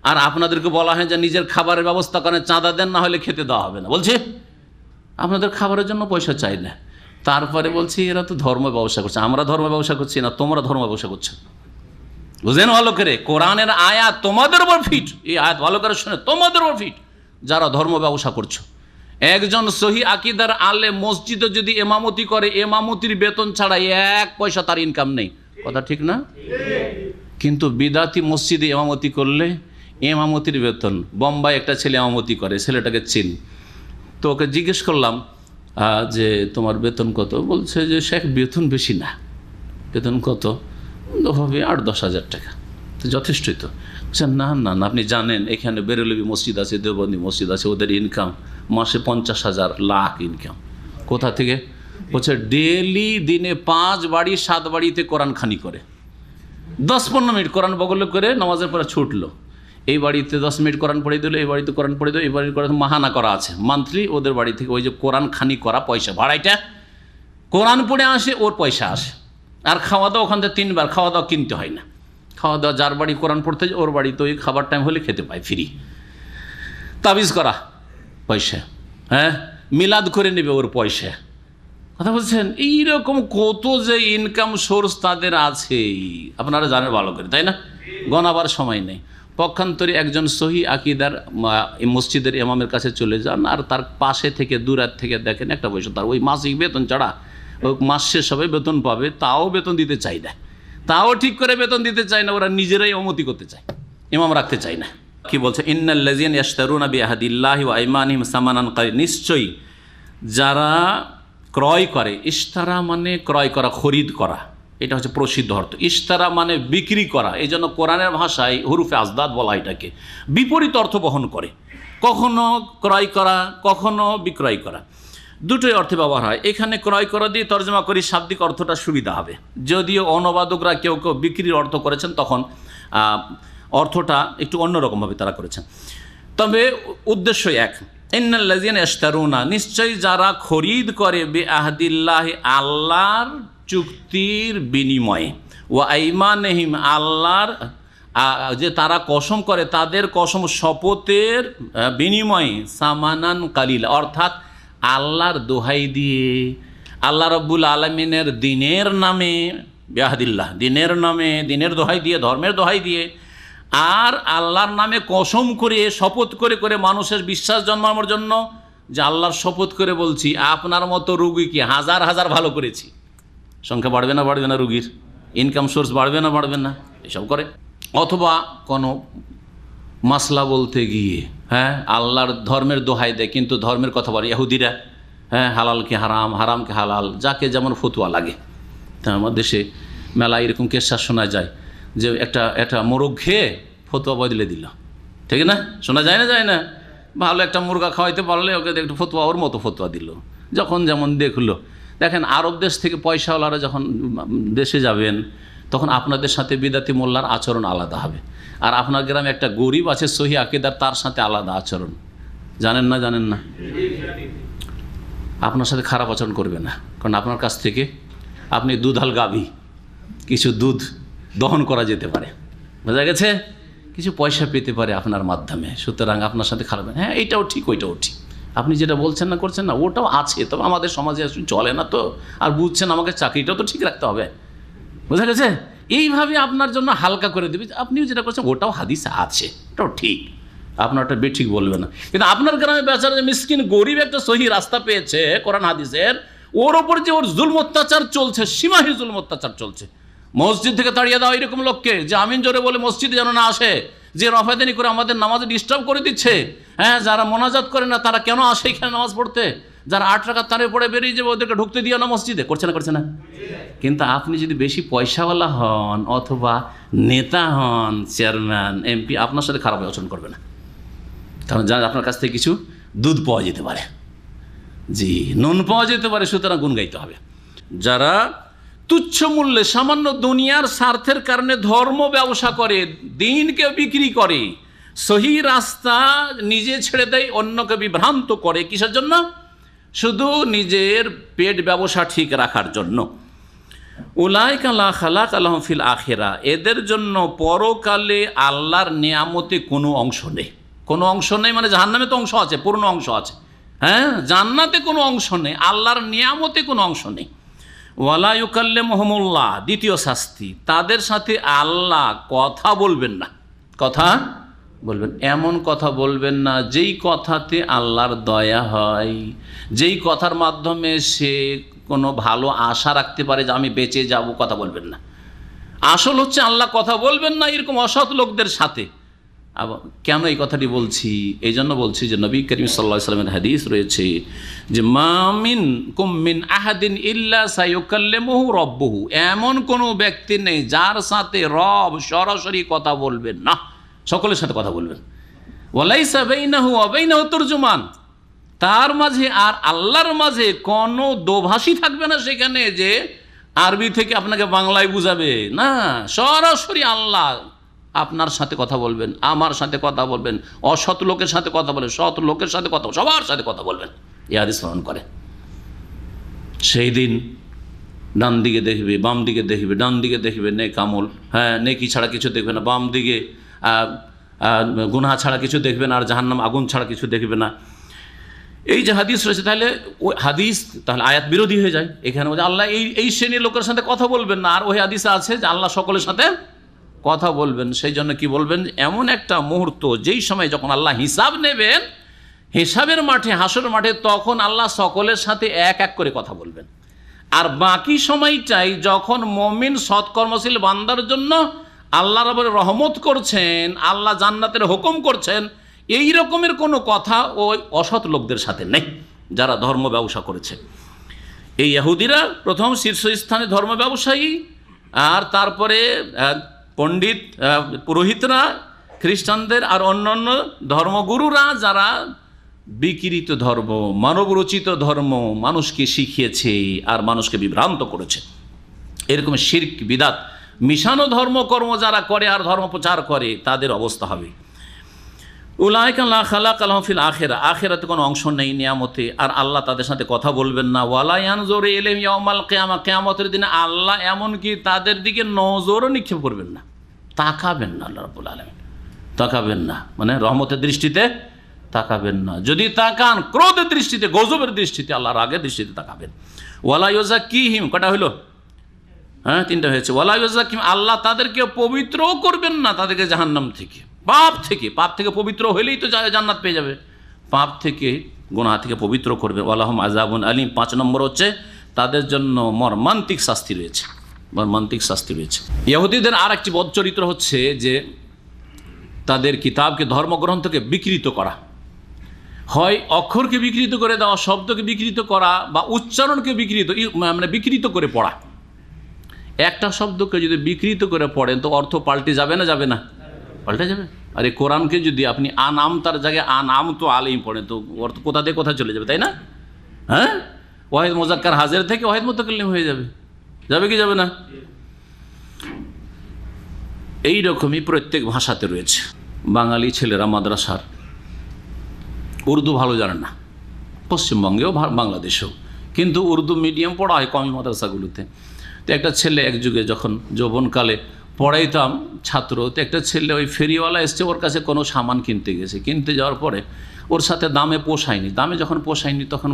আর আপনাদেরকে বলা হয় যে নিজের খাবারের ব্যবস্থা করেন, চাঁদা দেন, না হলে খেতে দেওয়া হবে না। বলছে আপনাদের খাবারের জন্য পয়সা চাই না। তারপরে বলছি এরা তো ধর্ম ব্যবসা করছে। আমরা ধর্ম ব্যবসা করছি না, তোমরা ধর্ম ব্যবসা করছো। বুঝেন ভালো করে, কোরআনের আয়াত তোমাদের উপর ফিট। এই আয়াত ভালো করে শুনে, তোমাদের উপর ফিট যারা ধর্ম ব্যবসা করছো। একজন সহি আকীদার আলেম মসজিদে যদি ইমামতি করে, ইমামতির বেতন ছাড়া 1 পয়সা তার ইনকাম নেই। কথা ঠিক না? কিন্তু বিদাতি মসজিদে ইমামতি করলে ইমামতির বেতন। বোম্বাই একটা ছেলে ইমামতি করে, ছেলেটাকে চিনি, তো ওকে জিজ্ঞেস করলাম যে তোমার বেতন কত? বলছে যে শেখ বেতন বেশি না। বেতন কত? হবে 8-10 হাজার টাকা। তো যথেষ্টই তো। না না না, আপনি জানেন এখানে বেরেলভি মসজিদ আছে, দেওবন্দি মসজিদ আছে, ওদের ইনকাম মাসে 50,000 লাখ ইনকাম। কোথা থেকে? বলছে ডেলি দিনে 5 বাড়ি 7 বাড়িতে কোরআন খানি করে, 10-15 মিনিট কোরআন বগলে করে নামাজের পরে ছুটলো, এই বাড়িতে 10 মিনিট কোরআন পড়ে দিল, এই বাড়িতে কোরআন পড়ে দিল, এই বাড়িতে কোরআন মাহানা করা আছে মান্থলি, ওদের বাড়ি থেকে ওই যে কোরআন খানি করা পয়সা, ভাড়াইটা কোরআন পড়ে আসে, ওর পয়সা আসে। আর খাওয়া দাওয়া ওখান থেকে 3 বার খাওয়া দাওয়া কিনতে হয় না। খাওয়া দাওয়া যার বাড়ি কোরআন পড়তে যায় ওর বাড়িতে ওই খাবার টাইম হলে খেতে পায় ফ্রি। তাবিজ করা পয়সা, হ্যাঁ, মিলাদ করে নেবে ওর পয়সা। কথা বলছেন, এইরকম কত যে ইনকাম সোর্স তাদের আছে আপনারা জানেন ভালো করে, তাই না? গণাবার সময় নেই। পক্ষান্তরে একজন সহি আকীদার মসজিদের ইমামের কাছে চলে যান, আর তার পাশে থেকে দূরাত থেকে দেখেন একটা পয়সা তার ওই মাসিক বেতন ছাড়া, ওই মাস শেষ হবে বেতন পাবে, তাও বেতন দিতে চাই না, তাও ঠিক করে বেতন দিতে চায় না। ওরা নিজেরাই অমতি করতে চায়, ইমাম রাখতে চায় না। কি বলছে? ইন্নাল্লাযীনা ইয়াশতারুনা বিআহদিল্লাহি ওয়া আইমানিহিম সামানান কালিলা, নিশ্চয়ই যারা ক্রয় করে, ইশতারা মানে ক্রয় করা, খরিদ করা, এটা হচ্ছে প্রসিদ্ধ অর্থ। ইশতারা মানে বিক্রি করা, এই জন্য কোরআনের ভাষায় হুরুফে আজদাদ বলা এটাকে, বিপরীত অর্থ বহন করে। কখনো ক্রয় করা, কখনো বিক্রয় করা, দুটোই অর্থে ব্যবহার হয়। এখানে ক্রয় করা দিয়ে তর্জমা করি, শাব্দিক অর্থটা সুবিধা হবে। যদিও অনুবাদকরা কেউ কেউ বিক্রির অর্থ করেছেন, তখন অর্থটা একটু অন্যরকমভাবে তারা করেছেন, তবে উদ্দেশ্য এক। ইন্নাল্লাযীনা ইশতারুনা, নিশ্চয়ই যারা খরিদ করে, বিআহদিল্লাহ, আল্লাহর চুক্তির বিনিময়ে, ওয়া আইমানিহিম, আল্লাহর যে তারা কসম করে, তাদের কসম শপথের বিনিময়ে, সামানান কালিল, অর্থাৎ আল্লাহর দোহাই দিয়ে, আল্লাহ রাব্বুল আলামিনের দিনের নামে, বিআহদিল্লাহ, দিনের নামে, দিনের দোহাই দিয়ে, ধর্মের দোহাই দিয়ে, আর আল্লাহর নামে কসম করে, শপথ করে করে মানুষের বিশ্বাস জন্মানোর জন্য, যে আল্লাহর শপথ করে বলছি আপনার মতো রুগীকে হাজার হাজার ভালো করেছি। সংখ্যা বাড়বে না বাড়বে না? রুগীর ইনকাম সোর্স বাড়বে না বাড়বে না? এসব করে। অথবা কোনো মাসলা বলতে গিয়ে আল্লাহর ধর্মের দোহাই দেয়, কিন্তু ধর্মের কথা বলে ইহুদিরা, হালালকে হারাম, হারামকে হালাল, যাকে যেমন ফতুয়া লাগে। তা আমার দেশে মেলা এরকম কেসা শোনা যায় যে একটা মোরগ খেয়ে ফতুয়া বদলে দিল, ঠিক না? শোনা যায় না, যায় না? ভালো একটা মুরগা খাওয়াইতে পারলে ওকে একটু ফতুয়া, ওর মতো ফতুয়া দিল, যখন যেমন দেখলো। দেখেন, আরব দেশ থেকে পয়সাওয়ালারা যখন দেশে যাবেন, তখন আপনাদের সাথে বিদাতি মোল্লার আচরণ আলাদা হবে, আর আপনার গ্রামে একটা গরিব আছে সহি আকিদার, তার সাথে আলাদা আচরণ। জানেন না? জানেন না? আপনার সাথে খারাপ আচরণ করবে না, কারণ আপনার কাছ থেকে আপনি দুধাল গাভী, কিছু দুধ দহন করা যেতে পারে, বোঝা গেছে? কিছু পয়সা পেতে পারে আপনার মাধ্যমে, সুতরাং আপনার সাথে খারাপ, এইটাও ঠিক, ওইটাও ঠিক, আপনি যেটা বলছেন না, করছেন না, ওটাও আছে, তবে আমাদের সমাজে চলে না তো, আর বুঝছেন আমাকে চাকরিটাও তো ঠিক রাখতে হবে, বোঝা গেছে? এইভাবে আপনার জন্য হালকা করে দেবে, আপনিও যেটা করছেন ওটাও হাদিসে আছে, ওটাও ঠিক, আপনার ওটা বেঠিক বলবে না। কিন্তু আপনার গ্রামে বেচারা যে মিসকিন গরিব একটা সহি রাস্তা পেয়েছে কোরআন হাদিসের, ওর ওপর যে ওর জুলম অত্যাচার চলছে, সীমাহীন জুলম অত্যাচার চলছে, মসজিদ থেকে তাড়িয়ে দাও এরকম লোককে, যে আমিন জোরে বলে মসজিদে যেন না আসে, যে রফাদানি করে আমাদের নামাজে ডিস্টার্ব করে দিচ্ছে, যারা মোনাজাত করে না তারা কেন আসে এখানে নামাজ পড়তে, যারা 8 রাকাত তারে পড়ে বেরিয়ে যাবে ওদেরকে ঢুকতে দিও না মসজিদে, করছে না? করছে না? কিন্তু আপনি যদি বেশি পয়সাওয়ালা হন, অথবা নেতা হন, চেয়ারম্যান, এমপি, আপনার সাথে খারাপ আচরণ করবে না, কারণ যা আপনার কাছ থেকে কিছু দুধ পাওয়া যেতে পারে, জি, নুন পাওয়া যেতে পারে, সুতরাং গুণ গাইতে হবে। যারা তুচ্ছ মূল্যে, সামান্য দুনিয়ার স্বার্থের কারণে ধর্ম ব্যবসা করে, দিনকে বিক্রি করে, সহি রাস্তা নিজে ছেড়ে দেয়, অন্যকে বিভ্রান্ত করে, কিসের জন্য? শুধু নিজের পেট ব্যবসা ঠিক রাখার জন্য। উলাইকা লা খালাকা লাহুম ফিল আখিরা, এদের জন্য পরকালে আল্লাহর নিয়ামতে কোনো অংশ নেই। কোনো অংশ নেই মানে জাহান্নামে তো অংশ আছে, পূর্ণ অংশ আছে, জান্নাতে কোনো অংশ নেই, আল্লাহর নিয়ামতে কোনো অংশ নেই। ওয়ালা ইউকাল্লিমুহুমুল্লাহ, দ্বিতীয় শাস্তি, তাদের সাথে আল্লাহ কথা বলবেন না। কথা বলবেন, এমন কথা বলবেন না যেই কথাতে আল্লাহর দয়া হয়, যেই কথার মাধ্যমে সে কোনো ভালো আশা রাখতে পারে যে আমি বেঁচে যাব, কথা বলবেন না। আসল হচ্ছে আল্লাহ কথা বলবেন না এরকম অসৎ লোকদের সাথে। আবার কেন এই কথাটি বলছি? এই জন্য বলছি যে নবী করিম সাল্লাল্লাহু আলাইহি ওয়াসাল্লামের হাদিস রয়েছে যে মা মিনকুম মিন আহাদিন ইল্লা সায়ুকাল্লিমুহু রাব্বুহু, এমন কোনো ব্যক্তি নেই যার সাথে রব সরাসরি কথা বলবেন না, সকলের সাথে কথা বলবেন। ওয়ালাইসা বাইনাহু ওয়া বাইনাহু তুরজুমান, তার মাঝে আর আল্লাহর মাঝে কোনো দোভাষী থাকবে না সেখানে, যে আরবি থেকে আপনাকে বাংলায় বুঝাবে না, সরাসরি আল্লাহ আপনার সাথে কথা বলবেন, আমার সাথে কথা বলবেন, অসৎ লোকের সাথে কথা বলবেন, সৎ লোকের সাথে কথা, সবার সাথে কথা বলবেন। এই হাদিস স্মরণ করে। সেই দিন ডান দিকে দেখবে, বাম দিকে দেখবে, ডান দিকে দেখবে নেক আমল, নেকি ছাড়া কিছু দেখবে না, বাম দিকে গুনাহ ছাড়া কিছু দেখবে না, আর জাহান্নাম আগুন ছাড়া কিছু দেখবে না। এই যে হাদিস রয়েছে, তাহলে ওই হাদিস তাহলে আয়াত বিরোধী হয়ে যায়। এখানে আল্লাহ এই শ্রেণীর লোকের সাথে কথা বলবেন না, আর ওই হাদিসে আছে যে আল্লাহ সকলের সাথে কথা বলবেন। সেই জন্য কি বলবেন? এমন একটা মুহূর্ত, যেই সময় যখন আল্লাহ হিসাব নেবেন, হিসাবের মাঠে, হাসর মাঠে, তখন আল্লাহ সকলের সাথে এক এক করে কথা বলবেন। আর বাকি সময়টাই যখন মুমিন সৎকর্মশীল বান্দার জন্য আল্লাহ রাব্বুল রহমত করছেন, আল্লাহ জান্নাতের হুকুম করছেন, এই রকমের কোনো কথা ওই অসৎ লোকদের সাথে নেই যারা ধর্ম ব্যবসা করেছে। এই ইহুদিরা প্রথম শীর্ষস্থানে ধর্ম ব্যবসায়ী, আর তারপরে পণ্ডিত পুরোহিতরা খ্রিস্টানদের আর অন্যান্য ধর্মগুরুরা যারা বিকৃত ধর্ম, মানবরচিত ধর্ম মানুষকে শিখিয়েছে আর মানুষকে বিভ্রান্ত করেছে, এরকম শিরক বিদাত মিশানো ধর্মকর্ম যারা করে আর ধর্ম প্রচার করে, তাদের অবস্থা হবে উলাইকা লা খালাকা লাহুম ফিল আখিরা, আখিরাতে কোনো অংশ নেই নিয়ামতে, আর আল্লাহ তাদের সাথে কথা বলবেন না। ওয়ালা ইয়ানজুরু ইলাইহিম ইয়াউমাল কিয়ামা, কিয়ামতের দিনে আল্লাহ এমনকি তাদের দিকে নজরও নিক্ষেপ করবেন না, তাকাবেন না। আল্লাহ রাব্বুল আলামিন তাকাবেন না মানে রহমতের দৃষ্টিতে তাকাবেন না, যদি তাকান ক্রোধের দৃষ্টিতে, গজবের দৃষ্টিতে, আল্লাহর রাগের দৃষ্টিতে তাকাবেন। ওয়ালা ইউযাক্কিহিম, কটা হইল? হ্যাঁ, তিনটা হয়েছে। ওয়ালা ইউযাক্কিহিম, আল্লাহ তাদেরকে পবিত্রও করবেন না, তাদেরকে জাহান্নাম থেকে, পাপ থেকে পবিত্র হলেই তো জান্নাত পেয়ে যাবে, পাপ থেকে গুনাহ থেকে পবিত্র করবে। ওয়ালাহুম আযাবুন আলীম, 5 নম্বর হচ্ছে তাদের জন্য মর্মান্তিক শাস্তি রয়েছে, মর্মান্তিক শাস্তি রয়েছে। ইহুদিদের আর একটি বদ চরিত্র হচ্ছে যে তাদের কিতাবকে, ধর্মগ্রন্থকে বিকৃত করা, হয় অক্ষরকে বিকৃত করে দেওয়া, শব্দকে বিকৃত করা, বা উচ্চারণকে বিকৃত করে পড়া। একটা শব্দকে যদি বিকৃত করে পড়েন তো অর্থ পাল্টে যাবে না? যাবে না? পাল্টে যাবে। আর এই কোরআনকে যদি আপনি আনাম তার জায়গায় আনাম তো আলেই পড়েন তো অর্থ কোথা থেকে কোথায় চলে যাবে, তাই না? হ্যাঁ, ওয়াহিদ মুজাক্কার হাজির থেকে ওয়াহিদ মুতাকাল্লিম হয়ে যাবে, যাবে কি যাবে না? এইরকমই প্রত্যেক ভাষাতে রয়েছে। বাঙালি ছেলেরা মাদ্রাসার উর্দু ভালো জানে না, পশ্চিমবঙ্গেও বাংলাদেশেও, কিন্তু উর্দু মিডিয়াম পড়া হয় কমি মাদ্রাসাগুলোতে। তো একটা ছেলে এক যুগে যখন যৌবনকালে পড়াইতাম ছাত্র, তো একটা ছেলে ওই ফেরিওয়ালা এসছে, ওর কাছে কোনো সামান কিনতে গেছে, কিনতে যাওয়ার পরে ওর সাথে দামে পোষায়নি, দামে যখন পোষায়নি তখন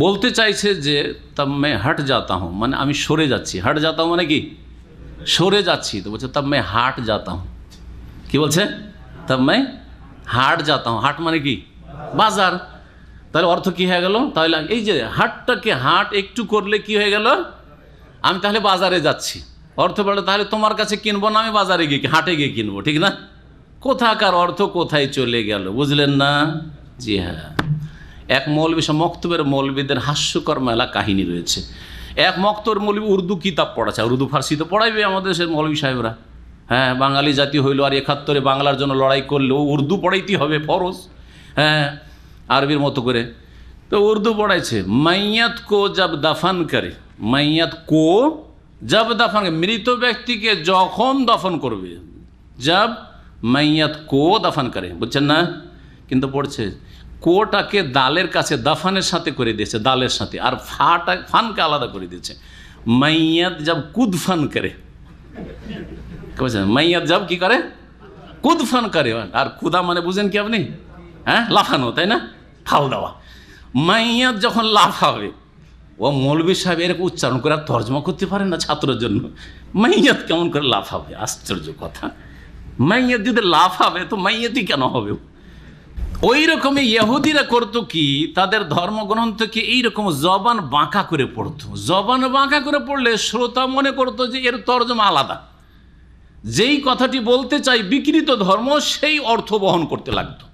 বলতে চাইছে যে তব মে হাট যাতা হুঁ, মানে আমি সরে যাচ্ছি। হাট যাতা হুঁ মানে কি? সরে যাচ্ছি। তো বলছে তব মে হাট যাতা হুঁ। কি বলছে? তব মে হাট যাতা হুঁ। হাট মানে কি? বাজার। তাহলে অর্থ কি হয়ে গেল? তাহলে এই যে হাটটাকে হাট একটু করলে কি হয়ে গেল? আমি তাহলে বাজারে যাচ্ছি। অর্থ বলে তাহলে তোমার কাছে কিনবো না, আমি বাজারে গিয়ে হাটে গিয়ে কিনবো, ঠিক না? কোথাকার অর্থ কোথায় চলে গেল, বুঝলেন না? জি হ্যাঁ, এক মৌলবী, মক্তবের মৌলবীদের হাস্যকর মেলা কাহিনী রয়েছে। এক মক্তর মৌলবী উর্দু কিতাব পড়াচ্ছে, উর্দু ফার্সি তো পড়াইবে আমাদের দেশের মৌলবী সাহেবরা। হ্যাঁ, বাঙালি জাতি হইল আর 71-এ বাংলার জন্য লড়াই করলেও উর্দু পড়াইতেই হবে, ফরজ। হ্যাঁ, আরবির মতো করে তো উর্দু পড়াইছে। মাইয়াত কো জব দফন করে, মাইয়াত কো জব দফন, মৃত ব্যক্তিকে যখন দফন করবে, জব মাইয়াত কো দফন করে, বুঝছেন না? কিন্তু পড়ছে কোটাকে দালের কাছে, দফানের সাথে করে দিয়েছে, দালের সাথে, আর ফানকে আলাদা করে দিয়েছে। মাইয়াত জব কুদফান করে, বুঝছেন? মাইয়াত জব কি করে? কুদফান করে। আর কুদা মানে বুঝেন কি আপনি? হ্যাঁ, লাফানো, তাই না? ফাল দেওয়া। মাইয়াত যখন লাফাবে, ও মৌলবী সাহেব এরকম উচ্চারণ করে আর তর্জমা করতে পারে না ছাত্রের জন্য। মাইয়াত কেমন করে লাফাবে? আশ্চর্য কথা। মাইয়াত যদি লাফাবে তো মাইয়াতই কেন হবে? ওই রকমই ইহুদিরা করতো কি, তাদের ধর্মগ্রন্থকে এইরকম জবান বাঁকা করে পড়তো। জবান বাঁকা করে পড়লে শ্রোতা মনে করতো যে এর তর্জমা আলাদা, যেই কথাটি বলতে চাই বিকৃত ধর্ম, সেই অর্থ বহন করতে লাগতো।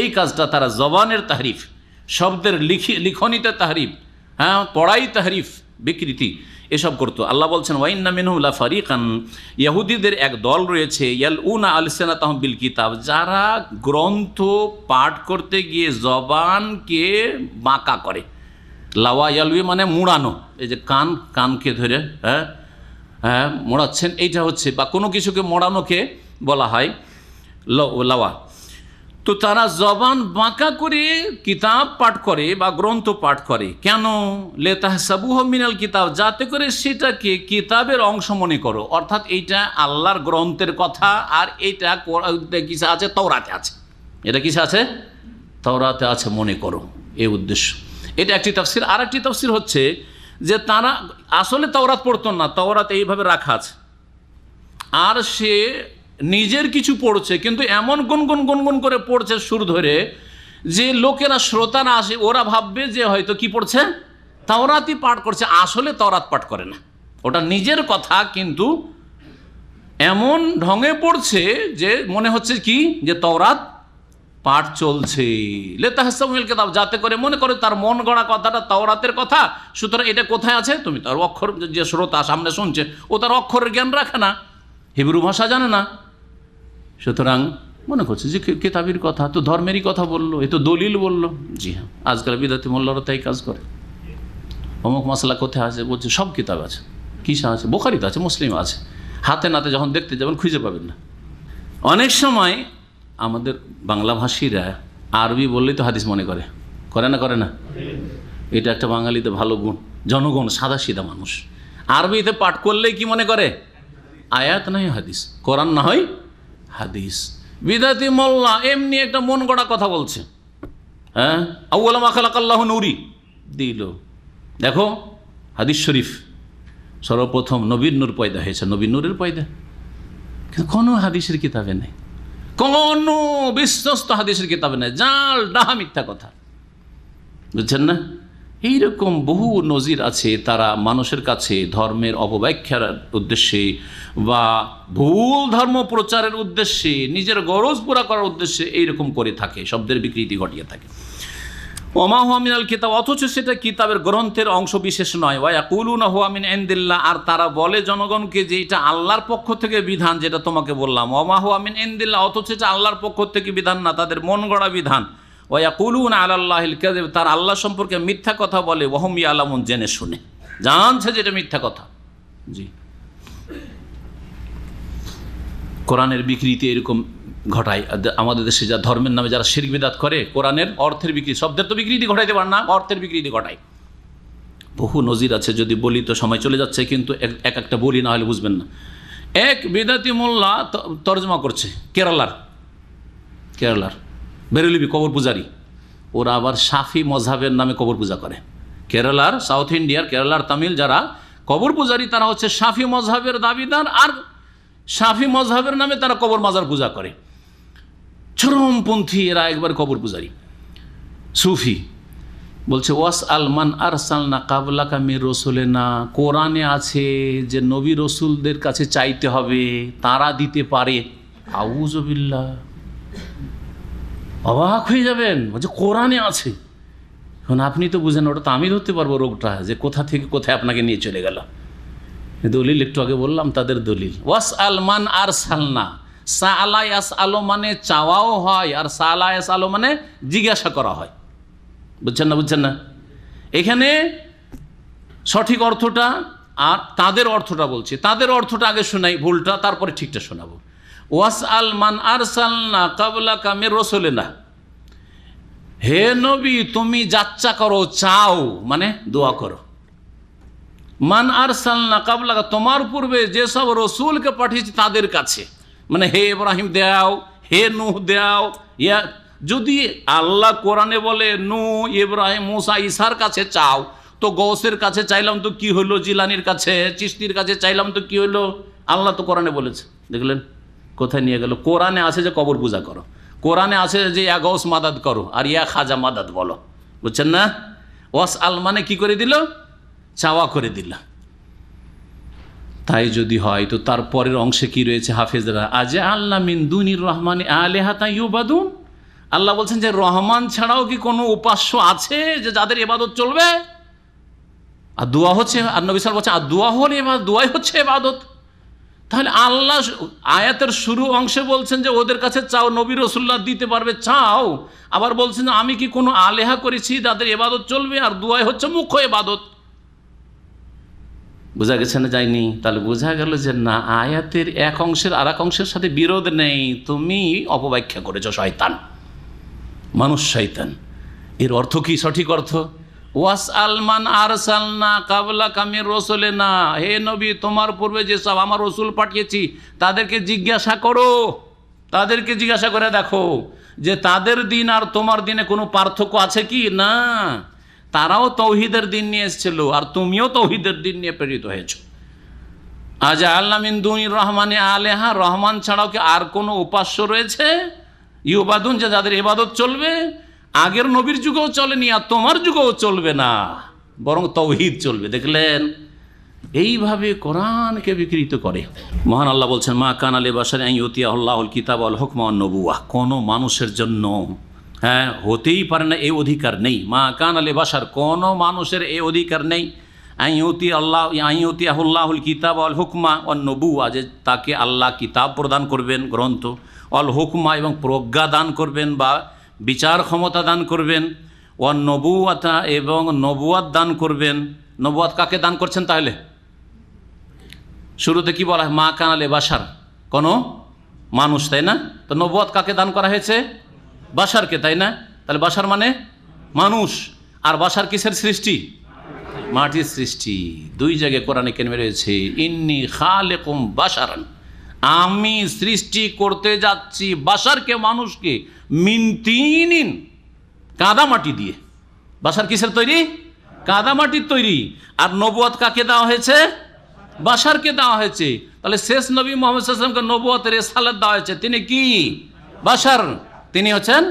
এই কাজটা তারা জবানের তাহরিফ, শব্দের লিখনিতে তাহরিফ, হ্যাঁ, পড়াই তাহরিফ, বিকৃতি, এসব করতো। আল্লাহ বলছেন ওয়াইন্না মিনহুম লা ফারিকান, ইহুদিদের এক দল রয়েছে, ইয়ালউনা আলসিনাতাহুম বিল কিতাব, যারা গ্রন্থ পাঠ করতে গিয়ে জবানকে বাঁকা করে। লাওয়া ইয়ালউই মানে মুড়ানো, এই যে কানকে ধরে হ্যাঁ হ্যাঁ মোড়াচ্ছেন, এইটা হচ্ছে, বা কোনো কিছুকে মোড়ানোকে বলা হয় লাওয়া। তো তারা জবান বাঁকা করে কিতাব পাঠ করে বা গ্রন্থ পাঠ করে। কেন? লিতাহসাবুহু মিনাল কিতাব, যাতে করে সেটাকে কিতাবের অংশ মনে করো, অর্থাৎ এইটা আল্লাহর গ্রন্থের কথা, আর এইটা কিসে আছে? তাওরাতে আছে। এটা কিসে আছে? তাওরাতে আছে, মনে করো, এই উদ্দেশ্য। এটা একটি তাফসীর। আর একটি তাফসীর হচ্ছে যে তারা আসলে তাওরাত পড়তো না, তাওরাত এইভাবে রাখা আছে, আর সে নিজের কিছু পড়ছে, কিন্তু এমন গুনগুন করে পড়ছে সুর ধরে যে লোকেরা, শ্রোতারা আসে, ওরা ভাববে যে হয়তো কি পড়ছে? তাওরাতই পাঠ করছে। আসলে তাওরাত পাঠ করে না, ওটা নিজের কথা, কিন্তু এমন ঢঙে পড়ছে যে মনে হচ্ছে কি যে তাওরাত পাঠ চলছে, লেতাহসাবুল কিতাব, যাতে করে মনে করে তার মন গড়া কথাটা তাওরাতের কথা, সুতরাং এটা কোথায় আছে, তুমি তার অক্ষর, যে শ্রোতা সামনে শুনছে ও তার অক্ষরের জ্ঞান রাখে না, হিব্রু ভাষা জানে না, সুতরাং মনে করছে যে কিতাবের কথা, তো ধর্মেরই কথা বললো, এ তো দলিল বললো। জি হ্যাঁ, আজকাল বিদাতি মোল্লারা তাই কাজ করে। অমুক মশলা কোথায় আছে, বলছে সব কিতাব আছে, কিসা আছে, বুখারীতে আছে, মুসলিম আছে, হাতে নাতে যখন দেখতে যাবেন খুঁজে পাবেন না। অনেক সময় আমাদের বাংলাভাষীরা আরবি বললেই তো হাদিস মনে করে, করে না করে না? এটা একটা বাঙালিতে ভালো গুণ, জনগণ সাদা সিধা মানুষ, আরবিতে পাঠ করলেই কি মনে করে, আয়াত নয় হাদিস, কোরআন না হয় হাদিস। বিদাতি মোল্লা এমনি একটা মন গড়া কথা বলছে, হ্যাঁ, আউয়ালা মা খালাকাল্লাহু নূরি দিল, দেখো হাদিস শরীফ, সর্বপ্রথম নবীর নূর পয়দা হয়েছে, নবীর নূরের পয়দা, কিন্তু কোনো হাদিসের কিতাবে নেই, কোনো বিশ্বস্ত হাদিসের কিতাবে নেই, জাল ডাহা মিথ্যা কথা, বুঝছেন না? এইরকম বহু নজির আছে, তারা মানুষের কাছে ধর্মের অপব্যাখ্যার উদ্দেশ্যে বা ভুল ধর্ম প্রচারের উদ্দেশ্যে, নিজের গরজ পুরা করার উদ্দেশ্যে এইরকম করে থাকে, শব্দের বিকৃতি ঘটিয়ে থাকে। ওমা হুয়া মিনাল কিতাব, অথচ সেটা কিতাবের গ্রন্থের অংশ বিশেষ নয়। ওয়া ইয়াকুলুনা হুয়া মিন ইনদিল্লাহ, আর তারা বলে জনগণকে যে এটা আল্লাহর পক্ষ থেকে বিধান, যেটা তোমাকে বললাম, ওমা হুয়া মিন ইনদিল্লাহ, অথচ এটা আল্লাহর পক্ষ থেকে বিধান না, তাদের মন গড়া বিধান। ওয়া ইয়াকুলুনা আলাল্লাহিল কাযিব, তার আল্লাহ সম্পর্কে মিথ্যা কথা বলে, ওয়া হুম ইয়ালামুন, জেনে শুনে জানছে যে এটা মিথ্যা কথা। জি, কোরআনের বিকৃতি এরকম ঘটায় আমাদের দেশে, যা ধর্মের নামে যারা শিরক বিদআত করে, কোরআনের অর্থের বিকৃতি, শব্দের তো বিকৃতি ঘটাইতে পারে না, অর্থের বিকৃতি ঘটায়। বহু নজির আছে, যদি বলি তো সময় চলে যাচ্ছে, কিন্তু এক একটা বলি না হলে বুঝবেন না। এক বিদাতি মোল্লা তর্জমা করছে কেরালার বেরুলিবি কবর পূজারি, ওরা আবার শাফি মজহাবের নামে কবর পূজা করে। কেরালার, সাউথ ইন্ডিয়ার কেরালার তামিল যারা কবর পূজারি, তারা হচ্ছে শাফি মজহাবের দাবিদার, আর শাফি মজহাবের নামে তারা কবর মাজার পূজা করে। চরমপন্থী এরা, একবার কবর পূজারি সুফি। বলছে ওয়াস আলমান আরসালনা কাবলাকা মির রাসূলিনা, কোরআনে আছে যে নবী রসুলদের কাছে চাইতে হবে, তারা দিতে পারে। আউযু বিল্লাহ, অবাক হয়ে যাবেন, বলছে কোরআনে আছে। এখন আপনি তো বুঝেন, ওটা তো আমি ধরতে পারবো রোগটা, যে কোথা থেকে কোথায় আপনাকে নিয়ে চলে গেল। দলিল একটু আগে বললাম, তাদের দলিল ওয়াস আলমান আরসালনা, সাআলা ইয়াসআলু মানে চাওয়াও হয়, আর সাআলা ইয়াসআলু মানে জিজ্ঞাসা করা হয়। বুঝছেন না? এখানে সঠিক অর্থটা আর তাদের অর্থটা বলছি, তাদের অর্থটা আগে শোনাই, ভুলটা তারপরে ঠিকটা শোনাবো। ওয়াস আলমান আরসালনা কাবলাকা মির রাসূলিনা, হে নবী তুমি যাচ্চা করো, চাও মানে দোয়া করো। মান আরসালনা কাবলাকা, তোমার পূর্বে যেসব রসুলকে পাঠিয়েছি তাদের কাছে, মানে হে ইব্রাহিম দাও, হে নূহ দাও। ইয়া যদি আল্লাহ কোরআনে বলে নূহ, ইব্রাহিম, মুসা, ঈসার কাছে চাও, তো গৌসের কাছে চাইলাম তো কি হলো, জিলানির কাছে, চিশতির কাছে চাইলাম তো কি হলো? আল্লাহ তো কোরআনে বলেছে, দেখলেন কোথায় নিয়ে গেল। কোরআনে আছে যে কবর পূজা করো, কোরআনে আছে যে ইয়া গৌস মাদাদ করো, আর ইয়া খাজা মাদাদ বলো। বুঝছেন না? ওয়াস আল মানে কি করে দিল, চাওয়া করে দিল। তাই যদি হয় তো তার পরের অংশে কি রয়েছে, হাফেজরা আজে আল্লাহ মিন দুনির রহমানি আলিহাতা ইউবাদুন, আল্লাহ বলছেন যে রহমান ছাড়াও কি কোনো উপাস্য আছে যে যাদের ইবাদত চলবে? আর দোয়া হচ্ছে, আর নবী সাল্লাল্লাহু আলাইহি ওয়াসাল্লাম বলছেন আর দোয়া হলে এবার দোয়াই হচ্ছে ইবাদত। তাহলে আল্লাহ আয়াতের শুরু অংশে বলছেন যে ওদের কাছে চাও, নবী রাসূলুল্লাহ দিতে পারবে, চাও। আবার বলছেন আমি কি কোনো আলেহা করেছি যাদের ইবাদত চলবে, আর দোয়াই হচ্ছে মুখ্য ইবাদত। বোঝা গেছে না? যায়নি? তাহলে বোঝা গেল যে না, আয়াতের এক অংশের আর এক অংশের সাথে বিরোধ নেই, তুমি অপব্যাখ্যা করেছ, শয়তান, মানুষ শয়তান। এর অর্থ কি সঠিক অর্থ? ওয়াস আলমান আরসালনা কাবলাকা মির রাসূলিনা, হে নবী তোমার পূর্বে যেসব আমার রসুল পাঠিয়েছি তাদেরকে জিজ্ঞাসা করো, তাদেরকে জিজ্ঞাসা করে দেখো যে তাদের দিন আর তোমার দিনে কোনো পার্থক্য আছে কি না। তারাও তৌহিদের দিন নিয়ে এসেছিল, আর তুমিও তৌহিদের দিন নিয়ে প্রেরিত হয়েছ। আজ আল্লাহ মিন দুনির রহমানে আলেহা, রহমান ছাড়াও কি আর কোনো উপাস্য রয়েছে? ইউবাদুন, যে যাদের ইবাদত চলবে। আগের নবীর যুগেও চলেনি, আর তোমার যুগেও চলবে না, বরং তৌহিদ চলবে। দেখলেন, এইভাবে কোরআনকে বিকৃত করে। মহান আল্লাহ বলছেন, মা কানা লিবাশারিন আন ইউতিয়াহুল্লাহুল কিতাব ওয়াল হুকমা ওয়ান নবুওয়াহ, কোনো মানুষের জন্য হতেই পারে না, এই অধিকার নেই। মা কানা লিবাশার, কোনো মানুষের এই অধিকার নেই, আন ইউতিয়াহুল্লাহুল কিতাব ওয়াল হুকমা ওয়ান নবুওয়া, যে তাকে আল্লাহ কিতাব প্রদান করবেন, গ্রন্থ, ওয়াল হুকমা এবং প্রজ্ঞা দান করবেন বা বিচার ক্ষমতা দান করবেন, ওয়ান নবুওয়াতা এবং নবুয়াত দান করবেন। নবুয়াত কাকে দান করছেন তাহলে? শুরুতে কি বলা হয়? মা কানা লিবাশার, কোনো মানুষ, তাই না? তো নবুয়াত কাকে দান করা হয়েছে? বাশারকে, তাই না? তাহলে বাশার মানে মানুষ, আর বাশার কিসের সৃষ্টি? মাটির সৃষ্টি। দুই জায়গায় কোরআনে কারিমে রয়েছে, ইন্নী খালিকুম বাশারান, আমি সৃষ্টি করতে যাচ্ছি বাশারকে, মানুষকে, মিন তিনিন, কাদা মাটি দিয়ে। বাশার কিসের তৈরি? কাদা মাটির তৈরি। আর নবুয়াত কাকে দেওয়া হয়েছে? বাশারকে দেওয়া হয়েছে। তাহলে শেষ নবী মুহাম্মদ সাল্লাল্লাহু আলাইহি ওয়াসাল্লামকে নবুয়াতের রিসালাত দেওয়া হয়েছে, তিনি কি? বাশার, তিনি হচ্ছেন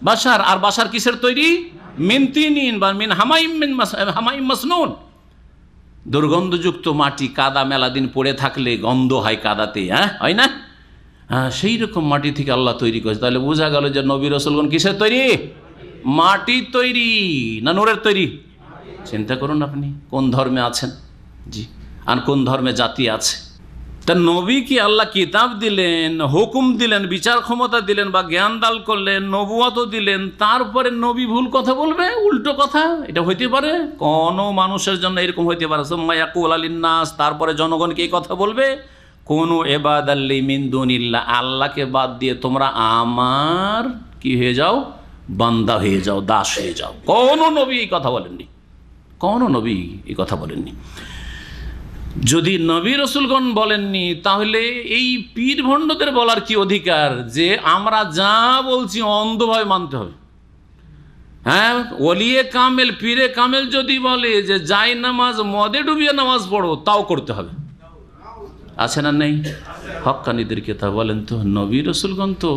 বাশার। আর বাশার কিসের তৈরি? মিন তিনিন বা মিন হামাইম মাসনুন, দুর্গন্ধযুক্ত মাটি, কাদা মেলা দিন পড়ে থাকলে গন্ধ হয় কাদাতে, হয় না? সেই রকম মাটি থেকে আল্লাহ তৈরি করেছে। তাহলে বোঝা গেল যে নবী রাসূলগণ কিসের তৈরি? মাটির তৈরি না নূরের তৈরি? চিন্তা করুন আপনি কোন ধর্মে আছেন, জি, আর কোন ধর্মে জাতি আছে। তা নবীকে আল্লাহ কিতাব দিলেন, হুকুম দিলেন, বিচার ক্ষমতা দিলেন বা জ্ঞান দান করলেন, নবুয়াতও দিলেন, তারপরে নবী ভুল কথা বলবে, উল্টো কথা, এটা হইতে পারে? কোনো মানুষের জন্য এরকম হইতে পারে? সুম্মা ইয়াকুল লিন-নাস, তারপরে জনগণকে এই কথা বলবে, কোন ইবাদাল্লি মিন দুনিল্লাহ, আল্লাহকে বাদ দিয়ে তোমরা আমার কি হয়ে যাও? বান্দা হয়ে যাও, দাস হয়ে যাও। কোন নবী এই কথা বলেননি, কোন নবী এই কথা বলেননি। যদি নবী রাসূলগণ বলেননি, তাহলে এই পীর ভণ্ডদের বলার কি অধিকার যে আমরা যা বলছি অন্ধভাবে মানতে হবে? ওলিয়ে কামেল, পীরে কামেল যদি বলে যে যাই নামাজ মদে ডুবিয়ে নামাজ পড়ো, তাও করতে হবে, আছে না নেই? হক্কানীদেরকে তা বলেন তো। নবী রাসূলগণ তো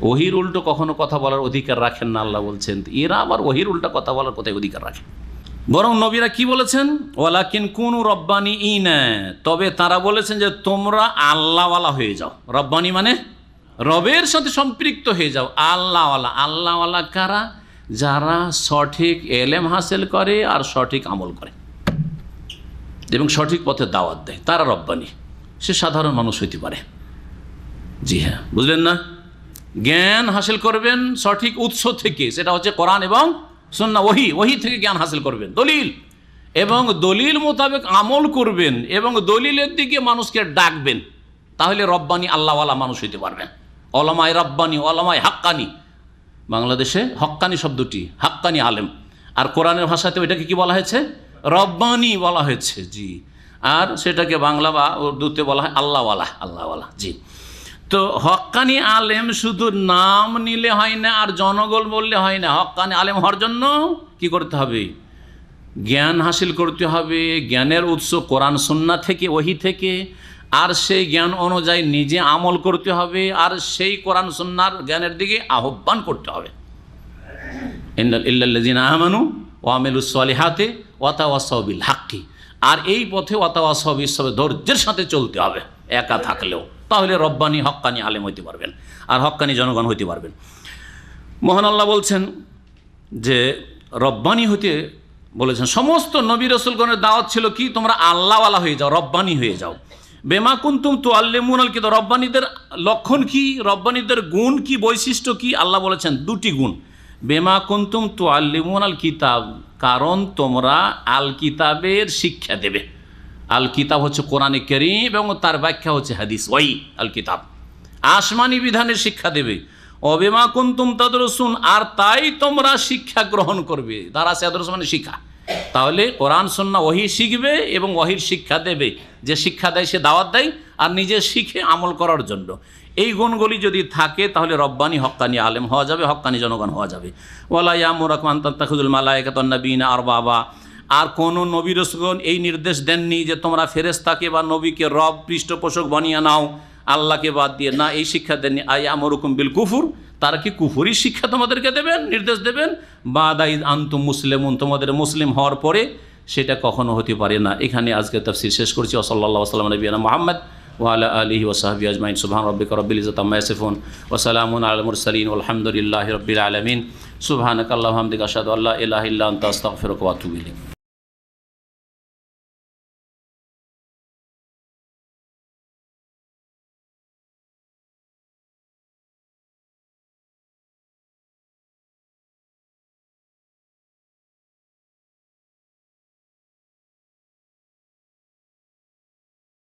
ওহির উল্টো কখনো কথা বলার অধিকার রাখেন না, আল্লাহ বলছেন। এরা আবার ওহির উল্টা কথা বলার কোথায় অধিকার রাখে? বরং নবীরা কি বলেছেন? ওয়ালাকিন কুনু রব্বানিইনা, তবে তারা বলেছেন যে তোমরা আল্লাহওয়ালা হয়ে যাও। রব্বানি মানে রবের সাথে সম্পৃক্ত হয়ে যাও, আল্লাহওয়ালা। আল্লাহওয়ালা কারা? যারা সঠিক এলেম হাসিল করে আর সঠিক আমল করে এবং সঠিক পথে দাওয়াত দেয়, তারা রব্বানি। সে সাধারণ মানুষ হইতে পারে, জি হ্যাঁ, বুঝলেন না? জ্ঞান হাসিল করবেন সঠিক উৎস থেকে, সেটা হচ্ছে কোরআন এবং সুন্নাহ, ওহী থেকে জ্ঞান হাসিল করবেন, দলিল, এবং দলিল মোতাবেক আমল করবেন এবং দলিলের দিকে মানুষকে ডাকবেন, তাহলে রব্বানি আল্লাহওয়ালা মানুষ হইতে পারবেন। ওলামায়ে রব্বানি, ওলামায়ে হাক্কানি, বাংলাদেশে হক্কানি শব্দটি হাক্কানি আলেম, আর কোরআনের ভাষাতে ওইটাকে কি বলা হয়েছে? রব্বানি বলা হয়েছে, জি। আর সেটাকে বাংলা বা উর্দুতে বলা হয় আল্লাহওয়ালা, আল্লাহওয়ালা, জি। তো হক্কানি আলেম শুধু নাম নিলে হয় না আর জনগণ বললে হয় না। হক্কানি আলেম হওয়ার জন্য কি করতে হবে? জ্ঞান হাসিল করতে হবে, জ্ঞানের উৎস কোরআন সুন্নাহ থেকে, ওহী থেকে, আর সেই জ্ঞান অনুযায়ী নিজে আমল করতে হবে, আর সেই কোরআন সুন্নাহর জ্ঞানের দিকে আহ্বান করতে হবে। ইল্লাল্লাযিনা আমানু ওয়া আমিলুস সলিহাতি ওয়া তাওয়াসাউ বিল হাক্কি, আর এই পথে ওয়া তাওয়াসাউ বিস সবর, ধৈর্যের সাথে চলতে হবে একা থাকলেও, তাহলে রব্বানি হক্কানি আলেম হইতে পারবেন আর হক্কানি জনগণ হইতে পারবেন। মহান আল্লাহ বলছেন যে রব্বানি হইতে বলেছেন। সমস্ত নবী রাসূলগণের দাওয়াত ছিল কি? তোমরা আল্লাহওয়ালা হয়ে যাও, রব্বানি হয়ে যাও। বেমা কুনতুম তুআল্লিমুনাল কিতাব, রব্বানিদের লক্ষণ কি? রব্বানিদের গুণ কি, বৈশিষ্ট্য কি? আল্লাহ বলেছেন দুটি গুণ। বেমা কুনতুম তুআল্লিমুনাল কিতাব, কারণ তোমরা আল কিতাবের শিক্ষা দেবে। আল কিতাব হচ্ছে কোরআনে কারীম এবং তার ব্যাখ্যা হচ্ছে হাদিস, ওয়াই আল কিতাব, আসমানি বিধানের শিক্ষা দেবে। অবেমা কুনতুম তাদরুসুন, আর তাই তোমরা শিক্ষা গ্রহণ করবে। দারাস তাদরুস মানে শিক্ষা, তাহলে কোরআন সুন্নাহ ওহী শিখবে এবং ওহীর শিক্ষা দেবে। যে শিক্ষা দেয় সে দাওয়াত দেয় আর নিজে শিখে আমল করার জন্য। এই গুণগুলি যদি থাকে তাহলে রব্বানি হক্কানি আলেম হওয়া যাবে, হক্কানি জনগণ হওয়া যাবে। ওয়ালা ইয়ামুরাকুম আন তাত্তাখিযুল মালায়েকাতা ওয়ান নাবিয়্যিনা আরবাবা, আর কোনো নবী রাসূলগণ এই নির্দেশ দেননি যে তোমরা ফেরেশতাকে বা নবীকে রব পৃষ্ঠপোষক বানিয়ে নাও আল্লাহকে বাদ দিয়ে, না, এই শিক্ষা দেননি। আয়ামুরুকুম বিল কুফুর, তারা কি কুফুরি শিক্ষা তোমাদেরকে দেবেন, নির্দেশ দেবেন? বাদা ইয আনতুম মুসলিমুন, তোমাদের মুসলিম হওয়ার পরে সেটা কখনো হতে পারে না। এখানে আজকে তাফসীর শেষ করছি। সাল্লাল্লাহু আলাইহি ওয়া সাল্লাম নবিয়ানা মুহাম্মদ ওয়া আলা আলিহি ওয়া সাহবিহি আজমাইন। সুবহান রাব্বিকা রাব্বিল ইজ্জাতি আম্মা ইয়াসিফুন ওয়া সালামুন আলাল মুরসালিন ওয়ালহামদুলিল্লাহি রাব্বিল আলামিন। সুবহানাকাল্লাহুম্মা ওয়া বিহামদিকা আশহাদু আল্লা ইলাহা ইল্লা আনতা আস্তাগফিরুকা ওয়া আতুবু ইলাইক।